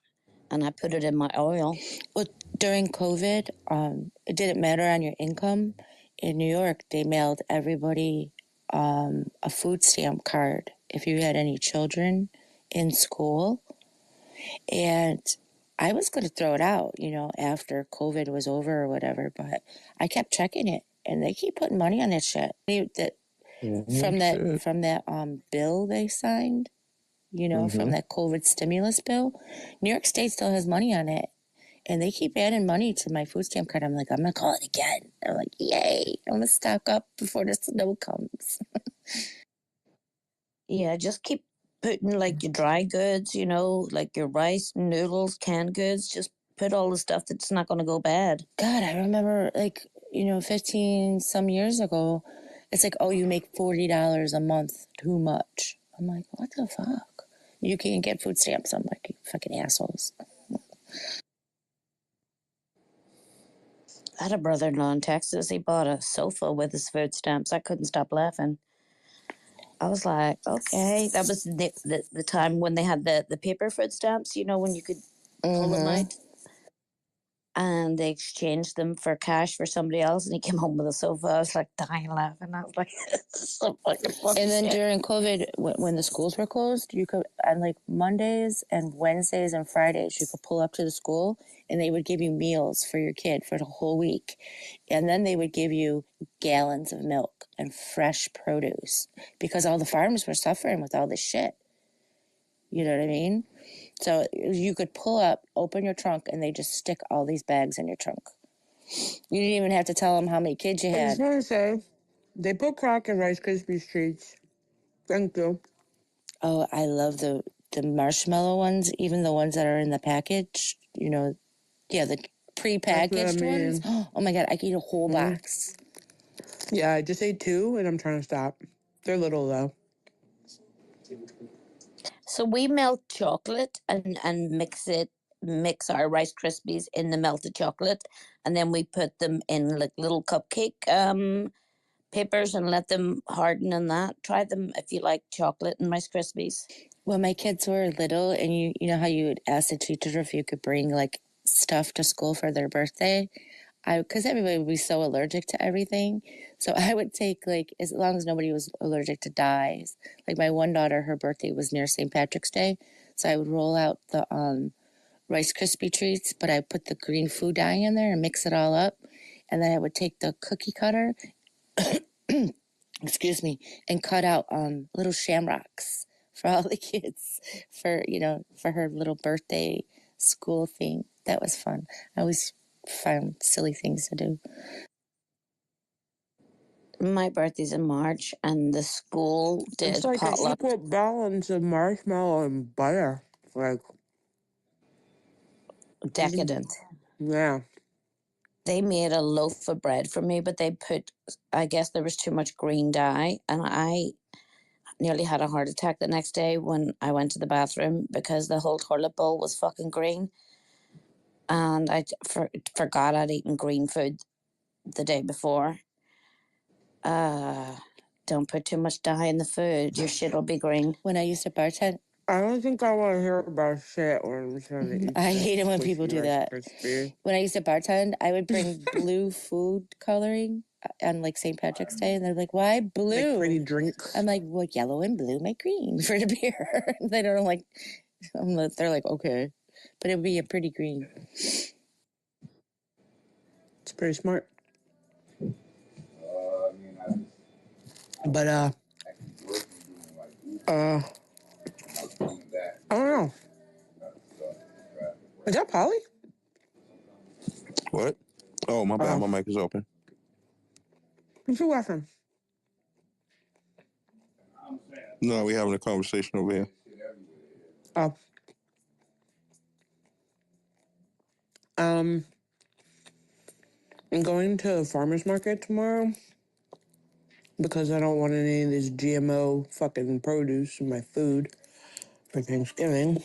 and I put it in my oil. Well, during COVID, it didn't matter on your income. In New York, they mailed everybody a food stamp card if you had any children in school. And I was going to throw it out, after COVID was over or whatever, but I kept checking it, and they keep putting money on that shit. From that bill they signed, from that COVID stimulus bill, New York State still has money on it. And they keep adding money to my food stamp card. I'm like, I'm going to call it again. I'm like, yay, I'm going to stock up before the snow comes. Yeah, just keep putting like your dry goods, like your rice, noodles, canned goods. Just put all the stuff that's not going to go bad. God, I remember 15 some years ago, it's like, oh, you make $40 a month, too much. I'm like, what the fuck? You can't get food stamps. I'm like, you fucking assholes. I had a brother-in-law in Texas. He bought a sofa with his food stamps. I couldn't stop laughing. I was like, okay. That was the time when they had the paper food stamps, when you could pull them out. And they exchanged them for cash for somebody else, and he came home with a sofa. I was like dying laughing. I was like, this is so fucking funny. And then during COVID, when the schools were closed, you could, on like Mondays and Wednesdays and Fridays, you could pull up to the school and they would give you meals for your kid for the whole week. And then they would give you gallons of milk and fresh produce because all the farms were suffering with all this shit. You know what I mean? So you could pull up, open your trunk, and they just stick all these bags in your trunk. You didn't even have to tell them how many kids you had. I just want to say, they put crack in Rice Krispies treats. Thank you. Oh, I love the marshmallow ones, even the ones that are in the package. Yeah, the pre-packaged ones. Oh my God, I could eat a whole box. Yeah, I just ate 2, and I'm trying to stop. They're little, though. So we melt chocolate and mix our Rice Krispies in the melted chocolate, and then we put them in like little cupcake papers and let them harden in that. Try them if you like chocolate and Rice Krispies. When my kids were little, and you know how you would ask the teacher if you could bring like stuff to school for their birthday, because everybody would be so allergic to everything. So I would take, like, as long as nobody was allergic to dyes. Like my one daughter, her birthday was near St. Patrick's Day. So I would roll out the Rice Krispie treats, but I put the green food dye in there and mix it all up. And then I would take the cookie cutter, excuse me, and cut out little shamrocks for all the kids for her little birthday school thing. That was fun. I always found silly things to do. My birthday's in March, and the school did it's like potluck. an equal balance of marshmallow and butter. Like Decadent. Yeah. They made a loaf of bread for me, but I guess there was too much green dye, and I nearly had a heart attack the next day when I went to the bathroom because the whole toilet bowl was fucking green. And I forgot I'd eaten green food the day before. Don't put too much dye in the food. Your shit will be green. When I used to bartend, I don't think I want to hear about shit when I'm trying to eat. I hate it when people do that. Crispy. When I used to bartend, I would bring blue food coloring on like St. Patrick's Day, and they're like, "Why blue?" Like pretty drinks. I'm like, "Well, yellow and blue make green for the beer." They don't like. They're like, "Okay," but it would be a pretty green. It's pretty smart. But I don't know. Is that Polly? What? Oh, my bad. My mic is open. What you laughing? No, we having a conversation over here. Oh. I'm going to a farmer's market tomorrow because I don't want any of this GMO fucking produce in my food for Thanksgiving.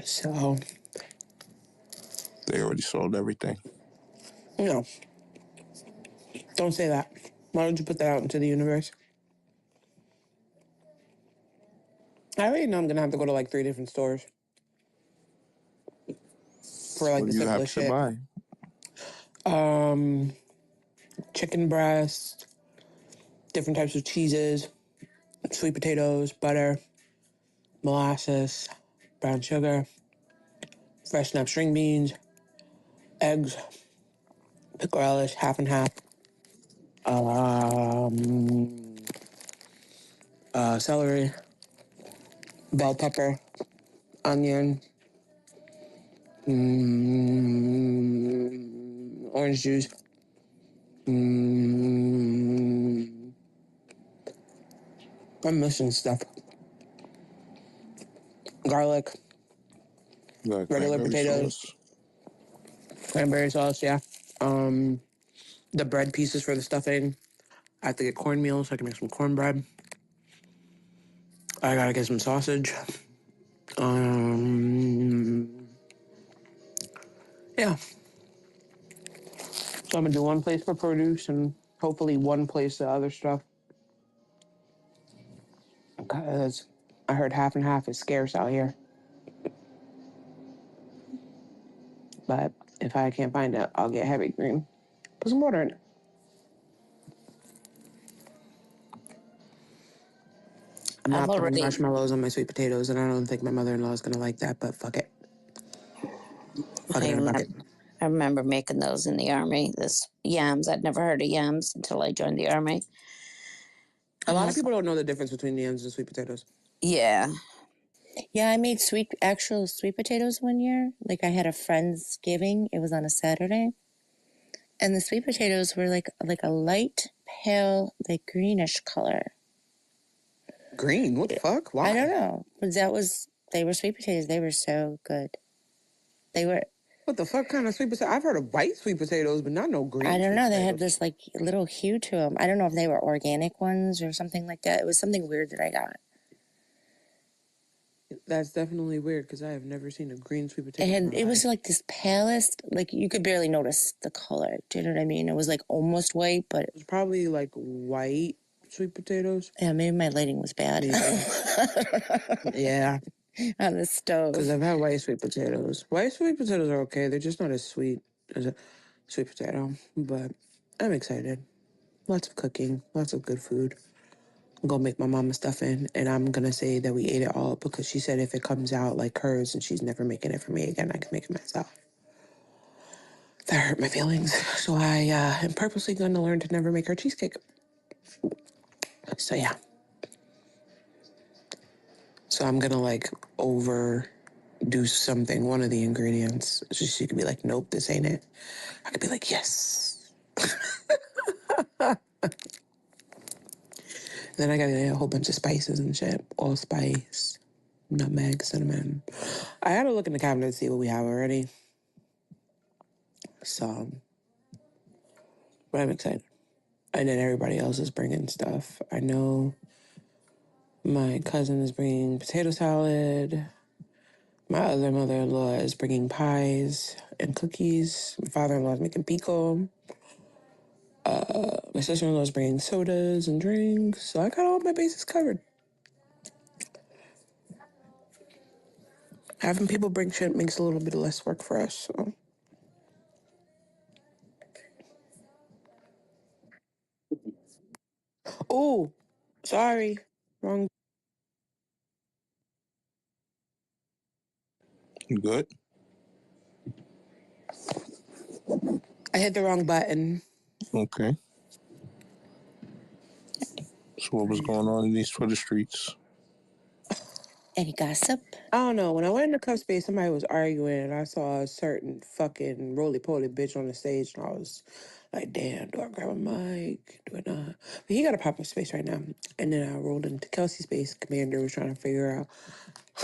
So. They already sold everything. No. Don't say that. Why don't you put that out into the universe? I already know I'm going to have to go to like 3 different stores for like the simplest shit. What do you have to buy? Chicken breast, different types of cheeses, sweet potatoes, butter, molasses, brown sugar, fresh snap string beans, eggs, pickle relish, half and half, celery, bell pepper, onion, orange juice, I'm missing stuff. Garlic, Like regular cranberry potatoes, sauce. cranberry sauce, yeah. The bread pieces for the stuffing. I have to get cornmeal so I can make some cornbread. I gotta get some sausage. Yeah. So I'm gonna do one place for produce and hopefully one place the other stuff. Because I heard half and half is scarce out here. But if I can't find it, I'll get heavy cream. Put some water in it. I'm not putting marshmallows on my sweet potatoes, and I don't think my mother-in-law is gonna like that, but fuck it. Fuck it in a bucket. I remember making those in the army. This yams. I'd never heard of yams until I joined the army. A lot of people don't know the difference between yams and sweet potatoes. Yeah. Yeah, I made actual sweet potatoes one year. Like I had a Friendsgiving. It was on a Saturday. And the sweet potatoes were like a light, pale, like greenish color. Green? What the fuck? Why? I don't know. But they were sweet potatoes. They were so good. They were. What the fuck kind of sweet potato? I've heard of white sweet potatoes, but not no green. I don't know. They had this like little hue to them. I don't know if they were organic ones or something like that. It was something weird that I got. That's definitely weird because I have never seen a green sweet potato. It was like this palest, like you could barely notice the color. Do you know what I mean? It was like almost white, but it was probably like white sweet potatoes. Yeah, maybe my lighting was bad. Yeah. On the stove. Because I've had white sweet potatoes. White sweet potatoes are okay. They're just not as sweet as a sweet potato. But I'm excited. Lots of cooking. Lots of good food. I'm going to make my mama stuffing. And I'm going to say that we ate it all because she said if it comes out like hers and she's never making it for me again, I can make it myself. That hurt my feelings. So I am purposely going to learn to never make her cheesecake. So yeah. So I'm going to like overdo something, one of the ingredients. So she could be like, nope, this ain't it. I could be like, yes. Then I got to get a whole bunch of spices and shit. Allspice, nutmeg, cinnamon. I had to look in the cabinet to see what we have already. So, but I'm excited. And then everybody else is bringing stuff. I know my cousin is bringing potato salad. My other mother-in-law is bringing pies and cookies. My father-in-law is making pico. My sister-in-law is bringing sodas and drinks. So I got all my bases covered. Having people bring shit makes a little bit less work for us. So. Oh, sorry. Wrong. You good? I hit the wrong button. Okay. So what was going on in these Twitter streets? Any gossip? I don't know. When I went into Cup Space, somebody was arguing, and I saw a certain fucking roly-poly bitch on the stage, and I was like, damn, do I grab a mic? Do I not? But he got a pop-up space right now. And then I rolled into Kelsey's space. Commander was trying to figure out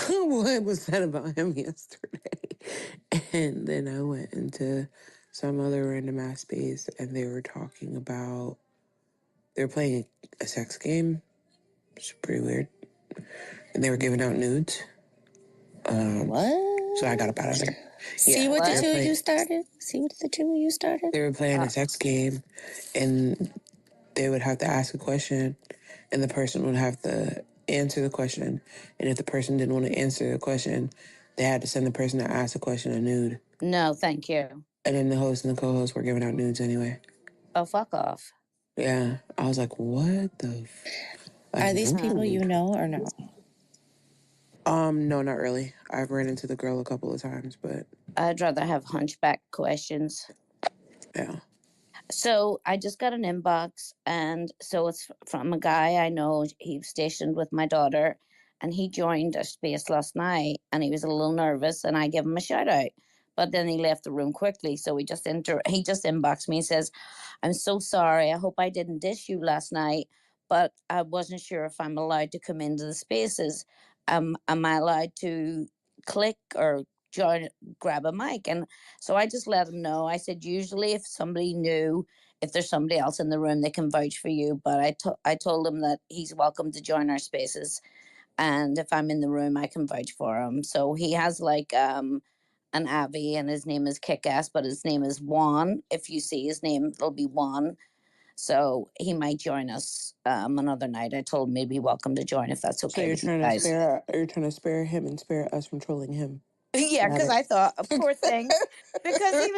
what was said about him yesterday. And then I went into some other random ass space, and they were talking about, they were playing a sex game. It's pretty weird. And they were giving out nudes. What? So I got up out of there. See what the two of you started? See what the two of you started? They were playing a sex game, and they would have to ask a question, and the person would have to answer the question. And if the person didn't want to answer the question, they had to send the person that asked the question a nude. No, thank you. And then the host and the co-host were giving out nudes anyway. Oh, fuck off. Yeah, I was like, what the? Are these people you know or no? No, not really. I've ran into the girl a couple of times, but I'd rather have hunchback questions. yeah. So I just got an inbox, and so it's from a guy I know. He's stationed with my daughter, and he joined a space last night, and he was a little nervous, and I gave him a shout out. But then he left the room quickly, so he just inboxed me and says, "I'm so sorry. I hope I didn't dish you last night, but I wasn't sure if I'm allowed to come into the spaces. Am I allowed to click or join, grab a mic?" And so I just let him know. I said, usually if somebody knew, if there's somebody else in the room, they can vouch for you. But I told him that he's welcome to join our spaces. And if I'm in the room, I can vouch for him. So he has like an Avi, and his name is Kickass, but his name is Juan. If you see his name, it'll be Juan. So he might join us another night. I told him he'd be welcome to join if that's So okay you're with you trying to guys. spare him and spare us from trolling him. Yeah, because I thought, poor thing, because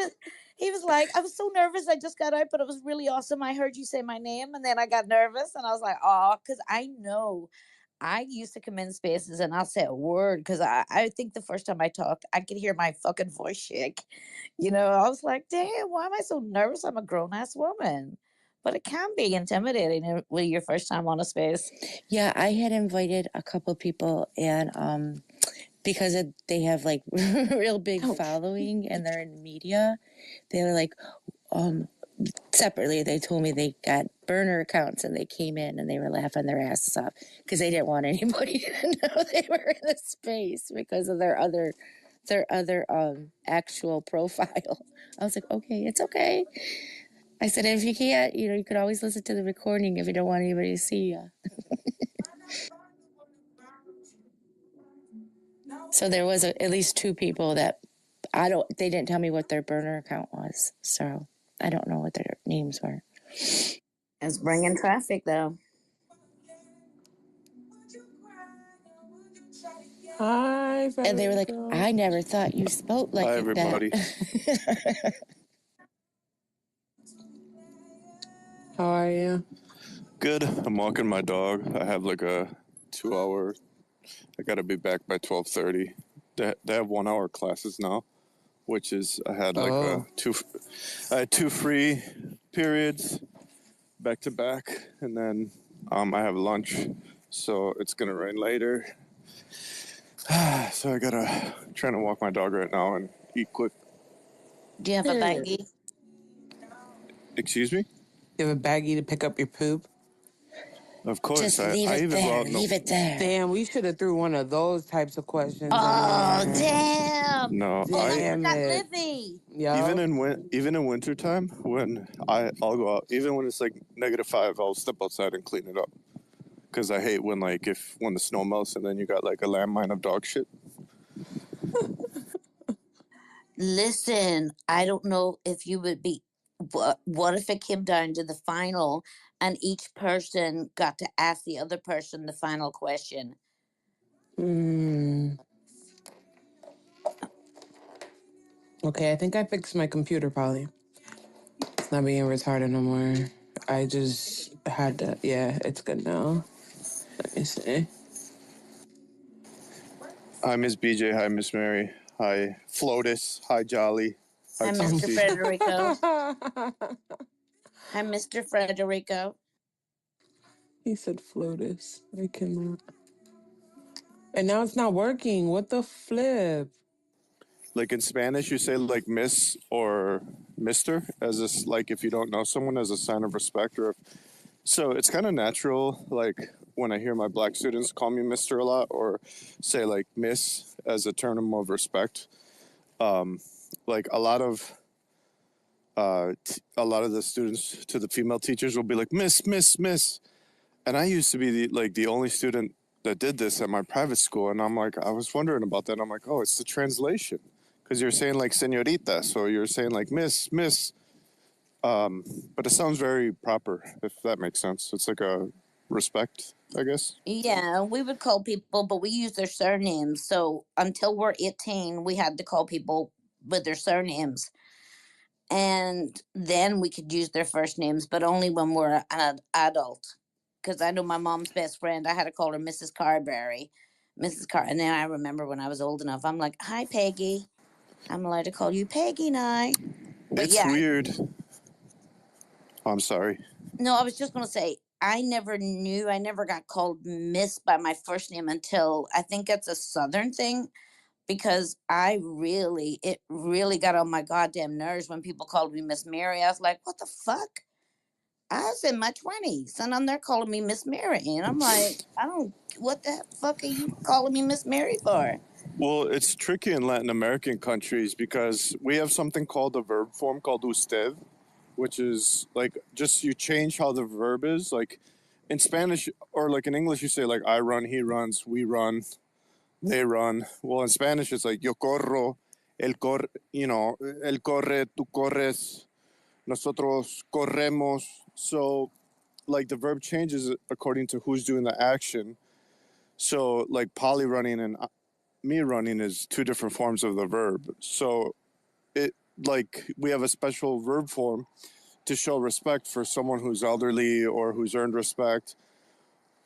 he was like, I was so nervous. I just got out, but it was really awesome. I heard you say my name, and then I got nervous, and I was like, oh, because I know I used to come in spaces and I'll say a word because I think the first time I talked, I could hear my fucking voice shake. I was like, damn, why am I so nervous? I'm a grown ass woman. But it can be intimidating with your first time on a space. Yeah, I had invited a couple people, and because they have like real big following and they're in media, they were like, separately, they told me they got burner accounts and they came in and they were laughing their asses off because they didn't want anybody to know they were in the space because of their other actual profile. I was like, okay, it's okay. I said, if you can't, you could always listen to the recording if you don't want anybody to see you. So there was at least two people that they didn't tell me what their burner account was. So I don't know what their names were. It's bringing traffic though. Hi, Federico. And they were like, I never thought you spoke like Hi, everybody. that. How are you? Good. I'm walking my dog. I have like a 2 hour. I got to be back by 12:30. They have 1 hour classes now, which is I had like I had two free periods back to back, and then I have lunch, so it's gonna rain later. So I gotta trying to walk my dog right now and eat quick. Do you have a baggie? Excuse me? You have a baggie to pick up your poop? Of course. Just leave it there. Leave it there. Damn, we should have threw one of those types of questions. Oh, in there. damn. No, Damn I it. Livy. Yo. Even in wintertime, when I'll go out, even when it's like -5, I'll step outside and clean it up. Because I hate when the snow melts and then you got like a landmine of dog shit. Listen, I don't know if you would be. What if it came down to the final and each person got to ask the other person the final question? Okay, I think I fixed my computer, Polly. It's not being retarded no more. I just had to. Yeah, it's good now. Let me see. Hi, Miss BJ. Hi, Miss Mary. Hi, Flotus. Hi, Jolly. Hi, Hi, Mr. Tootsie. Federico. Hi, Mr. Federico. He said Flotus. I cannot. And now it's not working. What the flip? Like in Spanish, you say like Miss or Mister as a, like if you don't know someone as a sign of respect or if, so it's kind of natural. Like when I hear my black students call me Mister a lot or say like Miss as a term of respect. Like a lot of the students to the female teachers will be like Miss, Miss, Miss, and I used to be the only student that did this at my private school, and I'm like, I was wondering about that. And I'm like, oh, it's the translation because you're saying like señorita, so you're saying like Miss, Miss, but it sounds very proper if that makes sense. It's like a respect, I guess. Yeah, we would call people, but we use their surnames. So until we're 18, we had to call people with their surnames. And then we could use their first names, but only when we're an adult. Because I know my mom's best friend, I had to call her Mrs. Carberry. Mrs. Car. And then I remember when I was old enough, I'm like, hi, Peggy. I'm allowed to call you Peggy now. But It's weird. I'm sorry. No, I was just going to say, I never got called Miss by my first name until I think it's a Southern thing, because it really got on my goddamn nerves when people called me Miss Mary. I was like, what the fuck? I was in my 20s and I'm there calling me Miss Mary. And I'm like, what the fuck are you calling me Miss Mary for? Well, it's tricky in Latin American countries because we have something called a verb form called usted, which is like just you change how the verb is. Like in Spanish or like in English, you say like I run, he runs, we run, they run. Well, in Spanish, it's like yo corro, él corre, tú corres, nosotros corremos. So like the verb changes according to who's doing the action. So like Polly running and me running is two different forms of the verb. So it like we have a special verb form to show respect for someone who's elderly or who's earned respect,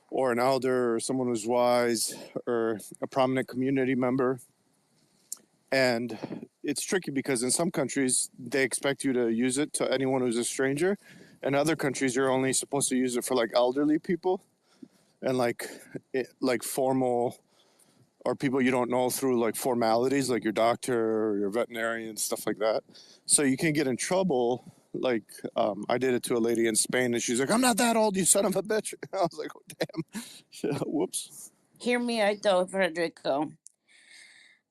or an elder or someone who's wise or a prominent community member. And it's tricky because in some countries they expect you to use it to anyone who's a stranger. In other countries you're only supposed to use it for like elderly people and like formal or people you don't know through like formalities like your doctor or your veterinarian, stuff like that. So you can get in trouble. Like I did it to a lady in Spain and she's like, I'm not that old, you son of a bitch. I was like, oh, damn. Whoops. Hear me out though, Frederico.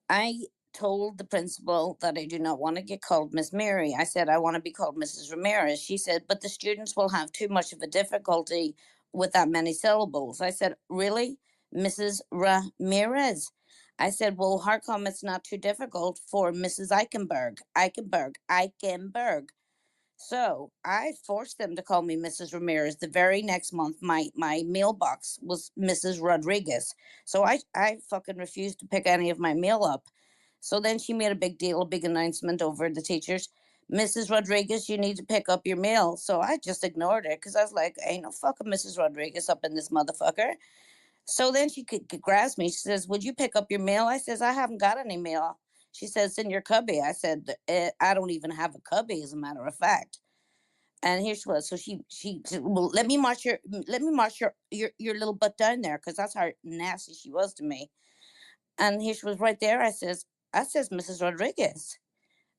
I told the principal that I do not want to get called Miss Mary. I said I want to be called Mrs. Ramirez. She said, but the students will have too much of a difficulty with that many syllables. I said, really? Mrs. Ramirez? I said, well, how come it's not too difficult for Mrs. Eichenberg? Eichenberg. So I forced them to call me Mrs. Ramirez. The very next month, my mailbox was Mrs. Rodriguez. So I fucking refused to pick any of my mail up. So then she made a big deal, a big announcement over the teachers. Mrs. Rodriguez, you need to pick up your mail. So I just ignored it because I was like, ain't no fucking Mrs. Rodriguez up in this motherfucker. So then she grabs me. She says, would you pick up your mail? I says, I haven't got any mail. She says, it's in your cubby. I said, I don't even have a cubby, as a matter of fact. And here she was. So she said, well, let me march your little butt down there, because that's how nasty she was to me. And here she was right there. I says, Mrs. Rodriguez.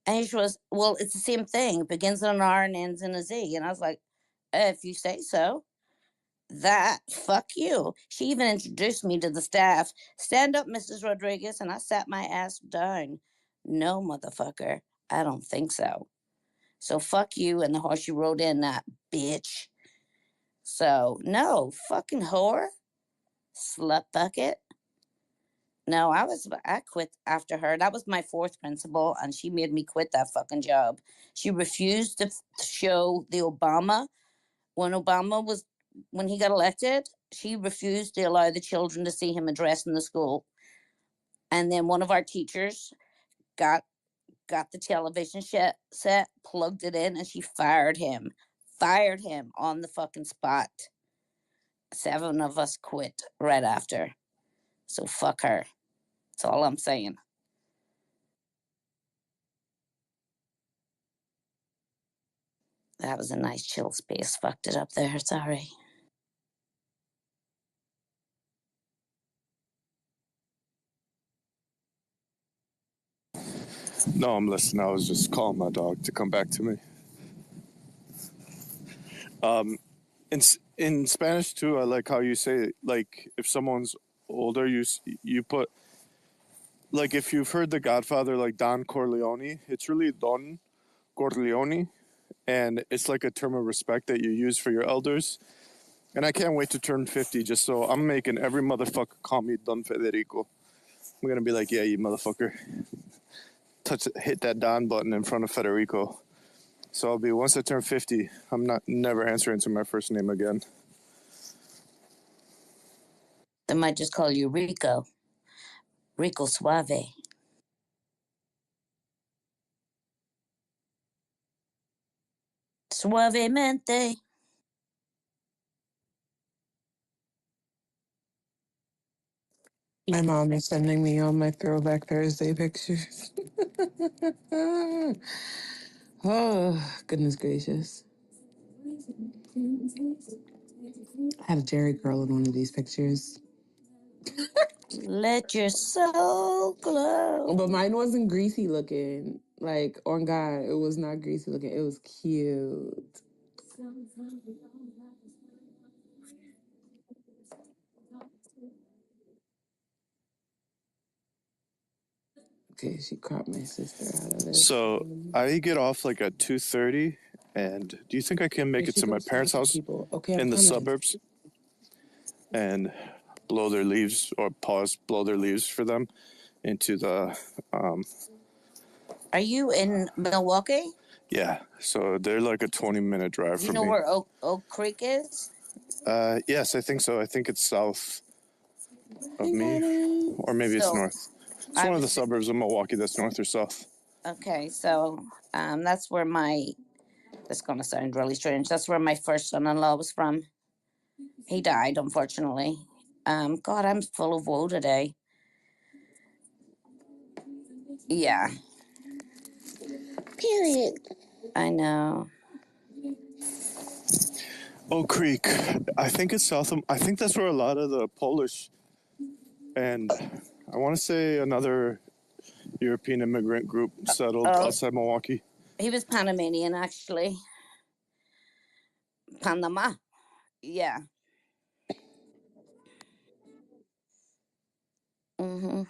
And here she was, well, it's the same thing. It begins on an R and ends in a Z. And I was like, if you say so. That, fuck you. She even introduced me to the staff. Stand up, Mrs. Rodriguez. And I sat my ass down. No, motherfucker. I don't think so. So fuck you and the horse you rode in, that bitch. So no, fucking whore, slut bucket. No, I quit after her. That was my fourth principal, and she made me quit that fucking job. She refused to show the Obama when he got elected. She refused to allow the children to see him addressing the school. And then one of our teachers got the television set, plugged it in, and she fired him. Fired him on the fucking spot. 7 of us quit right after. So fuck her. That's all I'm saying. That was a nice chill space. Fucked it up there. Sorry. No, I'm listening. I was just calling my dog to come back to me. In Spanish too, I like how you say like if someone's older, you put like if you've heard The Godfather, like Don Corleone, it's really Don Corleone, and it's like a term of respect that you use for your elders. And I can't wait to turn 50 just so I'm making every motherfucker call me Don Federico. I'm gonna be like, yeah, you motherfucker. Hit that Don button in front of Federico. So I'll be, once I turn 50, I'm never answering to my first name again. They might just call you Rico. Rico Suave. Suavemente. My mom is sending me all my Throwback Thursday pictures. Oh, goodness gracious. I had a Jerry curl in one of these pictures. Let your soul glow. But mine wasn't greasy looking. Like, on God, it was not greasy looking. It was cute. Okay, she cropped my sister out of this. So I get off like at 2:30, and do you think I can make it to my parents' house in the suburbs and blow their leaves or blow their leaves for them into the? Are you in Milwaukee? Yeah, so they're like a 20-minute drive Do you from know me. where Oak Creek is? Yes, I think so. I think it's south of me, or maybe it's north. It's one of the suburbs of Milwaukee that's north or south. Okay, so that's where that's going to sound really strange. That's where my first son-in-law was from. He died, unfortunately. God, I'm full of woe today. Yeah. Period. I know. Oak Creek. I think it's south of. I think that's where a lot of the Polish and I want to say another European immigrant group settled outside Milwaukee. He was Panamanian, actually. Panama. Yeah. Mm-hmm.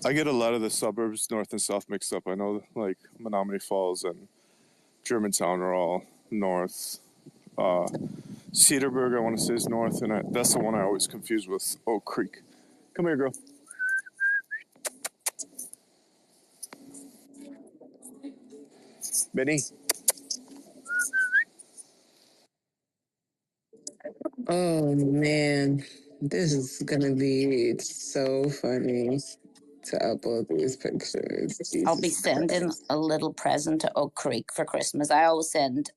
I get a lot of the suburbs, north and south, mixed up. I know like Menominee Falls and Germantown are all north. Cedarburg, I want to say, is north, and that's the one I always confuse with Oak Creek. Come here, girl. Benny. Oh, man. This is going to be so funny to upload these pictures. Jesus I'll be sending Christ. a little present to Oak Creek for Christmas. I always send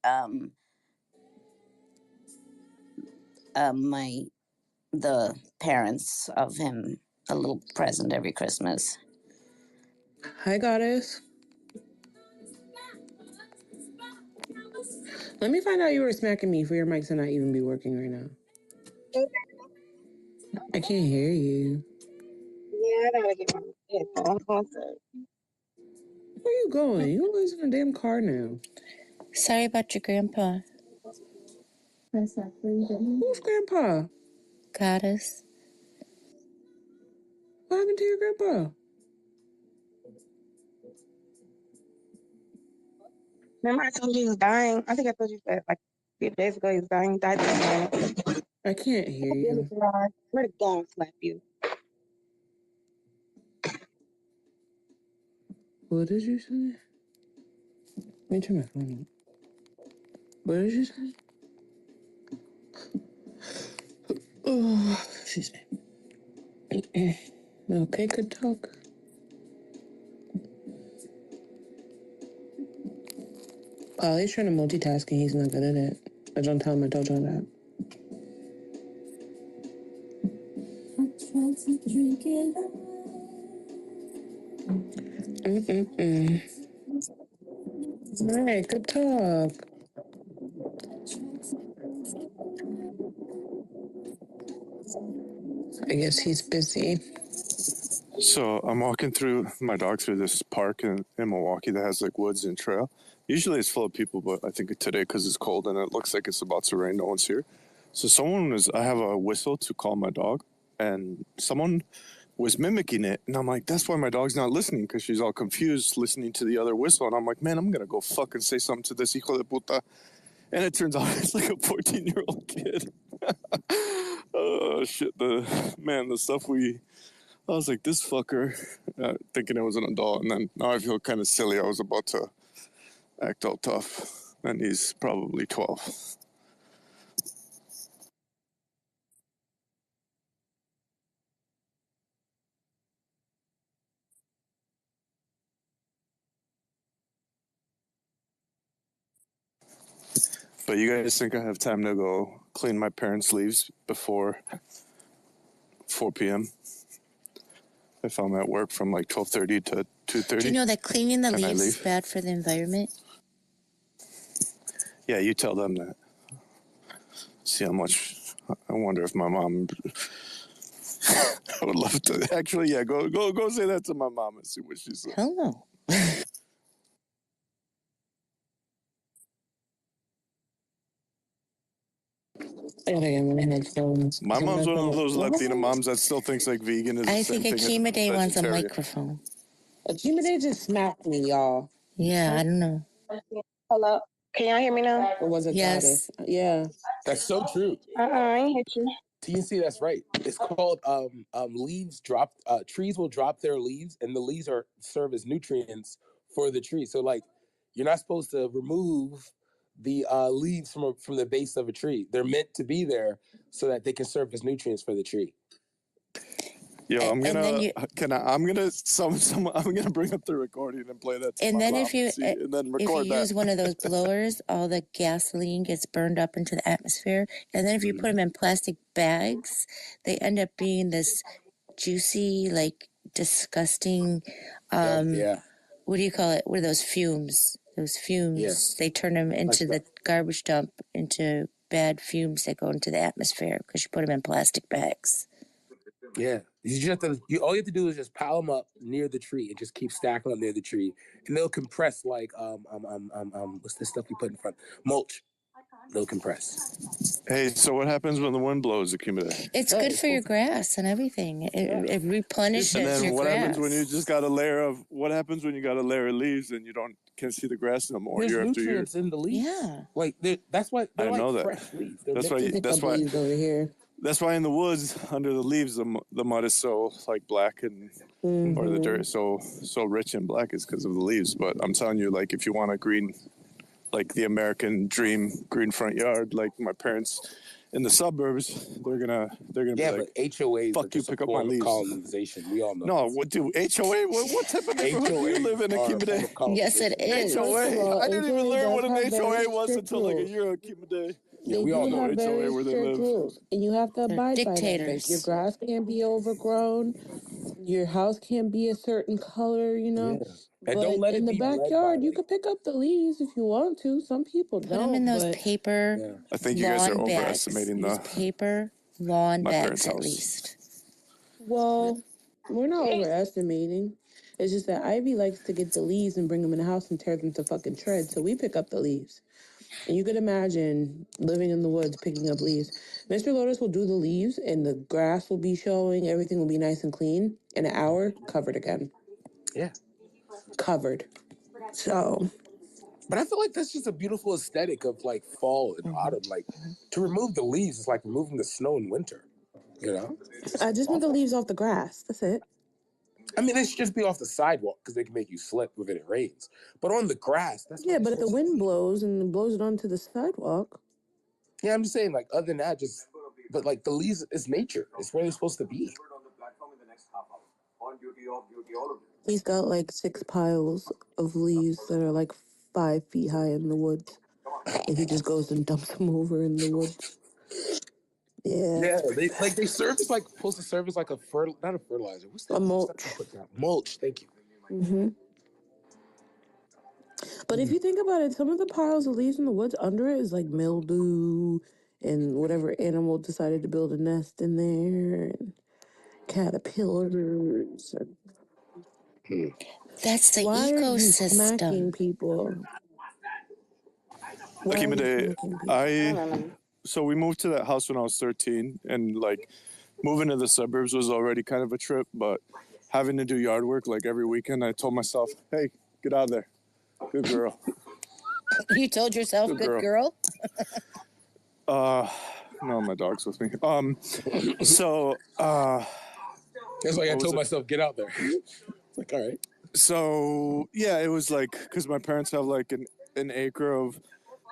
the parents of him a little present every Christmas. Hi, goddess. Let me find out you were smacking me for your mic to not even be working right now. I can't hear you. Yeah, I gotta get my headphones on. Where you going? You always in a damn car now. Sorry about your grandpa. Who's grandpa? Goddess. What happened to your grandpa? Remember I told you he was dying? I think I told you that like a few days ago he was dying. He died this morning. I can't hear you. Where to go and slap you? What did you say? Let me turn my phone on. What did you say? Oh, excuse me. Okay, good talk. He's trying to multitask and he's not good at it. I don't tell him I told you that. I tried to drink it All right, good talk. I guess he's busy. So I'm walking my dog through this park in Milwaukee that has like woods and trail. Usually it's full of people, but I think today because it's cold and it looks like it's about to rain, no one's here. So I have a whistle to call my dog, and someone was mimicking it, and I'm like, that's why my dog's not listening, because she's all confused listening to the other whistle, and I'm like, man, I'm gonna go fucking say something to this hijo de puta, and it turns out it's like a 14-year-old kid. Oh shit, the stuff I was like, this fucker, thinking it was an adult, and then now I feel kind of silly. I was about to act all tough, and he's probably 12. But you guys think I have time to go clean my parents' leaves before 4 p.m.? If I'm at work from like 12:30 to 2:30. Do you know that cleaning the leaves is bad for the environment? Yeah, you tell them that. See how much. I wonder if my mom. I would love to. Actually, yeah, go say that to my mom and see what she says. Hell no. My mom's one of those Latina moms that still thinks like vegan is the same thing as vegetarian. I think Akima Day wants a microphone. Akima Day just smacked me, y'all. Yeah, I don't know. Hello? Can y'all hear me now? Or was it Yes. Goddess? Yeah. That's so true. I ain't hit you. TNC, that's right. It's called leaves drop. Trees will drop their leaves, and the leaves serve as nutrients for the tree. So, like, you're not supposed to remove the leaves from the base of a tree. They're meant to be there so that they can serve as nutrients for the tree. Yo, I'm gonna bring up the recording and play that. And then if you use one of those blowers, all the gasoline gets burned up into the atmosphere. And then if you put them in plastic bags, they end up being this juicy, like disgusting. What do you call it? What are those fumes? Those fumes. Yeah. They turn them into the garbage dump into bad fumes that go into the atmosphere because you put them in plastic bags. Yeah, all you have to do is just pile them up near the tree and just keep stacking them near the tree, and they'll compress like what's this stuff you put in front? Mulch. They'll compress. Hey, so what happens when the wind blows, Akima Day? It's good for your grass and everything. It replenishes your grass. And then what happens when you just got a layer of? What happens when you got a layer of leaves and you can't see the grass no more? There's nutrients in the leaves. Yeah, like that's why I know that. Fresh leaves. That's why in the woods under the leaves the mud is so like black and or the dirt is so rich and black is because of the leaves. But I'm telling you, like if you want a green, like the American dream green front yard, like my parents in the suburbs, they're gonna be like, HOAs fuck you, pick up my leaves. Colonization, we all know. No, what do HOA? What type of neighborhood do you live in, Akima Day? Yes, it is. HOA. I didn't even learn what an HOA was until like a year, Akima Day. Yeah, we all know HOA where they live. Rules, and you have to abide by them. Like your grass can't be overgrown, your house can't be a certain color, you know. Yeah. And but don't let in it the be backyard, you could pick up the leaves if you want to. Some people Put don't. them in those paper. I think you guys are overestimating the paper lawn bags at least. Well, we're not overestimating. It's just that Ivy likes to get the leaves and bring them in the house and tear them to fucking shreds. So we pick up the leaves. And you could imagine living in the woods, picking up leaves. Mr. Lotus will do the leaves and the grass will be showing. Everything will be nice and clean. In an hour, covered again. Yeah. Covered. So. But I feel like that's just a beautiful aesthetic of like fall and autumn. Like to remove the leaves is like removing the snow in winter. You know? I just want the leaves off the grass. That's it. I mean, they should just be off the sidewalk because they can make you slip when it rains. But on the grass, that's but if the wind blows and it blows it onto the sidewalk. Yeah, I'm just saying, like, other than that, but like the leaves is nature. It's where they're supposed to be. He's got like 6 piles of leaves that are like 5 feet high in the woods. And he just goes and dumps them over in the woods. Yeah, they serve as like supposed to serve as like not a fertilizer. What's that? A mulch. Mulch. Thank you. Mm-hmm. But if you think about it, some of the piles of leaves in the woods under it is like mildew and whatever animal decided to build a nest in there and caterpillars. That's the Why ecosystem. Are you smacking people? Akima Day, so we moved to that house when I was 13, and like moving to the suburbs was already kind of a trip, but having to do yard work like every weekend, I told myself, hey, get out of there. Good girl. You told yourself, good girl? No, my dog's with me. So that's why I told myself, get out there. It's like, all right. So yeah, it was like, because my parents have like an acre of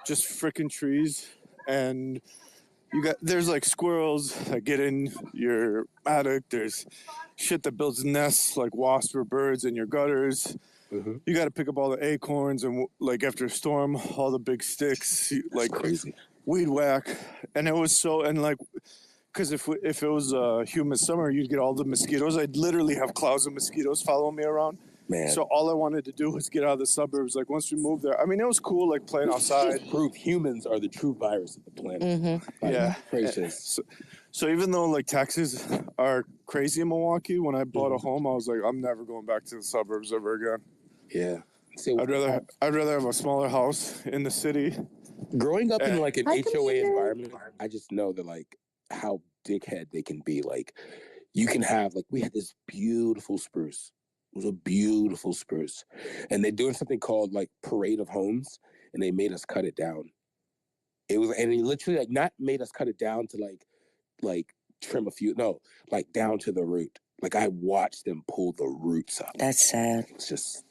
just freaking trees, and there's like squirrels that get in your attic. There's shit that builds nests like wasps or birds in your gutters. You got to pick up all the acorns and like after a storm, all the big sticks, like crazy weed whack. And it was so, and like, because if it was a humid summer, you'd get all the mosquitoes. I'd literally have clouds of mosquitoes following me around. Man. So all I wanted to do was get out of the suburbs. Like once we moved there, I mean, it was cool, like playing outside. Proof humans are the true virus of the planet. Yeah. Gracious. So even though like taxes are crazy in Milwaukee, when I bought a home, I was like, I'm never going back to the suburbs ever again. Yeah. I'd rather have a smaller house in the city. Growing up in like an HOA environment, I just know that like how dickhead they can be. Like you can have like we had this beautiful spruce. It was a beautiful spruce. And they're doing something called like Parade of Homes, and they made us cut it down. It was, and he literally like not made us cut it down to like trim a few, no, like down to the root. Like I watched them pull the roots up. That's sad. It's just,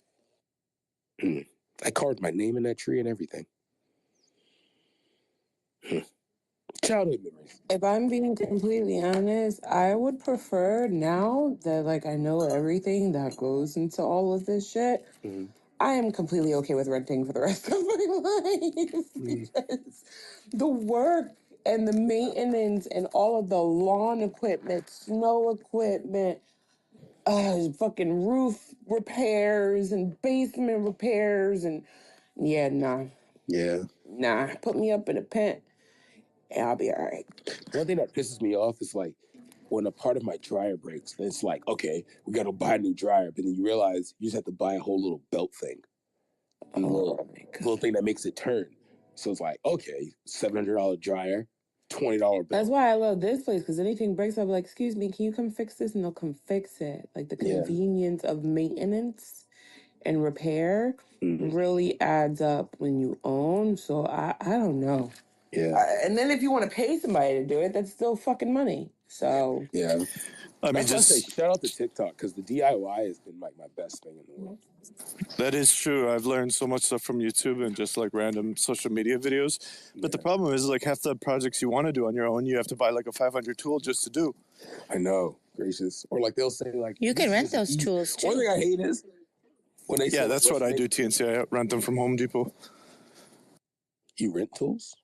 I carved my name in that tree and everything. Childhood memories. If I'm being completely honest, I would prefer now that like I know everything that goes into all of this shit. I am completely okay with renting for the rest of my life because the work and the maintenance and all of the lawn equipment, snow equipment, fucking roof repairs and basement repairs and nah. Put me up in a pen and I'll be all right. One thing that pisses me off is like when a part of my dryer breaks, then it's like, okay, we got to buy a new dryer. But then you realize you just have to buy a whole little belt thing. And a little thing that makes it turn. So it's like, okay, $700 dryer, $20 belt. That's why I love this place, because anything breaks, I'll be like, excuse me, can you come fix this? And they'll come fix it. Like the convenience of maintenance and repair really adds up when you own. So I don't know. Yeah. And then if you want to pay somebody to do it, that's still fucking money. So yeah. I mean, just say shout out to TikTok because the DIY has been like my best thing in the world. That is true. I've learned so much stuff from YouTube and just like random social media videos. But the problem is like half the projects you want to do on your own, you have to buy like a 500 tool just to do. I know, gracious. Or like they'll say like you can rent those tools too. One thing I hate is when they say that's what I do. TNC, I rent them from Home Depot. You rent tools?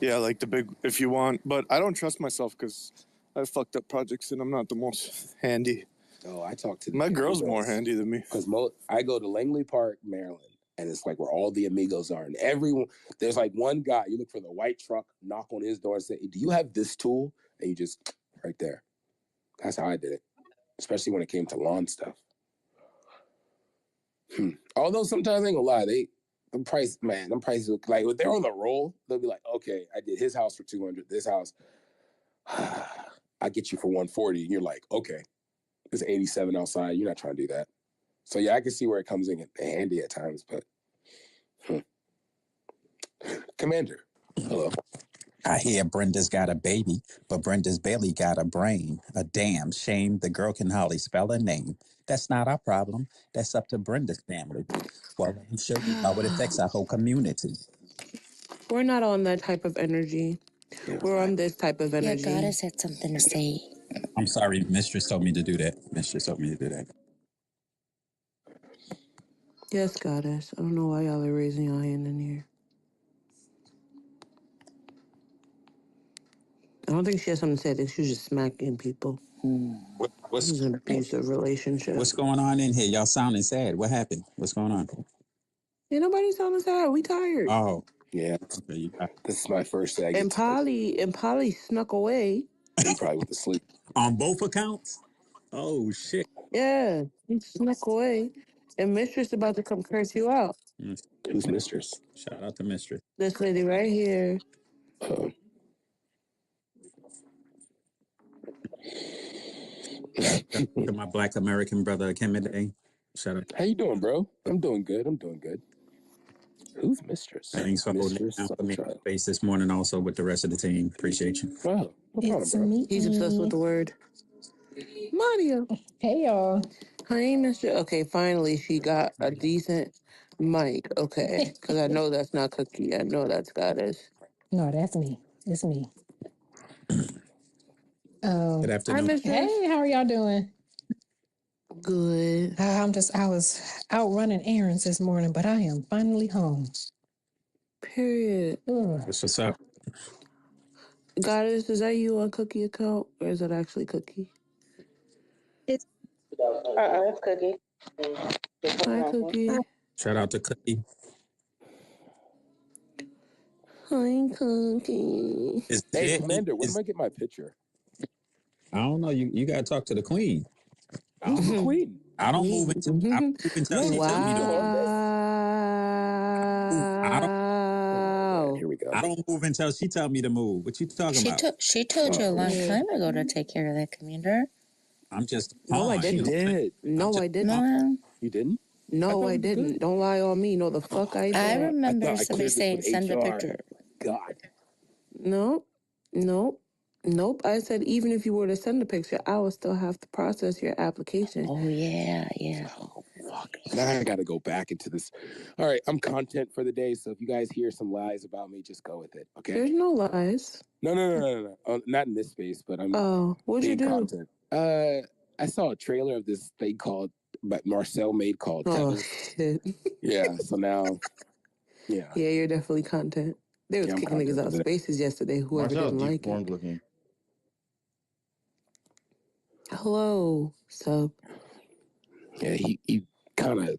Yeah, like the big if you want, but I don't trust myself because I fucked up projects and I'm not the most handy. Oh, I talk to my girl's more handy than me because I go to Langley Park, Maryland, and it's like where all the amigos are, and everyone there's like one guy. You look for the white truck, knock on his door, and say, "Do you have this tool?" And you just right there. That's how I did it, especially when it came to lawn stuff. Although sometimes I ain't gonna lie, them prices like if they're on the roll, they'll be like, "Okay, I did his house for $200, this house, I get you for $140," and you're like, "Okay." It's 87 outside. You're not trying to do that. So yeah, I can see where it comes in handy at times, but Commander, hello. I hear Brenda's got a baby, but Brenda's barely got a brain. A damn shame the girl can hardly spell her name. That's not our problem. That's up to Brenda's family. Well, I'm sure you know it affects our whole community. We're not on that type of energy. We're on this type of energy. Yeah, Goddess had something to say. I'm sorry, Mistress told me to do that. Yes, Goddess. I don't know why y'all are raising your hand in here. I don't think she has something to say. I think she was just smacking people. What's an abusive relationship? What's going on in here? Y'all sounding sad. What happened? What's going on? Ain't nobody sounding sad. We tired. Oh, yeah. Okay, this is my first day. And Polly snuck away. He probably went to sleep. On both accounts? Oh shit. Yeah, he snuck away. And Mistress about to come curse you out. Who's Mistress? Shout out to Mistress. This lady right here. To my Black American brother Kennedy. Shout out. How you doing, bro? I'm doing good. Who's Mistress? Thanks for holding it down for me space this morning also with the rest of the team. Appreciate you. Wow. No problem, bro. Me. He's obsessed with the word. Mario. Hey, y'all. Hi, Mr. Okay, finally she got a decent mic. Okay, because I know that's not Cookie. I know that's Goddess. No, that's me. It's me. Good afternoon. Hi, Mistress. Hey, how are y'all doing? Good. I was out running errands this morning, but I am finally home. Period. What's up? Goddess, is that you on Cookie account or is it actually Cookie? It's it's Cookie. Hi, Cookie. Shout out to Cookie. Hi, Cookie. Hey, Commander, when am I get my picture? I don't know. You gotta talk to the queen. Who's the queen? I don't move until Yo, she is tell me to Alicia move. on this? Wow. Here we go. I don't move until she tell me to move. What you talking about? She told you a long time ago to take care of that, Commander. I'm just No, I pawn. She didn't. did. No, I didn't. No, You didn't? No, I didn't. Don't lie on me. No, the fuck I I did. remember I somebody cleared this saying with send a HR. picture. God. Nope. Nope. Nope. I said even if you were to send a picture, I would still have to process your application. Oh yeah. Oh fuck. Now I gotta go back into this. All right, I'm content for the day, so if you guys hear some lies about me, just go with it. Okay. There's no lies. No. Not in this space, but I'm What'd you being do? content. I saw a trailer of this thing called Marcel made called Tether. Shit. Yeah, so now Yeah, you're definitely content. They was I'm kicking niggas content out for of the day. spaces yesterday, whoever Marcel didn't like it. deformed looking. Hello, sub. Yeah, he kind of.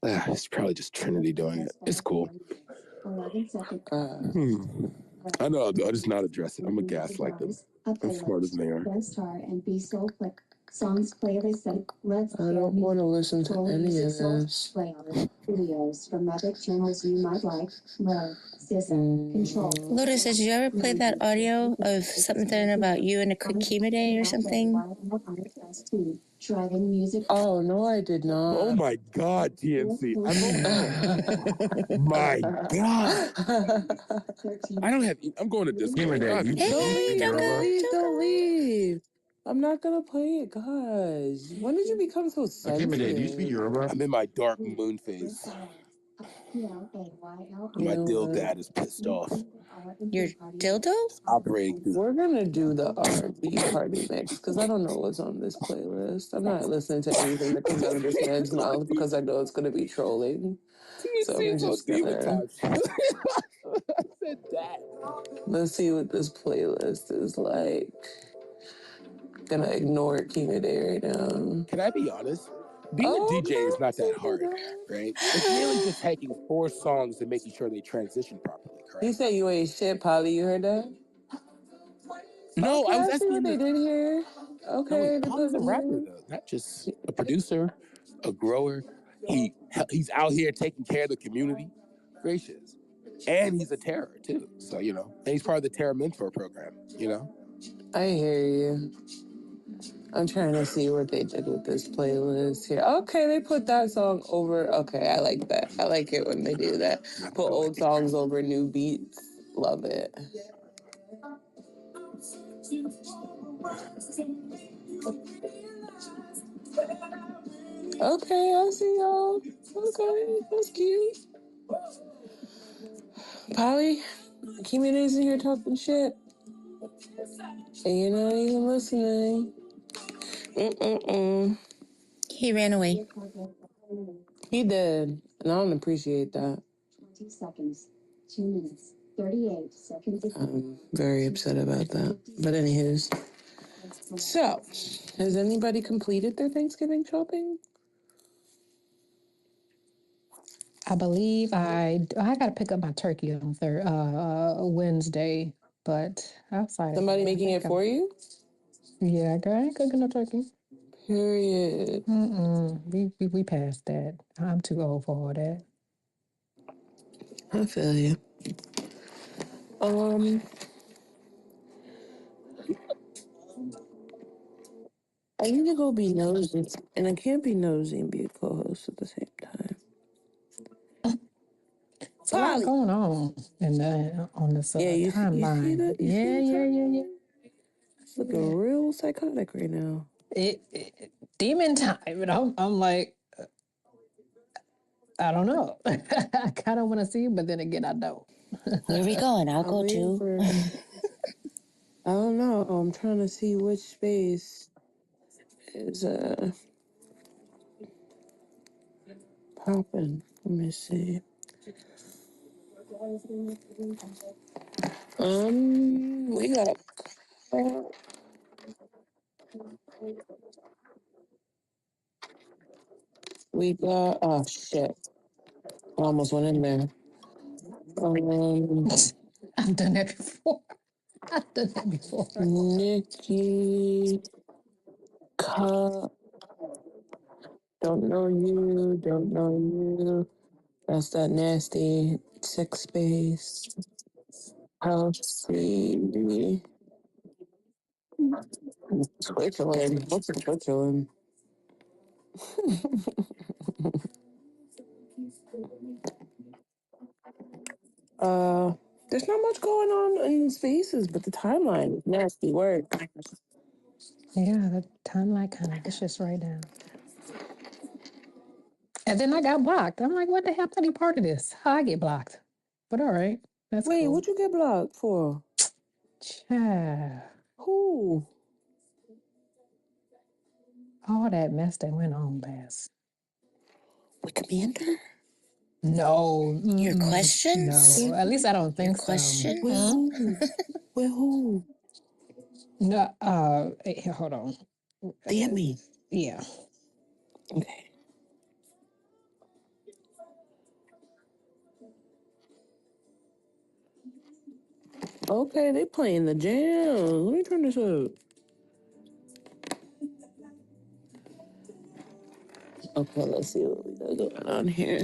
It's probably just Trinity doing it. It's cool. I know. I'll just not address it. I'm gonna gaslight them. I'm smarter than they are. Songs playlist and let's I don't want to listen to any of this. videos from epic channels you might like. Control. Lotus, did you ever play that audio of something about you and a Kima Day or something? Oh no, I did not. Oh my God, TNC. My God. I don't have. I'm going to Discord. Don't leave. I'm not gonna play it, guys. When did you become so sensitive? I'm in my dark moon phase. My dill dad is pissed off. Your dildo? Operating through. We're gonna do the R&B party mix because I don't know what's on this playlist. I'm not listening to anything that comes out of this man's mouth because I know it's gonna be trolling. So I'm just gonna. I said that. Let's see what this playlist is like. Gonna ignore Kina Day right now. Can I be honest? Being a DJ is not that hard, right? It's mainly just taking 4 songs and making sure they transition properly, correct? He said you ain't shit, Polly. You heard that? No, okay, I was I see asking what they did here. No, Okay, wait, Polly's a rapper though, not just a producer, a grower. He's out here taking care of the community. Gracious. And he's a terror too. So, and he's part of the Terror Mentor program, I hear you. I'm trying to see what they did with this playlist here. Okay, they put that song over. Okay, I like that. I like it when they do that. Put old songs over new beats. Love it. Okay, I see y'all. Okay, that's cute. Polly, Kimi Day's in here talking shit. And you're not even listening. He ran away. He did. And I don't appreciate that. 20 seconds. 2 minutes. 38 seconds. I'm very upset about that. But anywho's. So, has anybody completed their Thanksgiving shopping? I believe I got to pick up my turkey on Wednesday, but outside Somebody making it for you? Yeah, girl, I ain't cooking no turkey. Period. We passed that. I'm too old for all that. I feel you. I need to go be nosy, and I can't be nosy and be a co-host at the same time. It's a lot going on on this timeline. You see that? Yeah. It's looking real psychotic right now. It demon time, and I'm like, I don't know. I kind of want to see, but then again, I don't. Where are we going? I'll go too. I don't know. I'm trying to see which space is popping? Let me see. We got oh shit. I almost went in there. I've done that before. I've done that before. Nikki Cup. Don't know you. That's that nasty sex space. Healthy. Switzerland. What's in Switzerland? There's not much going on in spaces, but the timeline is nasty work. Yeah, the timeline kind of vicious right now. And then I got blocked. I'm like, what the hell? Any part of this? How I get blocked? But all right, that's Wait, cool. what'd you get blocked for? Child. Who? All that mess that went on last. With Commander? No. Your questions? No. At least I don't think Your so. questions? With who? With who? No. Here, hold on. DM me. Yeah. Okay. Okay, they playing the jam. Let me turn this up. Okay, let's see what we got going on here.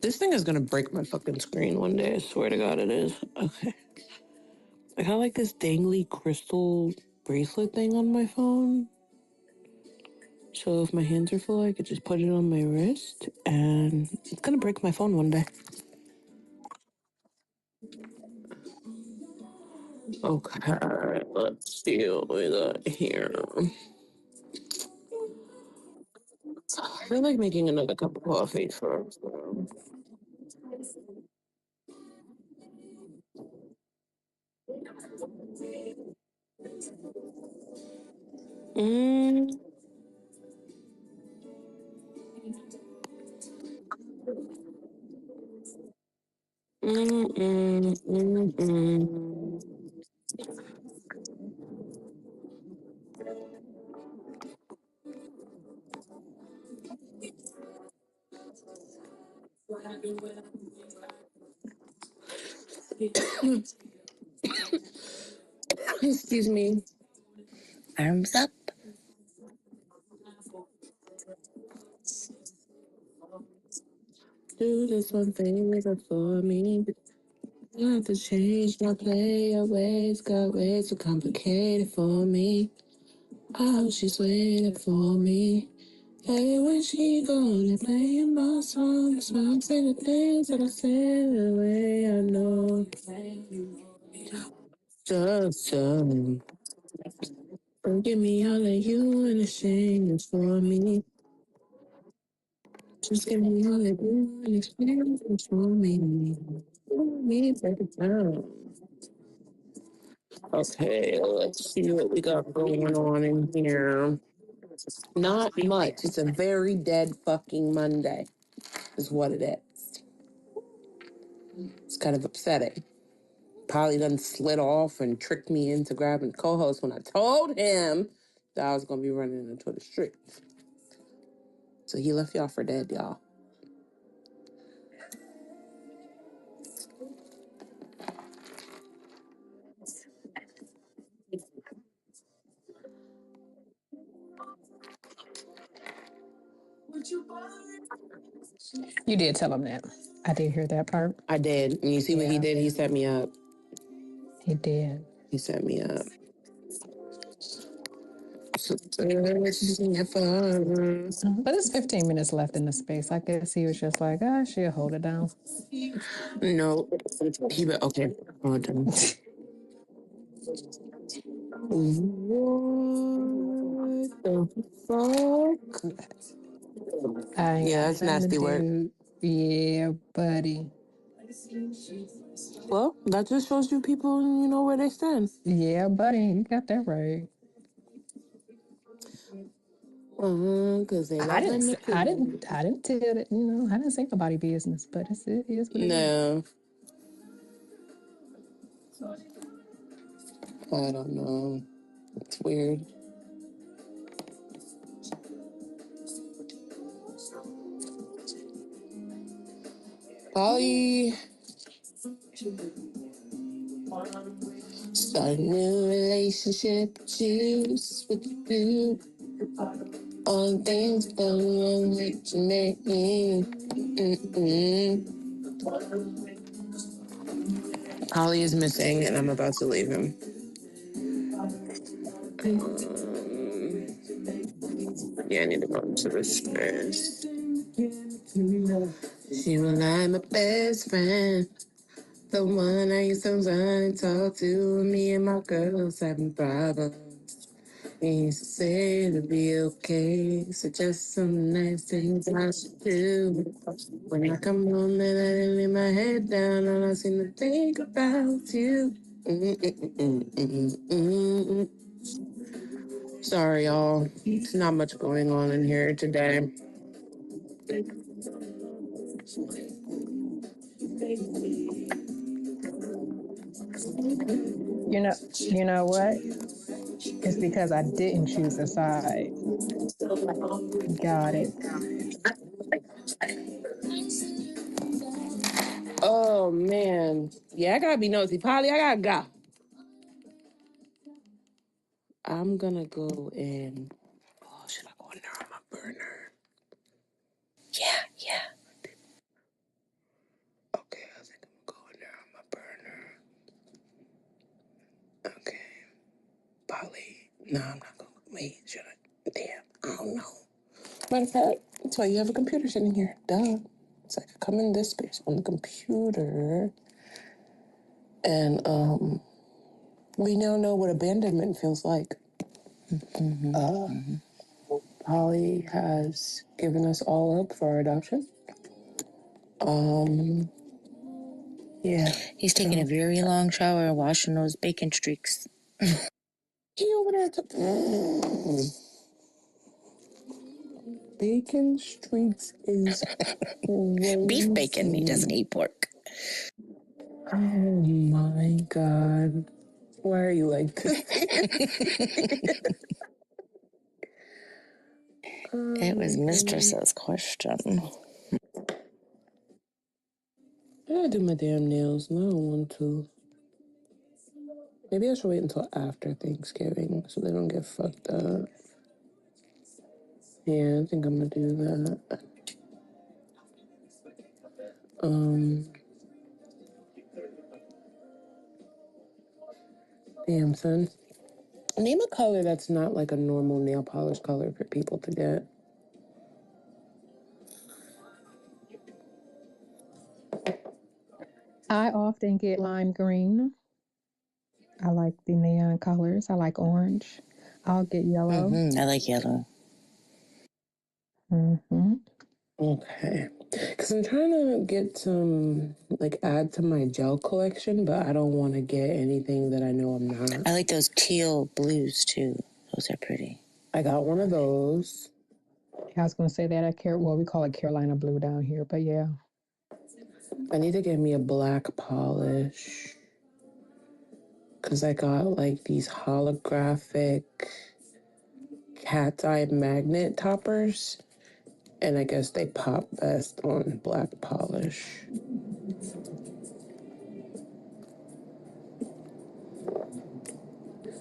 This thing is gonna break my fucking screen one day. I swear to God, it is. Okay. I got like this dangly crystal bracelet thing on my phone. So if my hands are full, I could just put it on my wrist, and it's gonna break my phone one day. Okay, let's see what we got here. I feel like making another cup of coffee first. Mm, mm, mm, mm. Excuse me. Arms up. Do this one favor for me. You have to change my play your ways. Got ways too complicated for me. Oh, she's waiting for me. Hey, when she gonna play my songs? I'm saying the things that I say the way I know. Just give me all of you and exchange it for me. Just give me all of you and exchange it for me. Break it down. Okay, let's see what we got going on in here. Not much. It's a very dead fucking Monday, is what it is. It's kind of upsetting. Polly done slid off and tricked me into grabbing co-host when I told him that I was gonna be running into the streets. So he left y'all for dead, y'all. You did tell him that. I did hear that part. I did. And you see what he did? He set me up. He did. He set me up. But it's 15 minutes left in the space. I guess he was just like, she'll hold it down. No. Okay. Hold on. What the fuck? Yeah, that's nasty work. Yeah, buddy. Well, that just shows you people, where they stand. Yeah, buddy. You got that right. Because they love them to I didn't tell it. You know, I didn't say nobody business, but it is what it is. No. I don't know. It's weird. Polly. Start a new relationship. Choose what you do. All things go wrong with you make me. Polly is missing, and I'm about to leave him. Yeah, I need to go into this space. She was like my best friend. The one I used to run and talk to. Me and my girls having problems. He used to say it'll be okay. Suggest some nice things I should do. When I come home and I lay my head down, all I seem to think about you. Sorry, y'all. There's not much going on in here today. You know what? It's because I didn't choose a side. Got it. Oh man. Yeah, I gotta be nosy. Polly, I gotta go. I'm gonna go and should I go in there on my burner? Yeah. Okay, I think I'm gonna go in there on my burner. Okay. Polly. No, I'm not gonna wait, should I? Damn, I don't know. Matter of fact, that's why you have a computer sitting here. Duh. It's like I come in this space on the computer and we now know what abandonment feels like. Polly has given us all up for our adoption. Yeah. He's taking a very long shower and washing those bacon streaks. He over there bacon streaks is crazy. Beef bacon. He doesn't eat pork. Oh my God. Why are you like this? It was Mistress's question. I gotta do my damn nails and I don't want to. Maybe I should wait until after Thanksgiving so they don't get fucked up. Yeah, I think I'm gonna do that. Damn, son. Name a color that's not like a normal nail polish color for people to get. I often get lime green. I like the neon colors. I like orange. I'll get yellow. I like yellow. Okay. Because I'm trying to get some, like, add to my gel collection, but I don't want to get anything that I know I'm not. I like those teal blues too. Those are pretty. I got one of those. I was going to say that well, we call it Carolina blue down here, but yeah. I need to get me a black polish. Because I got, like, these holographic cat's eye magnet toppers. And I guess they pop best on black polish.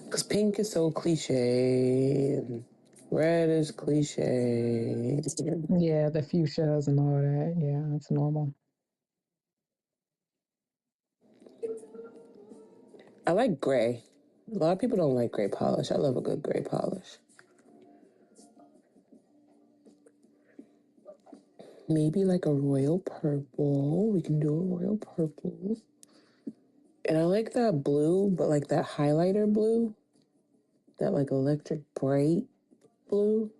Because pink is so cliche, and red is cliche. Yeah, the fuchsias and all that. Yeah, it's normal. I like gray. A lot of people don't like gray polish. I love a good gray polish. Maybe like a royal purple. We can do a royal purple. And I like that blue, but like that highlighter blue. That like electric bright blue.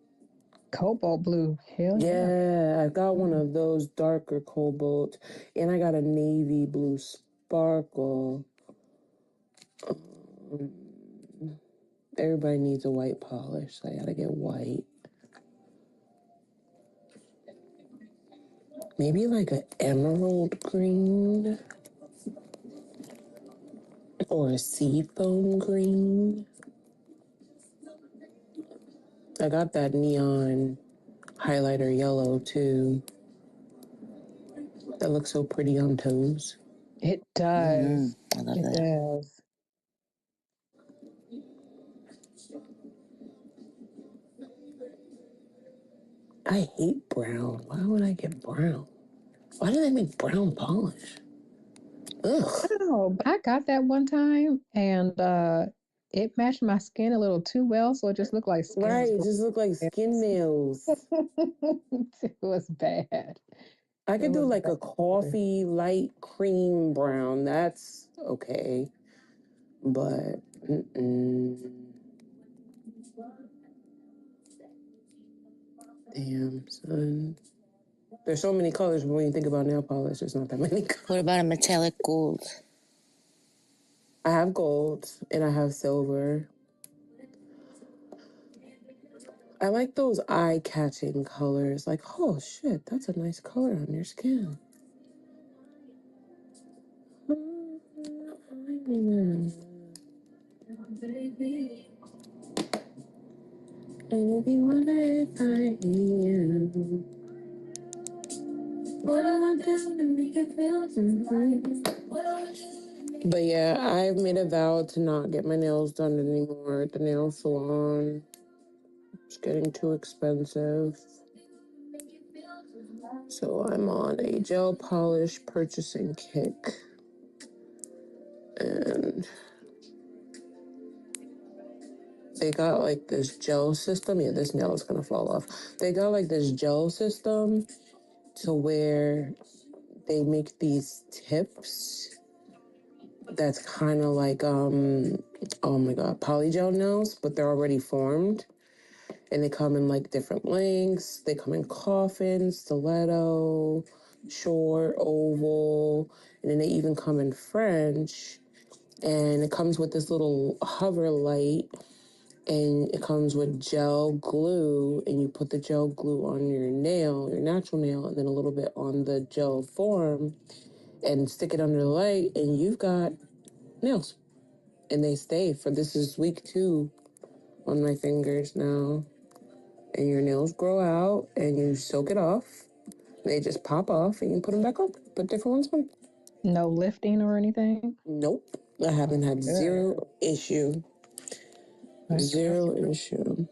Cobalt blue. Hell yeah. Yeah, I got one of those darker cobalt. And I got a navy blue sparkle. Everybody needs a white polish, so I gotta get white. Maybe like an emerald green or a seafoam green. I got that neon highlighter yellow too. That looks so pretty on toes. It does. I love It that. does. I hate brown. Why would I get brown? Why do they make brown polish? Ugh. Oh, but I got that one time and it matched my skin a little too well, so it just looked like skin Right, was it just look like skin nails. it was bad. I It could do was like a bad. coffee light cream brown. That's okay. But damn, son. There's so many colors, but when you think about nail polish, there's not that many colors. What about a metallic gold? I have gold and I have silver. I like those eye-catching colors. Like, oh shit, that's a nice color on your skin. But yeah, I've made a vow to not get my nails done anymore at the nail salon. It's getting too expensive. So I'm on a gel polish purchasing kick. And they got like this gel system. Yeah, this nail is gonna fall off. They got like this gel system to where they make these tips that's kind of like oh my god, polygel nails, but they're already formed. And they come in like different lengths. They come in coffin, stiletto, short, oval, and then they even come in French. And it comes with this little hover light, and it comes with gel glue, and you put the gel glue on your nail, your natural nail, and then a little bit on the gel form, and stick it under the light, and you've got nails. And they stay for this is week 2 on my fingers now. And your nails grow out, and you soak it off. They just pop off, and you put them back on. Put different ones on. No lifting or anything? Nope. I haven't had Good. zero issue. That's Zero issue.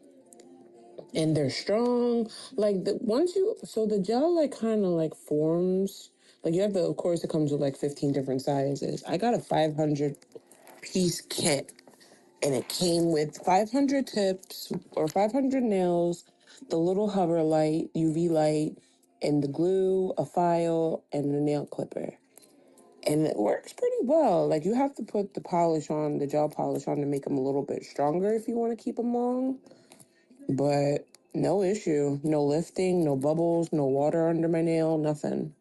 And they're strong. Like the gel like kind of like forms. Like you have of course it comes with like 15 different sizes. I got a 500 piece kit, and it came with 500 tips or 500 nails, the little hover light, UV light, and the glue, a file, and the nail clipper. And it works pretty well. Like you have to put the gel polish on to make them a little bit stronger if you want to keep them long. But no issue. No lifting, no bubbles, no water under my nail, nothing.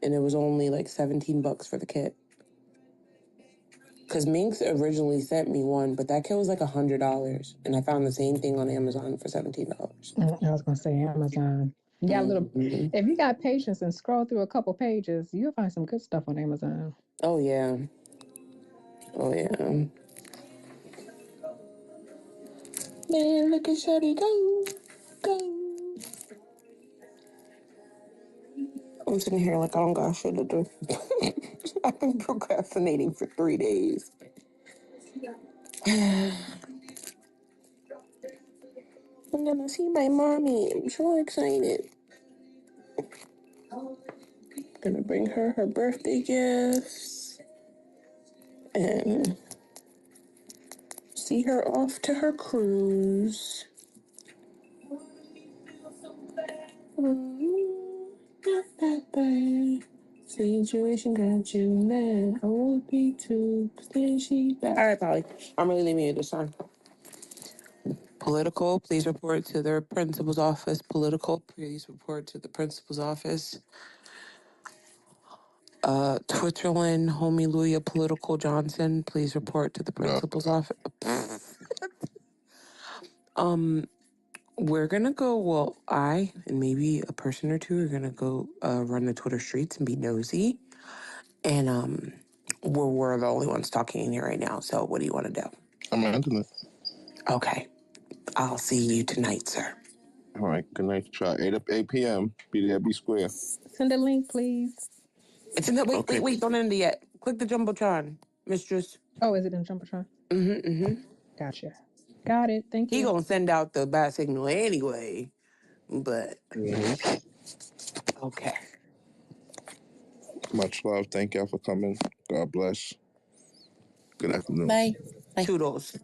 And it was only like $17 for the kit. Because Minx originally sent me one, but that kit was like $100. And I found the same thing on Amazon for $17. I was going to say Amazon. You got a little, if you got patience and scroll through a couple pages, you'll find some good stuff on Amazon. Oh, yeah. Oh, yeah. Man, look at Shawty go. Go. I'm sitting here like I don't got shit to do. I've been procrastinating for 3 days. I'm gonna see my mommy. I'm so excited. Gonna bring her birthday gifts and see her off to her cruise. Situation got you mad. I would be too. Then she back. All right, Polly. I'm really leaving you this time. Political, please report to their principal's office. Political, please report to the principal's office. Twitcherland, Homie Luya, Political Johnson, please report to the principal's office. We're gonna go. Well, I and maybe a person or two are gonna go run the Twitter streets and be nosy. And we're the only ones talking in here right now. So what do you want to do? I'm handling it. Okay, I'll see you tonight, sir. All right. Good night. Try 8 p.m. Be there. Be square. Send a link, please. It's in the wait, Okay. wait. Don't end it yet. Click the jumbotron, mistress. Oh, is it in Jumbotron? Mm-hmm. Gotcha. Got it. Thank He you. gonna send out the bat signal anyway. But okay. Much love. Thank y'all for coming. God bless. Good afternoon. Bye. Toodles.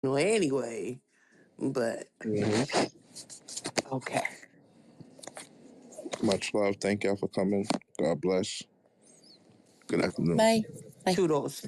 No, anyway. But okay. Much love. Thank y'all for coming. God bless. Good afternoon. Bye. Toodles.